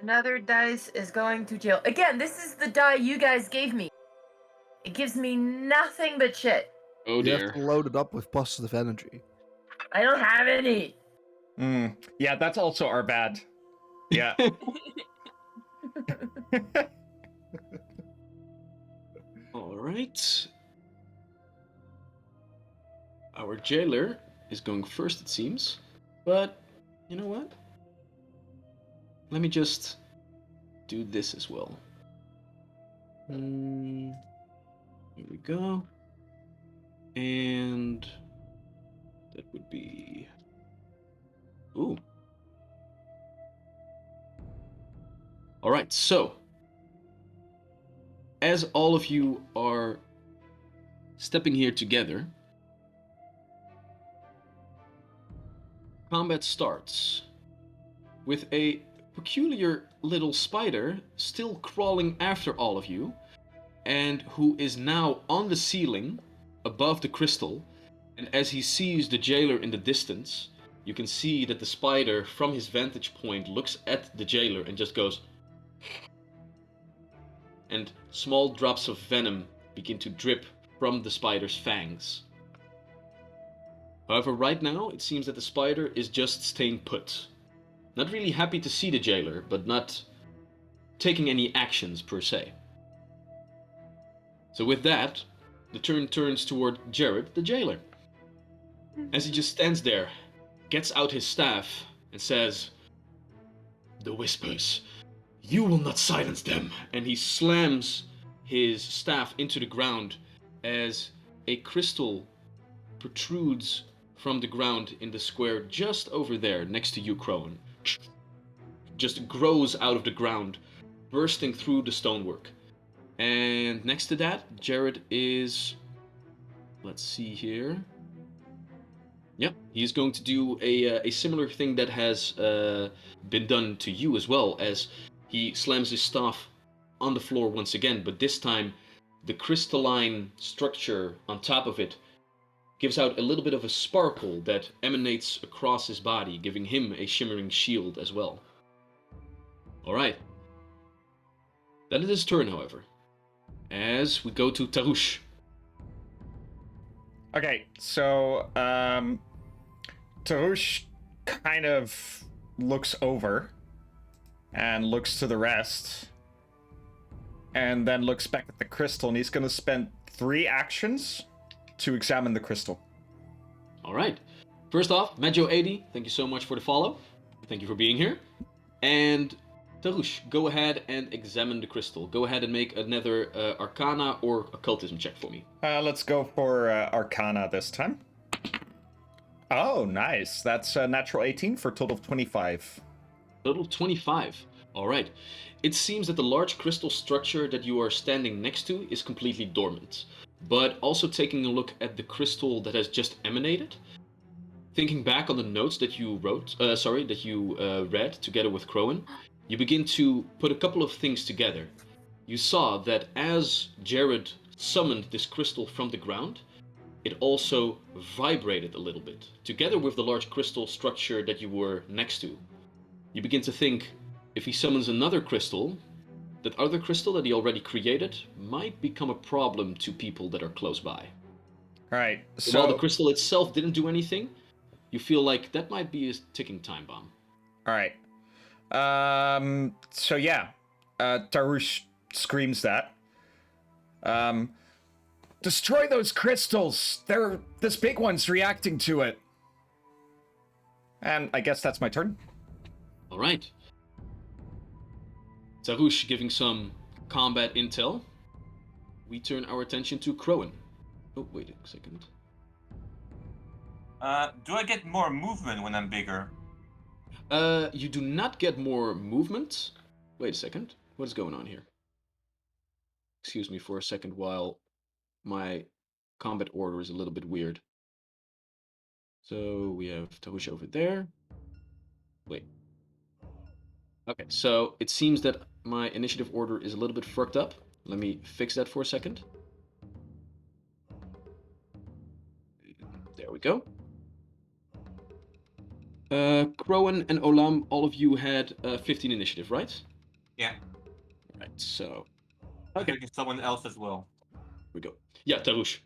Another dice is going to jail. Again, this is the die you guys gave me. It gives me nothing but shit. Oh You dear. have to load it up with positive energy. I don't have any. Yeah, that's also our bad. Yeah. All right. Our jailer is going first, it seems. But, you know what? Let me just do this as well. Here we go. And that would be... Ooh. Alright, so as all of you are stepping here together, combat starts with a peculiar little spider still crawling after all of you, and who is now on the ceiling above the crystal. And as he sees the jailer in the distance, you can see that the spider from his vantage point looks at the jailer and just goes, And small drops of venom begin to drip from the spider's fangs. However, right now, it seems that the spider is just staying put. Not really happy to see the jailer, but not taking any actions per se. So with that, the turn turns toward Jared, the jailer. As he just stands there, gets out his staff, and says, "The whispers, you will not silence them." And he slams his staff into the ground as a crystal protrudes from the ground in the square just over there next to you, Crowan. Just grows out of the ground, bursting through the stonework. And next to that, Jared is... Let's see here. Yep, he's going to do a similar thing that has been done to you as well, as he slams his staff on the floor once again, but this time the crystalline structure on top of it gives out a little bit of a sparkle that emanates across his body, giving him a shimmering shield as well. Alright. That is his turn, however. As we go to Tarush. Okay, so Tarush kind of looks over and looks to the rest, and then looks back at the crystal, and he's going to spend 3 actions to examine the crystal. Alright. First off, Majo80, thank you so much for the follow. Thank you for being here. And Tarush, go ahead and examine the crystal. Go ahead and make another Arcana or Occultism check for me. Let's go for Arcana this time. Oh, nice. That's a natural 18 for a total of 25. Total 25. Alright. It seems that the large crystal structure that you are standing next to is completely dormant. But also taking a look at the crystal that has just emanated, thinking back on the notes that you read together with Crowan, you begin to put a couple of things together. You saw that as Jared summoned this crystal from the ground, it also vibrated a little bit, together with the large crystal structure that you were next to. You begin to think, if he summons another crystal, that other crystal that he already created might become a problem to people that are close by. Alright, So while the crystal itself didn't do anything, you feel like that might be a ticking time bomb. Alright. So yeah, Tarush screams that. Destroy those crystals! This big one's reacting to it. And I guess that's my turn. Alright. Tarush giving some combat intel. We turn our attention to Crowan. Oh, wait a second. Do I get more movement when I'm bigger? You do not get more movement. Wait a second. What is going on here? Excuse me for a second while my combat order is a little bit weird. So we have Tarush over there. Wait. Okay, so it seems that my initiative order is a little bit fucked up. Let me fix that for a second. There we go. Crowan and Olam, all of you had 15 initiative, right? Yeah. Right, so... Okay. Someone else as well. Here we go. Yeah, Tarush.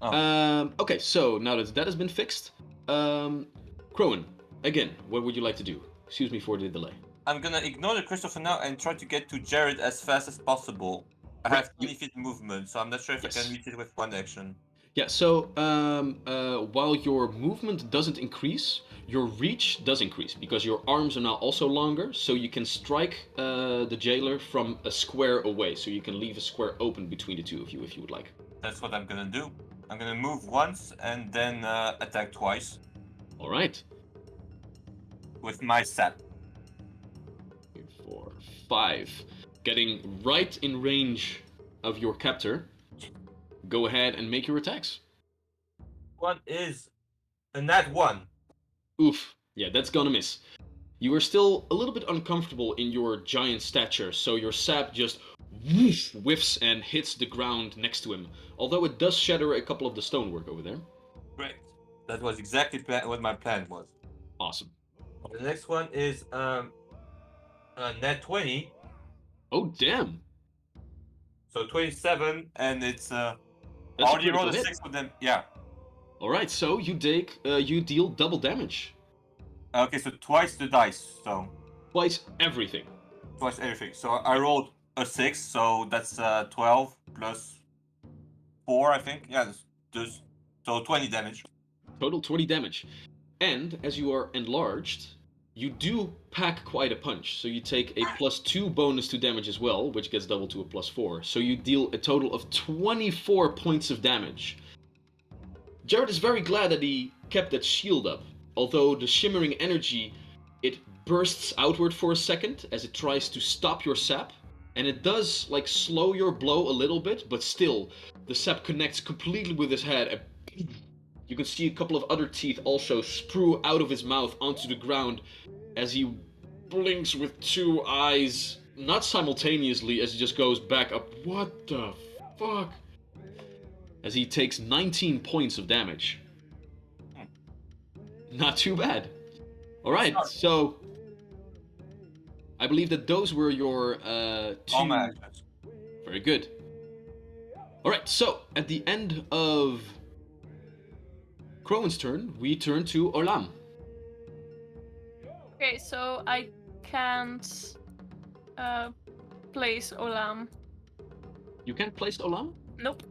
Oh. Okay, so now that has been fixed, Crowan, again, what would you like to do? Excuse me for the delay. I'm gonna ignore the crystal for now and try to get to Jared as fast as possible. I have 20 feet movement, so I'm not sure if I can reach it with one action. Yeah, so while your movement doesn't increase, your reach does increase, because your arms are now also longer, so you can strike the jailer from a square away, so you can leave a square open between the two of you if you would like. That's what I'm gonna do. I'm gonna move once and then attack twice. Alright. With my sap. 3, 4, 5. Getting right in range of your captor. Go ahead and make your attacks. One is a nat 1. Oof. Yeah, that's gonna miss. You are still a little bit uncomfortable in your giant stature, so your sap just whiffs and hits the ground next to him. Although it does shatter a couple of the stonework over there. Great. That was exactly what my plan was. Awesome. The next one is a nat 20. Oh, damn. So 27, and it's That's a already critical rolled a hit. 6 with them. Yeah. All right, so you deal double damage. Okay, so twice the dice. So Twice everything. twice everything. So I rolled a 6, so that's 12 plus 4, I think. Yeah, just so 20 damage. Total 20 damage. And as you are enlarged, you do pack quite a punch. So you take a +2 bonus to damage as well, which gets doubled to a +4. So you deal a total of 24 points of damage. Jared is very glad that he kept that shield up. Although the shimmering energy, it bursts outward for a second as it tries to stop your sap. And it does like slow your blow a little bit, but still, the sap connects completely with his head. And you can see a couple of other teeth also sprue out of his mouth onto the ground as he blinks with two eyes, not simultaneously, as he just goes back up. What the fuck? As he takes 19 points of damage. Not too bad. Alright, so I believe that those were your All two. my actions. Very good. Alright, so at the end of Crowan's turn, we turn to Olam. Okay, so I can't place Olam. You can't place Olam? Nope.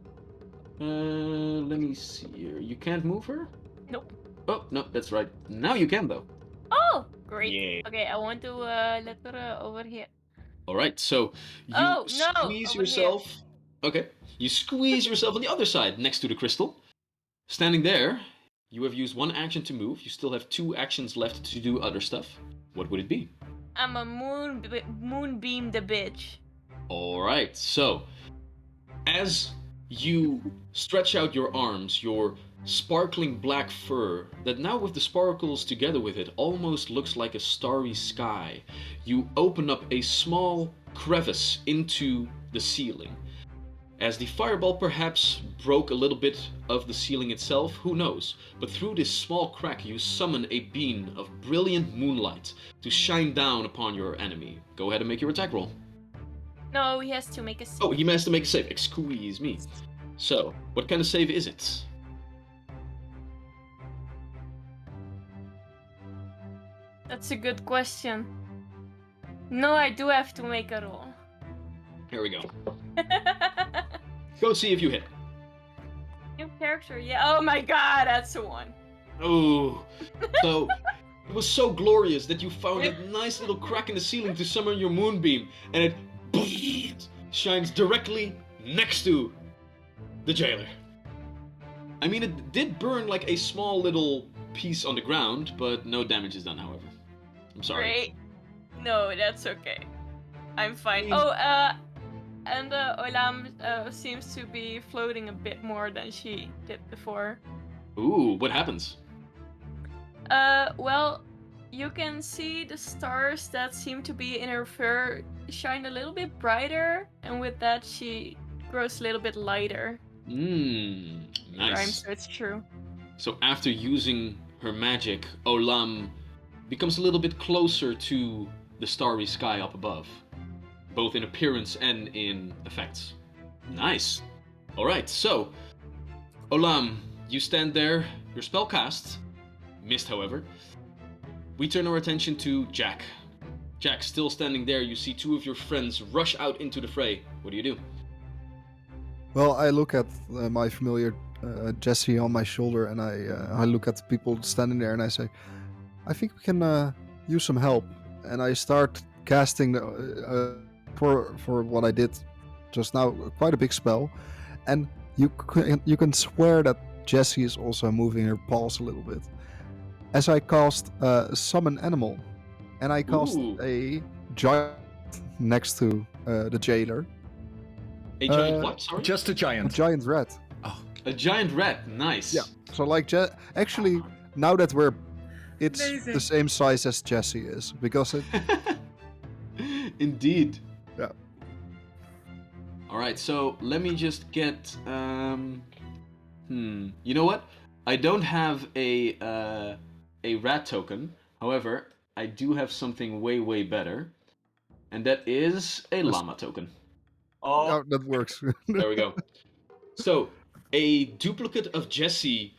Let me see here. You can't move her? Nope. Oh, no, that's right. Now you can, though. Oh, great. Yeah. Okay, I want to let her over here. Alright, so you Oh, no, squeeze over yourself. Okay. You squeeze yourself on the other side next to the crystal. Standing there, you have used one action to move. You still have 2 actions left to do other stuff. What would it be? I'm a moonbeam the bitch. Alright, so as you stretch out your arms, your sparkling black fur, that now with the sparkles together with it almost looks like a starry sky, you open up a small crevice into the ceiling. As the fireball perhaps broke a little bit of the ceiling itself, who knows? But through this small crack you summon a beam of brilliant moonlight to shine down upon your enemy. Go ahead and make your attack roll. No, he has to make a save. Oh, he has to make a save. Excuse me. So, what kind of save is it? That's a good question. No, I do have to make a roll. Here we go. Go see if you hit. New character, yeah. Oh my god, that's a 1. Oh, so it was so glorious that you found a nice little crack in the ceiling to summon your moonbeam, and it shines directly next to the jailer. I mean, it did burn like a small little piece on the ground, but no damage is done, however. I'm sorry. Great. No, that's okay. I'm fine. Oh, and Olam seems to be floating a bit more than she did before. Ooh, what happens? Well, you can see the stars that seem to be in her fur shine a little bit brighter, and with that she grows a little bit lighter. Nice. Rhymes, so it's true. So after using her magic, Olam becomes a little bit closer to the starry sky up above, both in appearance and in effects. Nice. Alright, so Olam, you stand there, your spell cast, missed however. We turn our attention to Jack. Jack, still standing there, you see 2 of your friends rush out into the fray. What do? Well, I look at my familiar Jesse on my shoulder, and I look at the people standing there, and I say, I think we can use some help. And I start casting for what I did just now, quite a big spell, and you can swear that Jessie is also moving her paws a little bit. As I cast Summon Animal, and I cast Ooh. a giant next to the jailer. A giant what? Sorry? Just a A giant. giant rat. A giant rat. Nice. Yeah. So like, actually, now that it's Amazing. the same size as Jessie is, because it. Indeed. Yeah. All right. So let me just get. You know what? I don't have a rat token. However, I do have something way better. And that is a llama token. Oh, Oh, that works. There we go. So, a duplicate of Jesse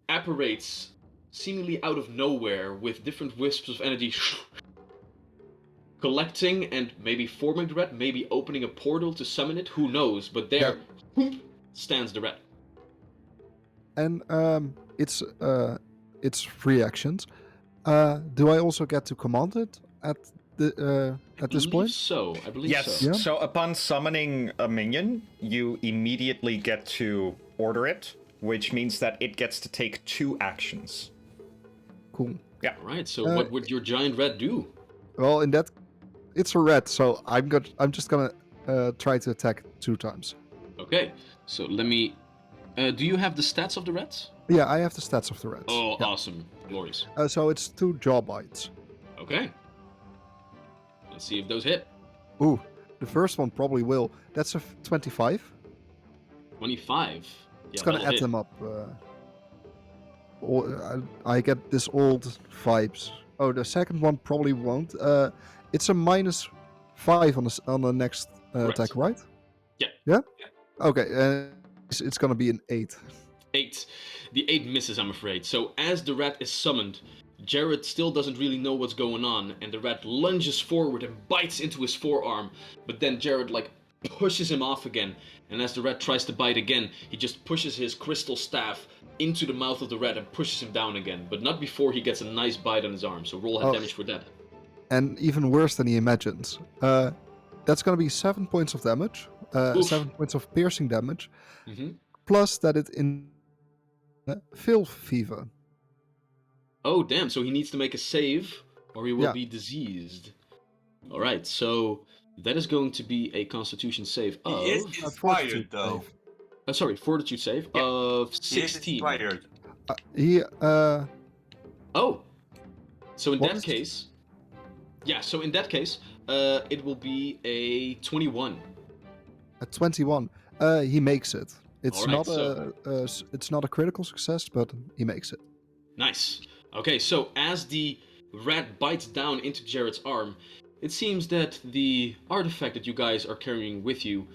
apparates seemingly out of nowhere with different wisps of energy collecting and maybe forming the rat, maybe opening a portal to summon it, who knows, but there stands the rat. And it's free actions. Do I also get to command it at this point? So, I believe Yes. so. Yeah. So upon summoning a minion, you immediately get to order it, which means that it gets to take 2 actions. Cool. Alright, so what would your giant rat do? Well, it's a rat, so I'm just gonna try to attack 2 times. Okay, so let me... do you have the stats of the rats? Yeah, I have the stats of the rats. Oh, Yeah. awesome. Glorious. So it's 2 jaw bites. Okay. Let's see if those hit. Ooh, the first one probably will. That's a 25. 25. It's Yeah, gonna that'll add hit. them up. I get this old vibes. Oh, the second one probably won't. It's a -5 on the next Correct. attack, right? Yeah. Yeah. Okay. It's gonna be an 8. 8. The 8 misses, I'm afraid. So as the rat is summoned, Jared still doesn't really know what's going on, and the rat lunges forward and bites into his forearm, but then Jared, pushes him off again, and as the rat tries to bite again, he just pushes his crystal staff into the mouth of the rat and pushes him down again, but not before he gets a nice bite on his arm, so roll hit damage for that. And even worse than he imagines. That's gonna be 7 points of damage. Oof. 7 points of piercing damage. Mm-hmm. Plus that it in filth fever. Oh, damn, so he needs to make a save, or he will Yeah. be diseased. Alright, so that is going to be a constitution save of... he is Fortitude inspired though. save. fortitude save Yeah. of He is 16. inspired. Oh! So in What that is- case... Yeah, so in that case, it will be a 21. A 21. He makes it. It's Alright, not it's not a critical success, but he makes it. Nice. Okay, so as the rat bites down into Jared's arm, it seems that the artifact that you guys are carrying with you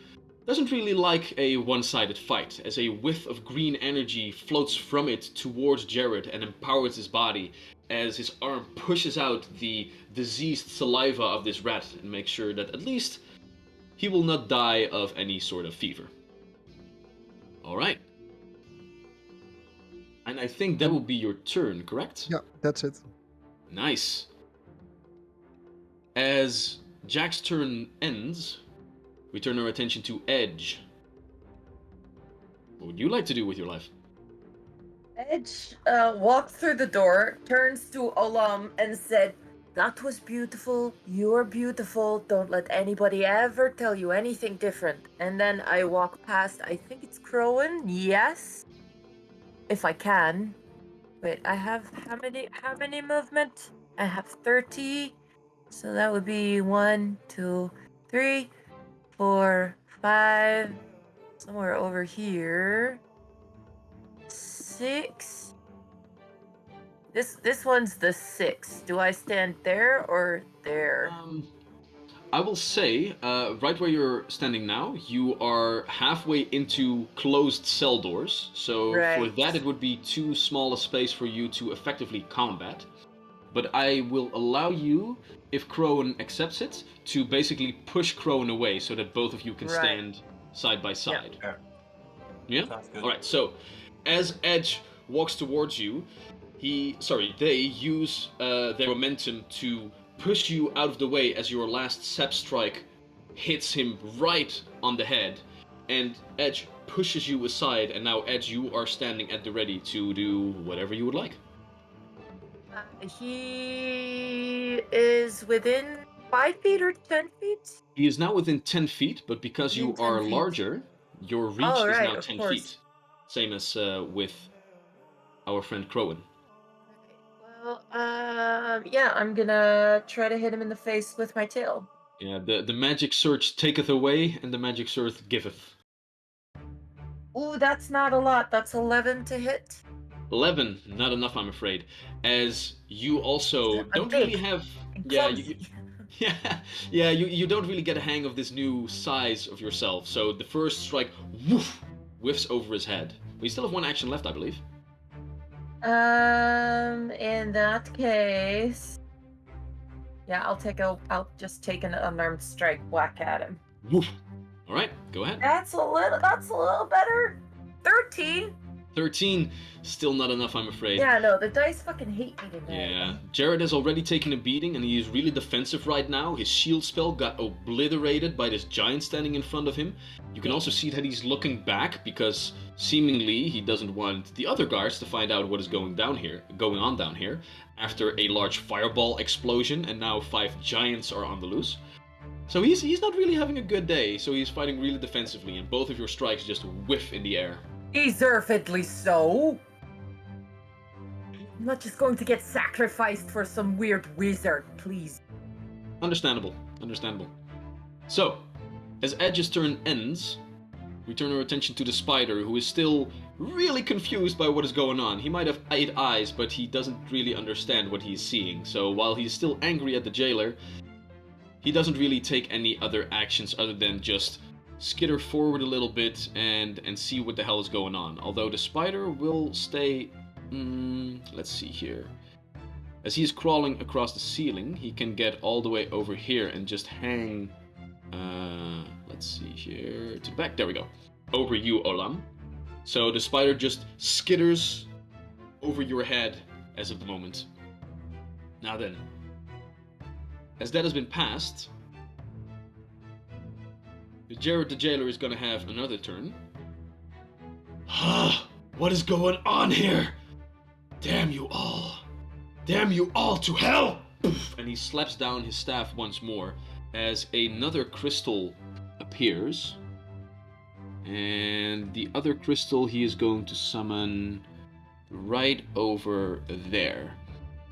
doesn't really like a one-sided fight, as a whiff of green energy floats from it towards Jared and empowers his body as his arm pushes out the diseased saliva of this rat and makes sure that at least he will not die of any sort of fever. Alright. And I think that will be your turn, correct? Yeah, that's it. Nice. As Jack's turn ends, we turn our attention to Edge. What would you like to do with your life? Edge walked through the door, turns to Olam, and said, "That was beautiful. You're beautiful. Don't let anybody ever tell you anything different." And then I walk past, I think it's Crowan, yes? If I can. Wait, I have how many movement? I have 30. So that would be 1, 2, 3, 4, 5. Somewhere over here. 6. This one's the 6. Do I stand there or there? I will say, right where you're standing now, you are halfway into closed cell doors. So for Right. that, it would be too small a space for you to effectively combat. But I will allow you, if Crowan accepts it, to basically push Crowan away so that both of you can Right. stand side by side. Yeah. Yeah? Sounds good. Alright, so as Edge walks towards you, they use their momentum to push you out of the way as your last sap strike hits him right on the head, and Edge pushes you aside, and now Edge, you are standing at the ready to do whatever you would like. He is within 5 feet or 10 feet? He is now within 10 feet, but because you Within 10 are feet. larger, your reach Oh, is right, now of 10 course. feet. Same as with our friend Crowan. Well, yeah, I'm gonna try to hit him in the face with my tail. Yeah, the magic surge taketh away, and the magic surge giveth. Ooh, that's not a lot. That's 11 to hit. 11, not enough, I'm afraid. As you also I'm don't big really have... and Yeah, clumsy. Yeah. You don't really get a hang of this new size of yourself. So the first strike, woof, whiffs over his head. We still have one action left, I believe. In that case, yeah, I'll just take an unarmed strike whack at him. Woof. All right, go ahead. That's a little better. 13. 13, still not enough, I'm afraid. Yeah, no, the dice fucking hate me today. Yeah, Jared has already taken a beating and he is really defensive right now. His shield spell got obliterated by this giant standing in front of him. You can also see that he's looking back because seemingly he doesn't want the other guards to find out what is going on down here after a large fireball explosion and now 5 giants are on the loose. So he's not really having a good day, so he's fighting really defensively and both of your strikes just whiff in the air. Deservedly so. I'm not just going to get sacrificed for some weird wizard, please. Understandable. So, as Edge's turn ends, we turn our attention to the spider, who is still really confused by what is going on. He might have 8 eyes, but he doesn't really understand what he's seeing. So while he's still angry at the jailer, he doesn't really take any other actions other than just skitter forward a little bit and see what the hell is going on. Although the spider will stay... let's see here. As he is crawling across the ceiling, he can get all the way over here and just hang... let's see here... to the back, there we go. Over you, Olam. So the spider just skitters over your head as of the moment. Now then, as that has been passed, Jared the Jailer is gonna have another turn. What is going on here? Damn you all. Damn you all to hell! And he slaps down his staff once more as another crystal appears. And the other crystal he is going to summon right over there.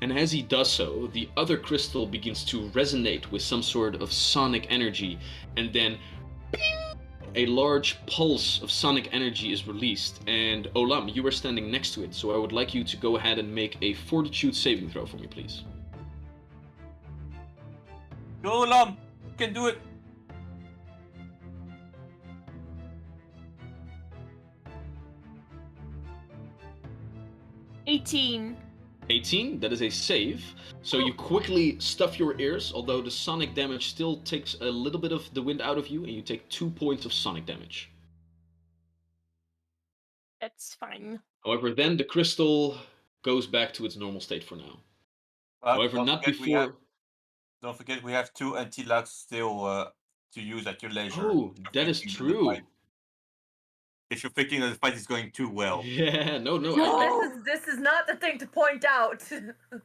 And as he does so, the other crystal begins to resonate with some sort of sonic energy, and then a large pulse of sonic energy is released, and Olam, you are standing next to it, so I would like you to go ahead and make a fortitude saving throw for me, please. Go, Olam! You can do it! $18. 18, that is a save. So you quickly stuff your ears, although the sonic damage still takes a little bit of the wind out of you, and you take 2 points of sonic damage. That's fine. However, then the crystal goes back to its normal state for now. However, don't not forget before... Don't forget we have 2 anti-luck still to use at your leisure. Oh, that is true. If you're thinking that the fight is going too well. Yeah, no. This is not the thing to point out.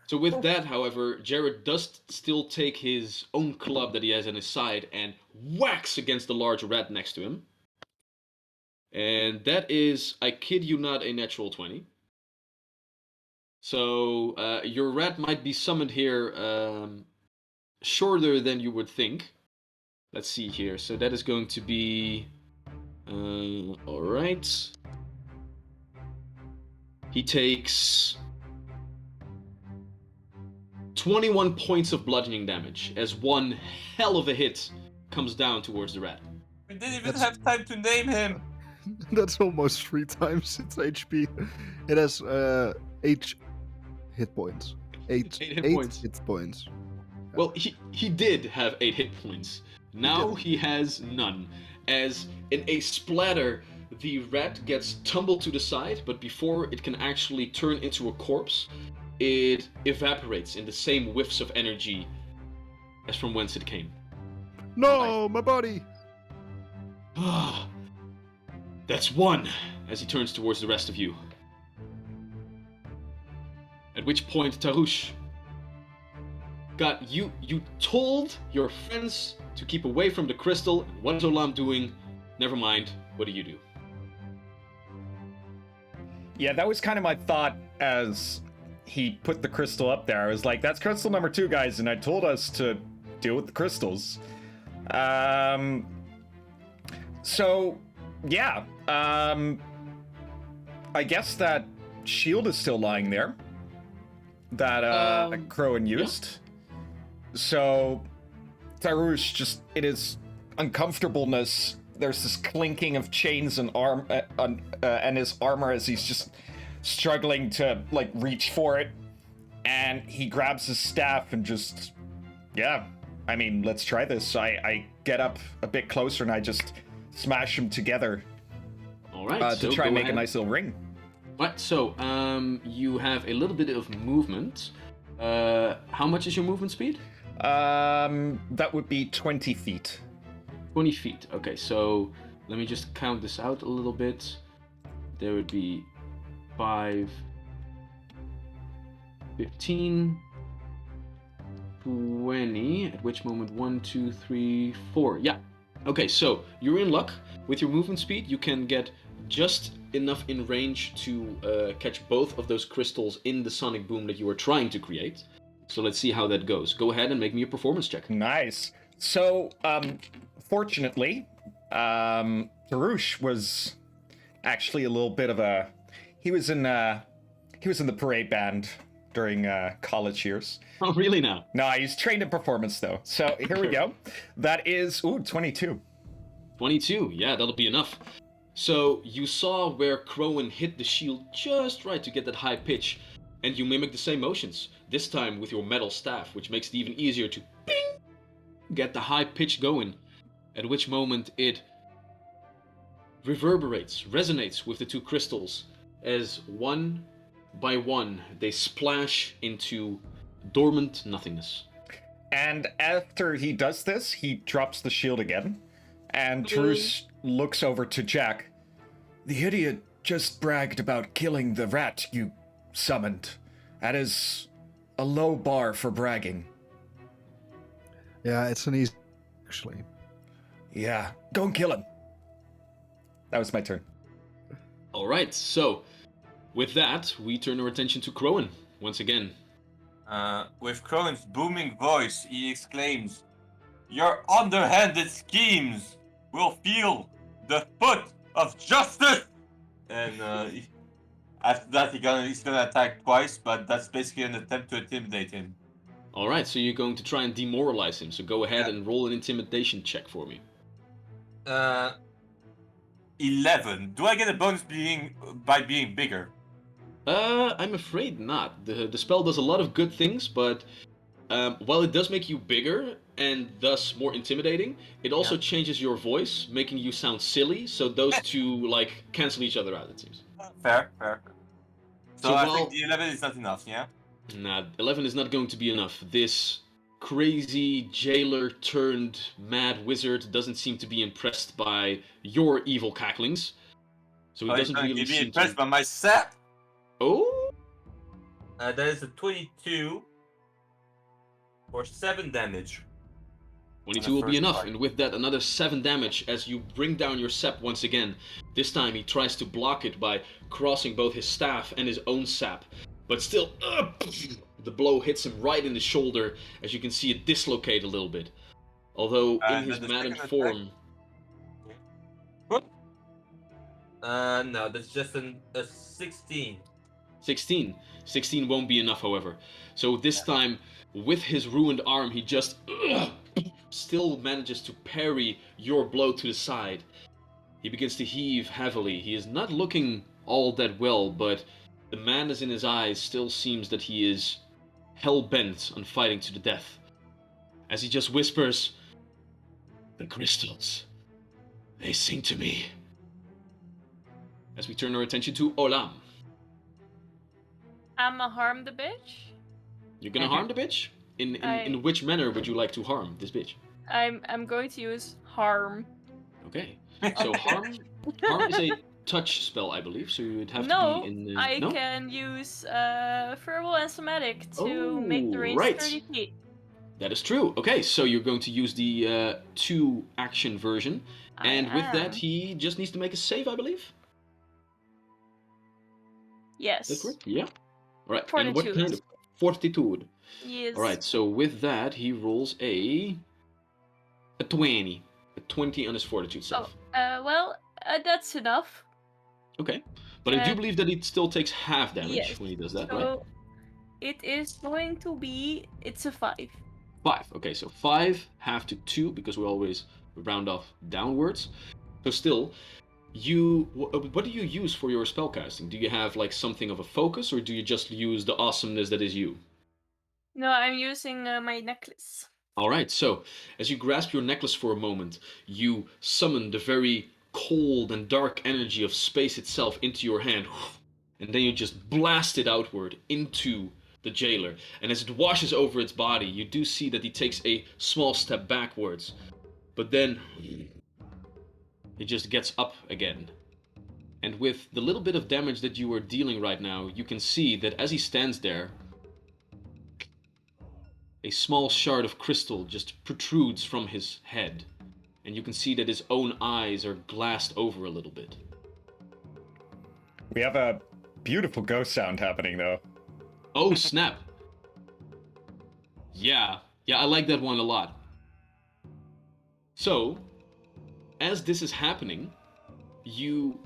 So with that, however, Jared does still take his own club that he has on his side and whacks against the large rat next to him. And that is, I kid you not, a natural 20. So your rat might be summoned here shorter than you would think. Let's see here. So that is going to be... alright. He takes 21 points of bludgeoning damage as one hell of a hit comes down towards the rat. We didn't even have time to name him! That's almost 3 times its HP. It has 8 hit points. 8 hit points. Well, he did have 8 hit points. Now he has none. As in a splatter, the rat gets tumbled to the side, but before it can actually turn into a corpse, it evaporates in the same whiffs of energy as from whence it came. No, my body! Ah, that's one, as he turns towards the rest of you. At which point, Tarush, God, you told your friends to keep away from the crystal. What is Olam doing? Never mind. What do you do? Yeah, that was kind of my thought as he put the crystal up there. I was like, that's crystal number 2, guys, and I told us to deal with the crystals. So, yeah. I guess that shield is still lying there. That Crowan used. Yeah. So, Tarush, just in his uncomfortableness, there's this clinking of chains and and his armor as he's just struggling to like reach for it, and he grabs his staff and just, yeah, I mean, let's try this. I get up a bit closer and I just smash them together. All right. To so try and go make a ahead. nice little ring. Right. So you have a little bit of movement. How much is your movement speed? That would be 20 feet. 20 feet. Okay, so let me just count this out a little bit. There would be 5, 15, 20, at which moment 1, 2, 3, 4. Yeah. Okay, so you're in luck. With your movement speed, you can get just enough in range to catch both of those crystals in the sonic boom that you were trying to create. So let's see how that goes. Go ahead and make me a performance check. Nice. So, fortunately, Tarush was actually a little bit of a... He was in the parade band during college years. Oh, really now? No, he's trained in performance, though. So, here we go. That is, 22. 22, yeah, that'll be enough. So you saw where Crowan hit the shield just right to get that high pitch, and you mimic the same motions, this time with your metal staff, which makes it even easier to ping, get the high pitch going, at which moment it reverberates, resonates with the two crystals, as one by one they splash into dormant nothingness. And after he does this, he drops the shield again, and Tarush looks over to Jack. The idiot just bragged about killing the rat you summoned. That is a low bar for bragging. Yeah, it's an easy, actually. Yeah, go and kill him. That was my turn. Alright, so with that, we turn our attention to Crowan once again. With Crowan's booming voice, he exclaims, "Your underhanded schemes will feel the foot of justice!" And after that, he's gonna attack twice, but that's basically an attempt to intimidate him. Alright, so you're going to try and demoralize him, so go ahead Yeah. and roll an intimidation check for me. 11. Do I get a bonus by being bigger? I'm afraid not. The spell does a lot of good things, but while it does make you bigger and thus more intimidating, it also changes your voice, making you sound silly. So those two like cancel each other out. It seems. Fair. So So I while- think the 11 is not enough, yeah? Nah, 11 is not going to be enough. This crazy jailer turned mad wizard doesn't seem to be impressed by your evil cacklings. So he Oh, he's doesn't gonna really be seem impressed to. by my set. Oh, That is a 22 for 7 damage. 22 will be first enough, strike. and with that, another 7 damage as you bring down your sap once again. This time he tries to block it by crossing both his staff and his own sap. But still, the blow hits him right in the shoulder, as you can see it dislocate a little bit. Although in And his then the maddened second form... No, that's just a 16. 16. 16 won't be enough, however. So this time, with his ruined arm, he just still manages to parry your blow to the side. He begins to heave heavily. He is not looking all that well, but the madness in his eyes still seems that he is hell-bent on fighting to the death. As he just whispers, "The crystals, they sing to me." As we turn our attention to Olam. I'ma harm the bitch. You're gonna harm the bitch? In which manner would you like to harm this bitch? I'm going to use harm. Okay. So harm is a touch spell, I believe. So you would have No, to be in. I no? can use verbal and somatic to make the Oh, range right. 30 feet. That is true. Okay, so you're going to use the 2 action version, and with that, he just needs to make a save, I believe. Yes. Is that correct? Yeah. All right. And what Fortitude. kind of fortitude? Yes. All right. So with that, he rolls a 20, a 20 on his fortitude save. Well, that's enough. Okay. But I do Uh, believe that it still takes half damage yes. when he does that, So right? it is going to be. It's a 5. 5. Okay, so 5, half to 2, because we always round off downwards. So still, what do you use for your spellcasting? Do you have like something of a focus, or do you just use the awesomeness that is you? No, I'm using my necklace. Alright, so as you grasp your necklace for a moment, you summon the very cold and dark energy of space itself into your hand, and then you just blast it outward into the jailer. And as it washes over its body, you do see that he takes a small step backwards, but then he just gets up again. And with the little bit of damage that you are dealing right now, you can see that as he stands there, a small shard of crystal just protrudes from his head, and you can see that his own eyes are glassed over a little bit. We have a beautiful ghost sound happening, though. Oh, snap. Yeah, I like that one a lot. So, as this is happening, you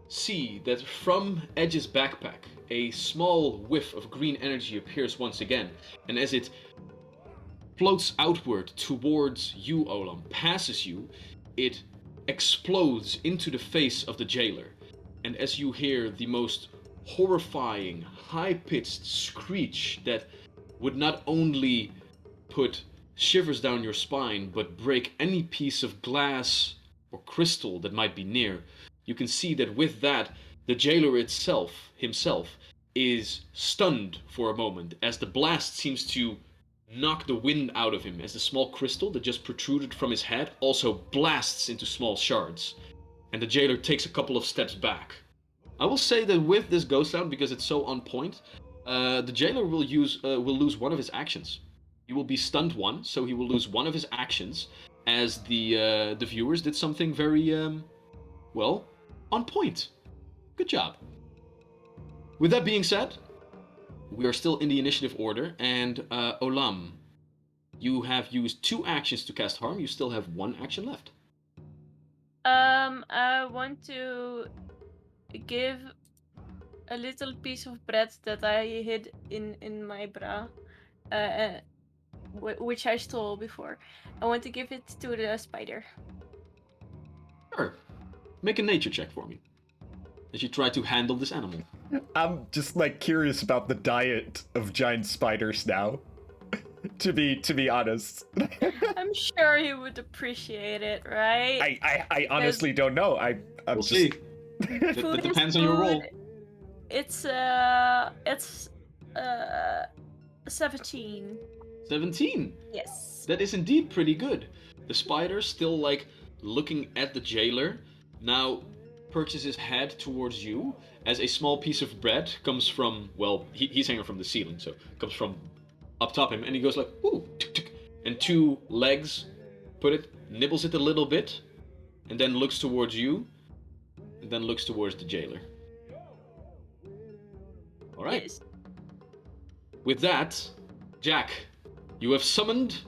see that from Edge's backpack, a small whiff of green energy appears once again, and as it floats outward towards you, Olam, passes you, it explodes into the face of the jailer. And as you hear the most horrifying, high-pitched screech that would not only put shivers down your spine, but break any piece of glass or crystal that might be near, you can see that with that, the jailer himself, is stunned for a moment, as the blast seems to knock the wind out of him, as the small crystal that just protruded from his head also blasts into small shards, and the jailer takes a couple of steps back. I will say that with this ghost sound, because it's so on point, the jailer will lose one of his actions. He will be stunned one, so he will lose one of his actions, as the viewers did something very, well, on point. Good job. With that being said, we are still in the initiative order, and Olam, you have used 2 actions to cast harm. You still have 1 action left. I want to give a little piece of bread that I hid in my bra, which I stole before. I want to give it to the spider. Sure. Make a nature check for me, as you try to handle this animal. I'm just like curious about the diet of giant spiders now. to be honest. I'm sure he would appreciate it, right? I honestly don't know. I'm We'll just see. Food That is depends on your roll. food. It's 17. 17. Yes. That is indeed pretty good. The spider, still like looking at the jailer, now perches his head towards you as a small piece of bread comes from, well, he's hanging from the ceiling, so comes from up top him, and he goes like, ooh, tuk, tuk, and 2 legs, nibbles it a little bit, and then looks towards you, and then looks towards the jailer. Alright. Yes. With that, Jack, you have summoned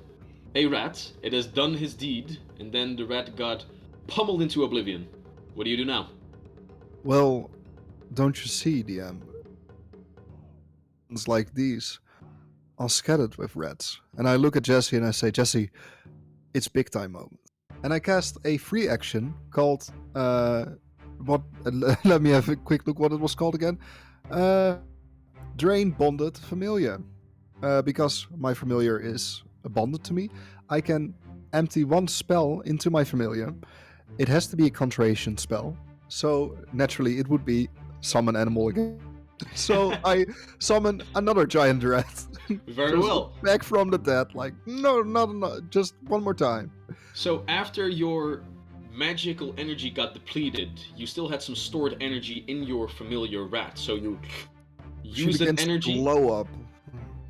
a rat, it has done his deed, and then the rat got pummeled into oblivion. What do you do now? Well, don't you see, DM? It's like these are scattered with rats. And I look at Jesse and I say, Jesse, it's big time moment. And I cast a free action called, let me have a quick look what it was called again. Drain Bonded Familiar. Because my familiar is bonded to me, I can empty 1 spell into my familiar. It has to be a concentration spell, so naturally it would be summon animal again. So I summon another giant rat. Very well. Back from the dead, like, no, just one more time. So after your magical energy got depleted, you still had some stored energy in your familiar rat, so you use that energy, blow up.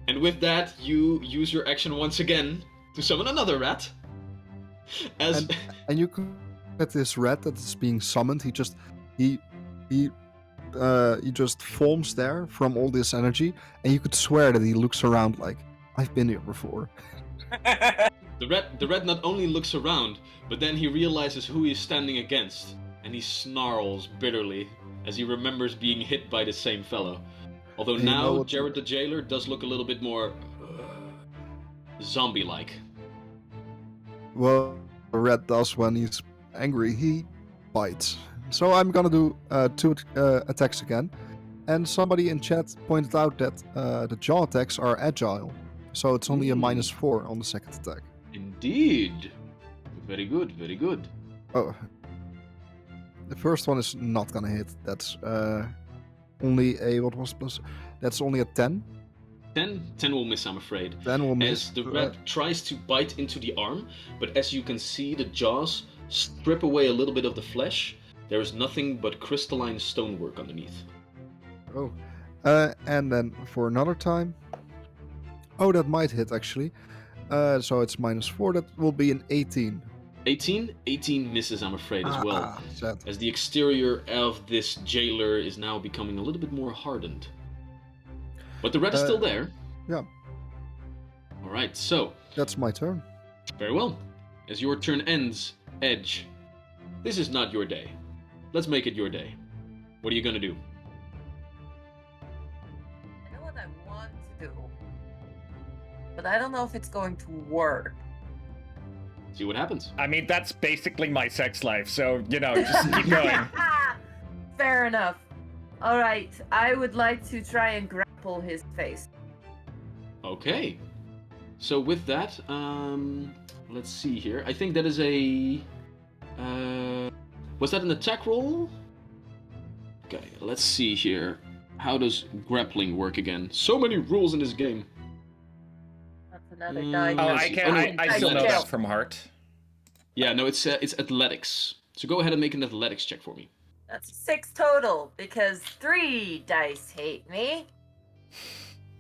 and with that you use your action once again to summon another rat. And you can get this rat that is being summoned. He just forms there from all this energy, and you could swear that he looks around like, I've been here before. The rat not only looks around, but then he realizes who he's standing against, and he snarls bitterly as he remembers being hit by the same fellow. Although Hey, you know now what- Jared the jailer does look a little bit more zombie-like. Well, Red does when he's angry, he bites. So I'm gonna do 2 attacks again. And somebody in chat pointed out that the jaw attacks are agile. So it's only a -4 on the second attack. Indeed. Very good, very good. Oh. The first one is not gonna hit. That's only a, what was plus? That's only a 10. 10 will miss, I'm afraid. 10 will miss. As the rat tries to bite into the arm, but as you can see, the jaws strip away a little bit of the flesh. There is nothing but crystalline stonework underneath. Oh. And then for another time. Oh, that might hit actually. So it's -4. That will be an 18. 18 misses, I'm afraid, as well. Sad. As the exterior of this jailer is now becoming a little bit more hardened. But the rat is still there. Yeah. Alright, so. That's my turn. Very well. As your turn ends, Edge, this is not your day. Let's make it your day. What are you gonna do? I know what I want to do, but I don't know if it's going to work. See what happens. I mean, that's basically my sex life, so, you know, just keep going. Fair enough. All right, I would like to try and grapple his face. Okay. So with that, let's see here. I think that is a... was that an attack roll? Okay, let's see here. How does grappling work again? So many rules in this game. That's another die. Oh, Yes. I still know that from heart. Yeah, no, it's athletics. So go ahead and make an athletics check for me. That's 6 total because 3 dice hate me.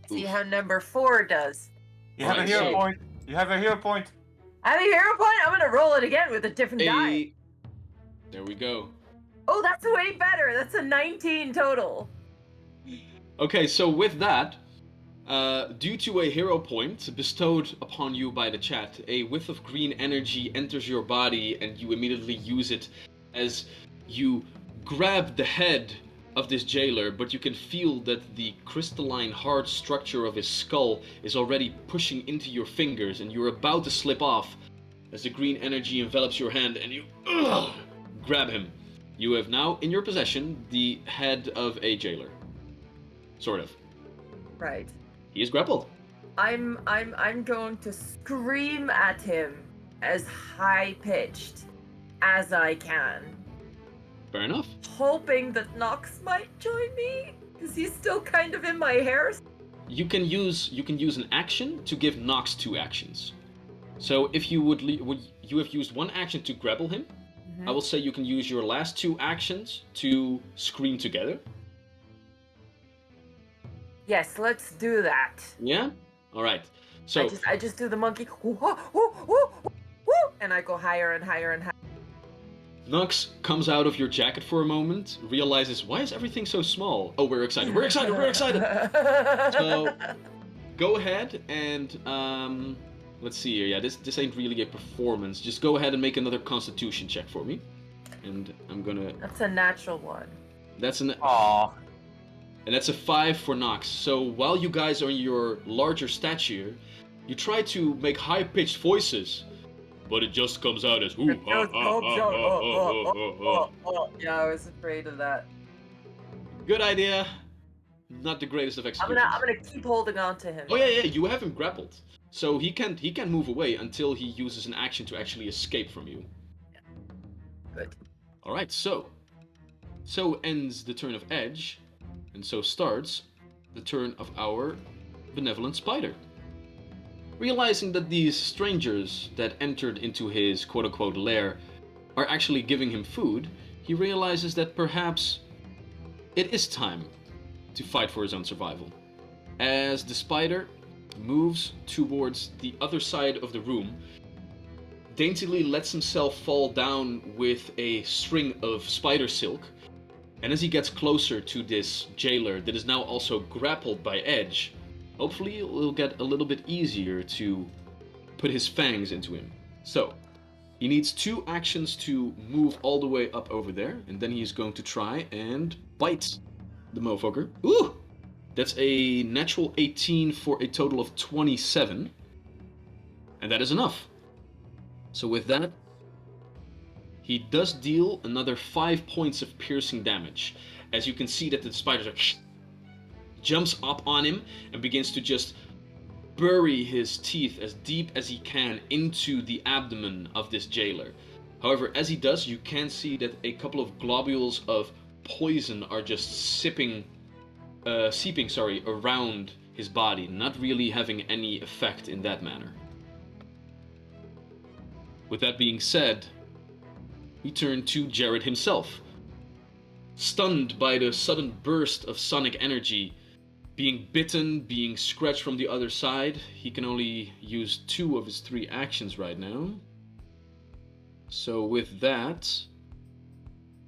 See Oof. how number 4 does. You have a hero point. You have a hero point. I have a hero point. I'm gonna roll it again with a different die. There we go. Oh, that's way better. That's a 19 total. Okay, so with that, due to a hero point bestowed upon you by the chat, a whiff of green energy enters your body and you immediately use it as you grab the head of this jailer, but you can feel that the crystalline hard structure of his skull is already pushing into your fingers and you're about to slip off as the green energy envelops your hand and you grab him. You have now in your possession the head of a jailer. Sort of. Right. He is grappled. I'm going to scream at him as high pitched as I can, Fair enough. hoping that Nox might join me because he's still kind of in my hair. You can use an action to give Nox 2 actions. So if you would you have used 1 action to grapple him, I will say you can use your last 2 actions to scream together. Yes, let's do that. Yeah? Alright. So I just do the monkey, woo, woo, woo, woo, woo, and I go higher and higher and higher. Nox comes out of your jacket for a moment, realizes, why is everything so small? Oh, we're excited, we're excited, we're excited! So, go ahead and, let's see here. Yeah, this ain't really a performance. Just go ahead and make another constitution check for me. And I'm gonna... That's a natural one. That's an... Aww. And that's a 5 for Nox. So while you guys are in your larger stature, you try to make high-pitched voices, but it just comes out as ooh, ha, ha, ha, ha, ha. Yeah, I was afraid of that. Good idea. Not the greatest of executions. I'm gonna keep holding on to him. Oh yeah, you have him grappled. So he can move away until he uses an action to actually escape from you. Good. Alright, so ends the turn of Edge, and so starts the turn of our benevolent spider. Realizing that these strangers that entered into his quote-unquote lair are actually giving him food, he realizes that perhaps it is time to fight for his own survival. As the spider moves towards the other side of the room, daintily lets himself fall down with a string of spider silk, and as he gets closer to this jailer that is now also grappled by Edge, hopefully it'll get a little bit easier to put his fangs into him. So, he needs 2 actions to move all the way up over there, and then he's going to try and bite the motherfucker. Ooh! That's a natural 18 for a total of 27. And that is enough. So with that, he does deal another 5 points of piercing damage. As you can see that the spider jumps up on him and begins to just bury his teeth as deep as he can into the abdomen of this jailer. However, as he does, you can see that a couple of globules of poison are just seeping around his body, not really having any effect in that manner. With that being said, we turn to Jared himself. Stunned by the sudden burst of sonic energy, being bitten, being scratched from the other side, he can only use 2 of his 3 actions right now. So with that,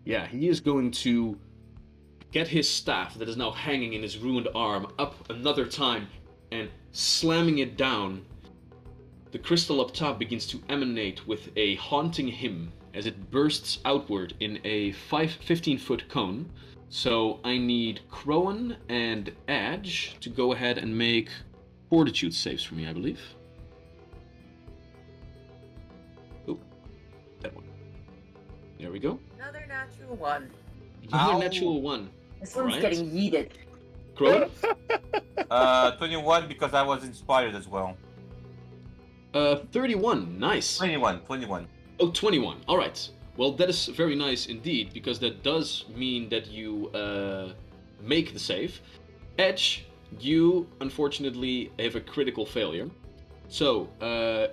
yeah, he is going to get his staff that is now hanging in his ruined arm up another time and slamming it down. The crystal up top begins to emanate with a haunting hymn as it bursts outward in a 15-foot cone. So I need Crowan and Edge to go ahead and make fortitude saves for me, I believe. Oh, that one. There we go. Another natural one. Another natural 1. This one's Right. getting yeeted. Crowan? 21 because I was inspired as well. 31. Nice. 21. Oh, 21. All right. Well, that is very nice indeed, because that does mean that you make the save. Edge, you unfortunately have a critical failure. So,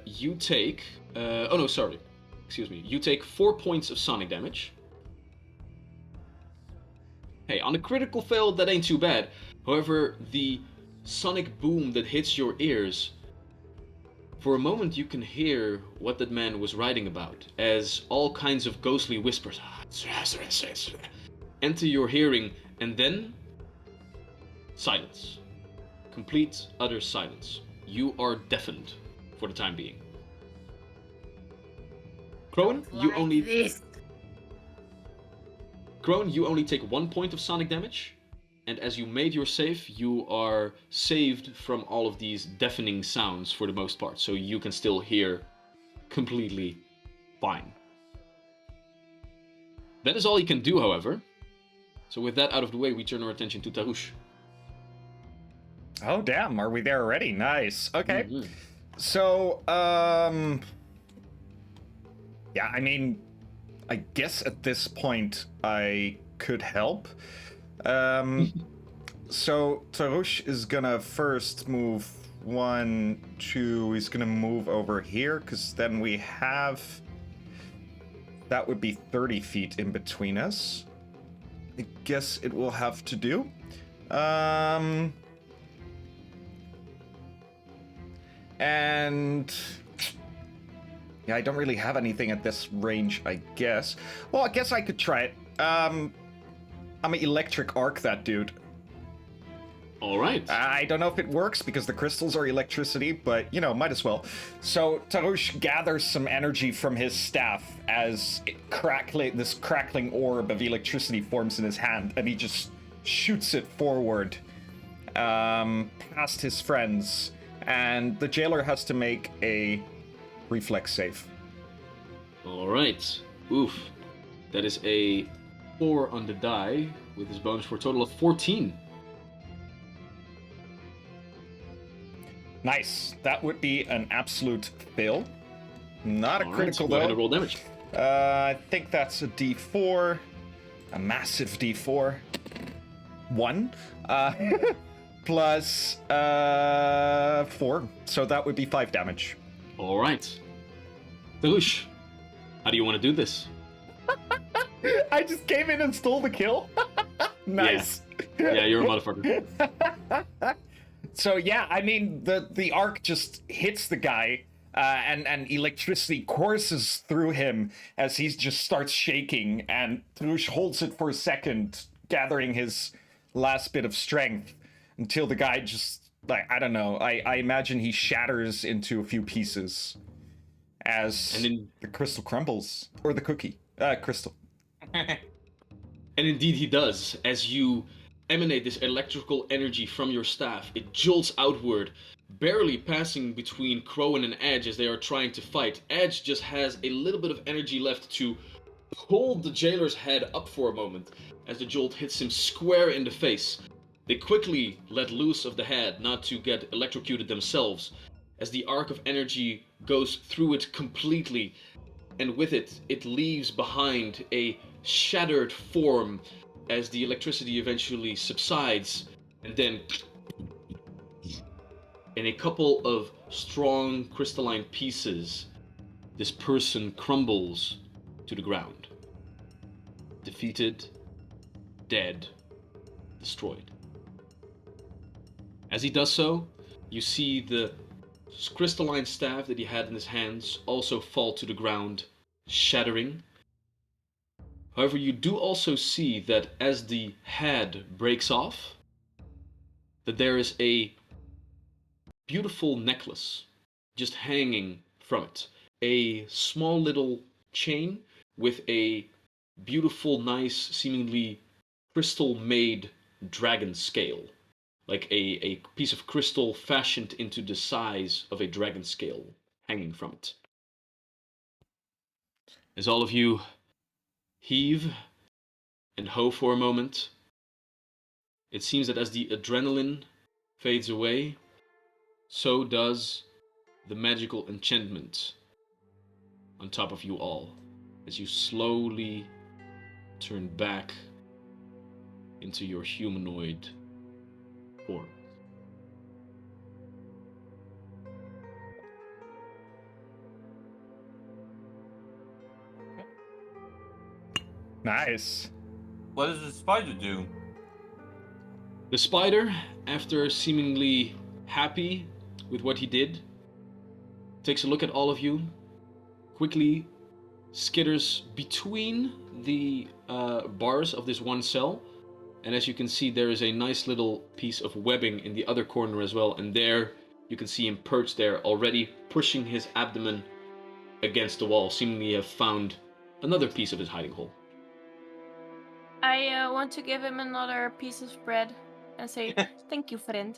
you take... You take 4 points of sonic damage. Hey, on a critical fail, that ain't too bad. However, the sonic boom that hits your ears... For a moment you can hear what that man was writing about, as all kinds of ghostly whispers enter your hearing, and then silence. Complete, utter silence. You are deafened for the time being. Crowan, you only take 1 point of sonic damage. And as you made your save, you are saved from all of these deafening sounds for the most part, so you can still hear completely fine. That is all you can do, however. So with that out of the way, we turn our attention to Tarush. Oh, damn. Are we there already? Nice. Okay. Mhm. So, yeah, I mean, I guess at this point I could help. So Tarush is gonna first move 1, 2, he's gonna move over here, because then we have... That would be 30 feet in between us. I guess it will have to do. And... Yeah, I don't really have anything at this range, I guess. Well, I guess I could try it. I'm an electric arc that dude. Alright. I don't know if it works because the crystals are electricity, but, you know, might as well. So Tarush gathers some energy from his staff as this crackling orb of electricity forms in his hand, and he just shoots it forward past his friends, and the jailer has to make a reflex save. Alright. Oof. That is a 4 on the die, with his bonus for a total of 14. Nice. That would be an absolute fail. Not a critical, go ahead though. and roll damage. I think that's a D4. A massive D4. 1. Plus 4. So that would be 5 damage. Alright. Tarush, how do you want to do this? I just came in and stole the kill. Nice. Yeah, you're a motherfucker. So yeah, I mean, the arc just hits the guy, and electricity courses through him as he just starts shaking, and Tarush holds it for a second, gathering his last bit of strength, until the guy just, like, I don't know, I imagine he shatters into a few pieces as the crystal crumbles, or the cookie, crystal. And indeed he does. As you emanate this electrical energy from your staff, it jolts outward, barely passing between Crowan and Edge as they are trying to fight. Edge just has a little bit of energy left to pull the jailer's head up for a moment as the jolt hits him square in the face. They quickly let loose of the head, not to get electrocuted themselves, as the arc of energy goes through it completely, and with it, it leaves behind a shattered form as the electricity eventually subsides, and then in a couple of strong crystalline pieces, this person crumbles to the ground. Defeated, dead, destroyed. As he does so, you see the crystalline staff that he had in his hands also fall to the ground, shattering. However, you do also see that as the head breaks off, that there is a beautiful necklace just hanging from it. A small little chain with a beautiful, nice, seemingly crystal-made dragon scale. Like a piece of crystal fashioned into the size of a dragon scale hanging from it. As all of you heave and hoe for a moment, it seems that as the adrenaline fades away, so does the magical enchantment on top of you all, as you slowly turn back into your humanoid form. Nice. What does the spider do? The spider, after seemingly happy with what he did, takes a look at all of you, quickly skitters between the bars of this one cell, and as you can see, there is a nice little piece of webbing in the other corner as well, and there you can see him perched there, already pushing his abdomen against the wall, seemingly have found another piece of his hiding hole. I want to give him another piece of bread and say, thank you, friend.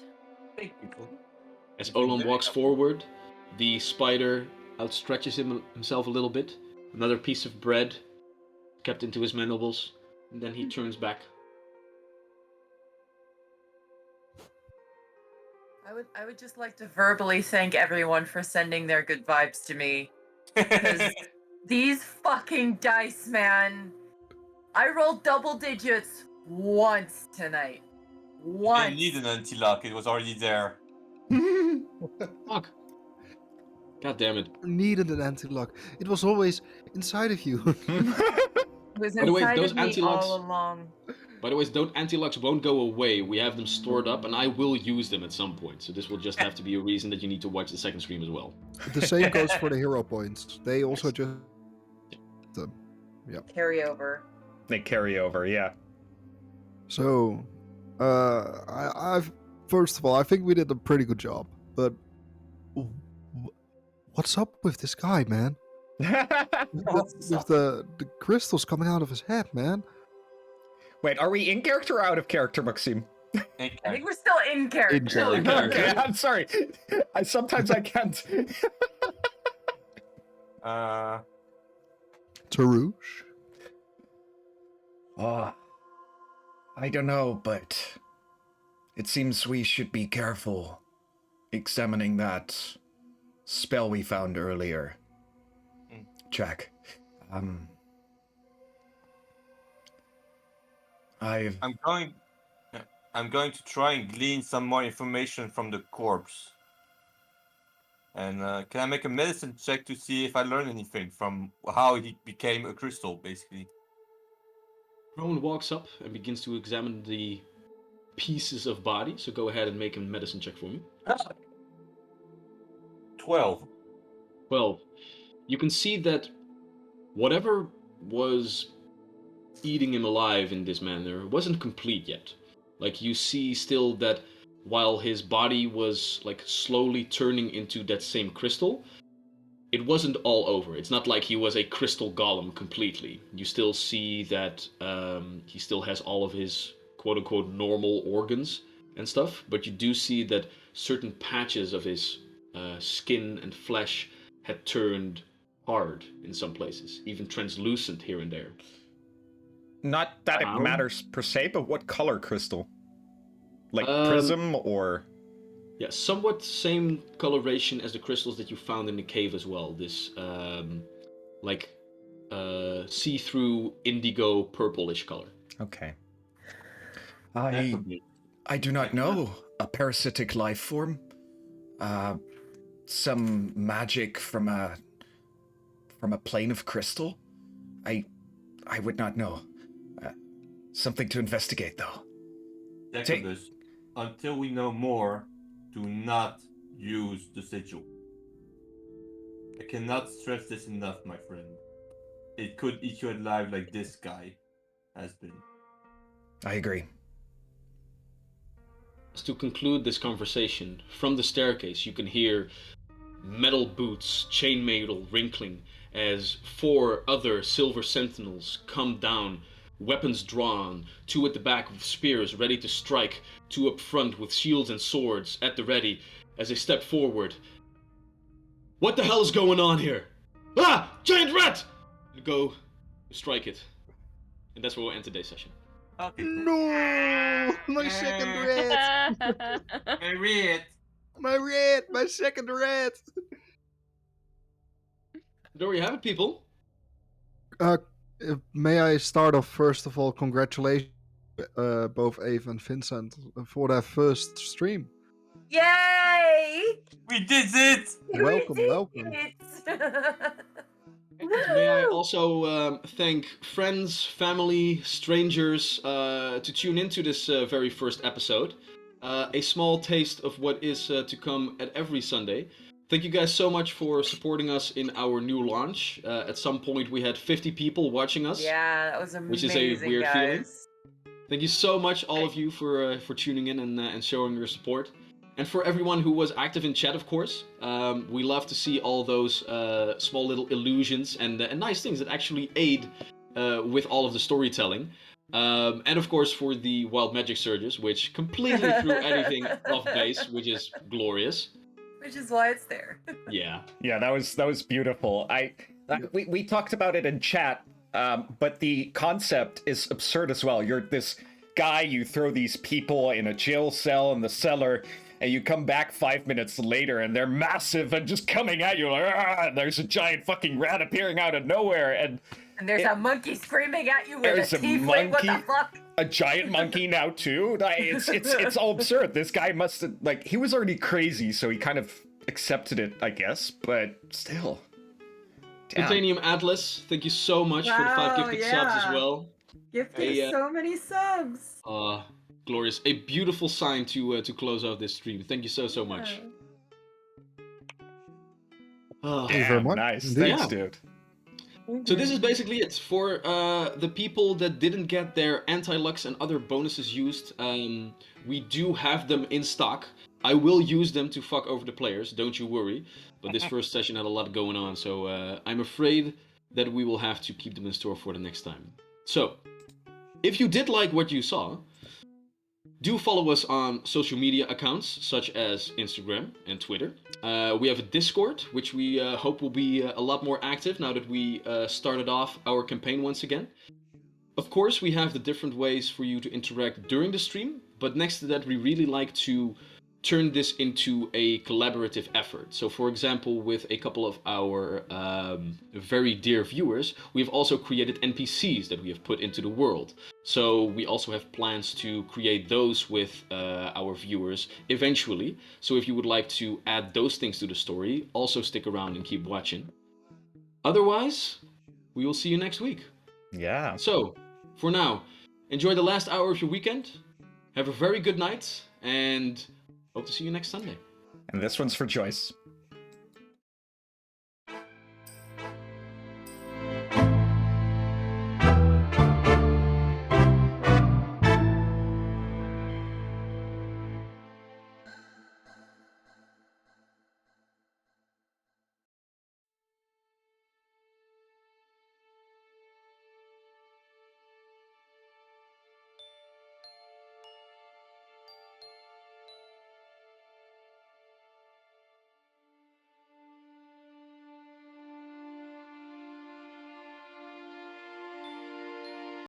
Thank you. As Olam walks forward, the spider outstretches himself a little bit, another piece of bread kept into his mandibles, and then he turns back. I would just like to verbally thank everyone for sending their good vibes to me. Because these fucking dice, man. I rolled double digits once tonight. You Once. didn't need an anti-lock, it was already there. Fuck. God damn it. Needed an anti-lock. It was always inside of you. It was By the way, inside those of me anti-locks- all along. By the way, those anti-locks won't go away. We have them stored up, and I will use them at some point. So this will just have to be a reason that you need to watch the second stream as well. The same goes for the hero points. They also just Carry over. They carry over, yeah. So, I've first of all, I think we did a pretty good job. But what's up with this guy, man? With the crystals coming out of his head, man. Wait, are we in character or out of character, Maxime? I think we're still in character. In character. Okay, I'm sorry. Sometimes I can't. Tarouche? I don't know, but it seems we should be careful examining that spell we found earlier. Jack, I'm going to try and glean some more information from the corpse. And can I make a medicine check to see if I learn anything from how he became a crystal, basically? Rowan walks up and begins to examine the pieces of body, so go ahead and make a medicine check for me. 12. 12. You can see that whatever was eating him alive in this manner wasn't complete yet. Like, you see still that while his body was like slowly turning into that same crystal, it wasn't all over. It's not like he was a crystal golem completely. You still see that he still has all of his quote-unquote normal organs, and stuff, but you do see that certain patches of his skin and flesh had turned hard in some places, even translucent here and there. Not that it Wow. matters per se, but what color crystal? Like Um, prism or... Yeah, somewhat same coloration as the crystals that you found in the cave as well. This see-through indigo purplish color. Okay. That could be. I do not know. A parasitic life form? Some magic from a plane of crystal? I would not know. Something to investigate, though. Jacobus, until we know more, do not use the sigil. I cannot stress this enough, my friend. It could eat you alive like this guy has been. I agree. To conclude this conversation, from the staircase you can hear metal boots, chainmail wrinkling, as 4 other silver sentinels come down, weapons drawn, 2 at the back with spears ready to strike, 2 up front with shields and swords at the ready as they step forward. What the hell is going on here? Ah! Giant rat! Go strike it. And that's where we'll end today's session. Okay. No! My second rat! I read. My rat! My second rat! There we have it, people. May I start off first of all, congratulations both Eef and Vincent for their first stream. Yay! We did it! Welcome, We did welcome. it! May I also thank friends, family, strangers to tune into this very first episode. A small taste of what is to come at every Sunday. Thank you guys so much for supporting us in our new launch. At some point we had 50 people watching us. Yeah, that was amazing, Which is a weird guys. feeling. Thank you so much, all of you, for tuning in and showing your support. And for everyone who was active in chat, of course. We love to see all those small little illusions and nice things that actually aid with all of the storytelling. And of course for the Wild Magic Surges, which completely threw anything off base, which is glorious. Which is why it's there. Yeah. Yeah, that was beautiful. We talked about it in chat, but the concept is absurd as well. You're this guy, you throw these people in a jail cell in the cellar, and you come back 5 minutes later, and they're massive and just coming at you like, and there's a giant fucking rat appearing out of nowhere, and there's a monkey screaming at you with there's a a tiefling. What the monkey- fuck? a giant monkey now too. It's all absurd. This guy must have, like, he was already crazy, so he kind of accepted it, I guess. But still, damn. Titanium Atlas, thank you so much for the 5 Wow, gifted subs as yeah. well. Gifted so many subs. Glorious. A beautiful sign to close out this stream. Thank you so much. Thank you very Damn, much. nice. Indeed. Thanks, dude. So this is basically it for the people that didn't get their anti-lux and other bonuses used. We do have them in stock. I will use them to fuck over the players, don't you worry. But this first session had a lot going on, so I'm afraid that we will have to keep them in store for the next time. So, if you did like what you saw, do follow us on social media accounts such as Instagram and Twitter. We have a Discord, which we hope will be a lot more active now that we started off our campaign once again. Of course, we have the different ways for you to interact during the stream, but next to that, we really like to turn this into a collaborative effort. So for example, with a couple of our very dear viewers, we've also created NPCs that we have put into the world. So we also have plans to create those with our viewers eventually. So if you would like to add those things to the story, also stick around and keep watching. Otherwise, we will see you next week. Yeah. So, for now, enjoy the last hour of your weekend. Have a very good night, and hope to see you next Sunday. And this one's for Joyce.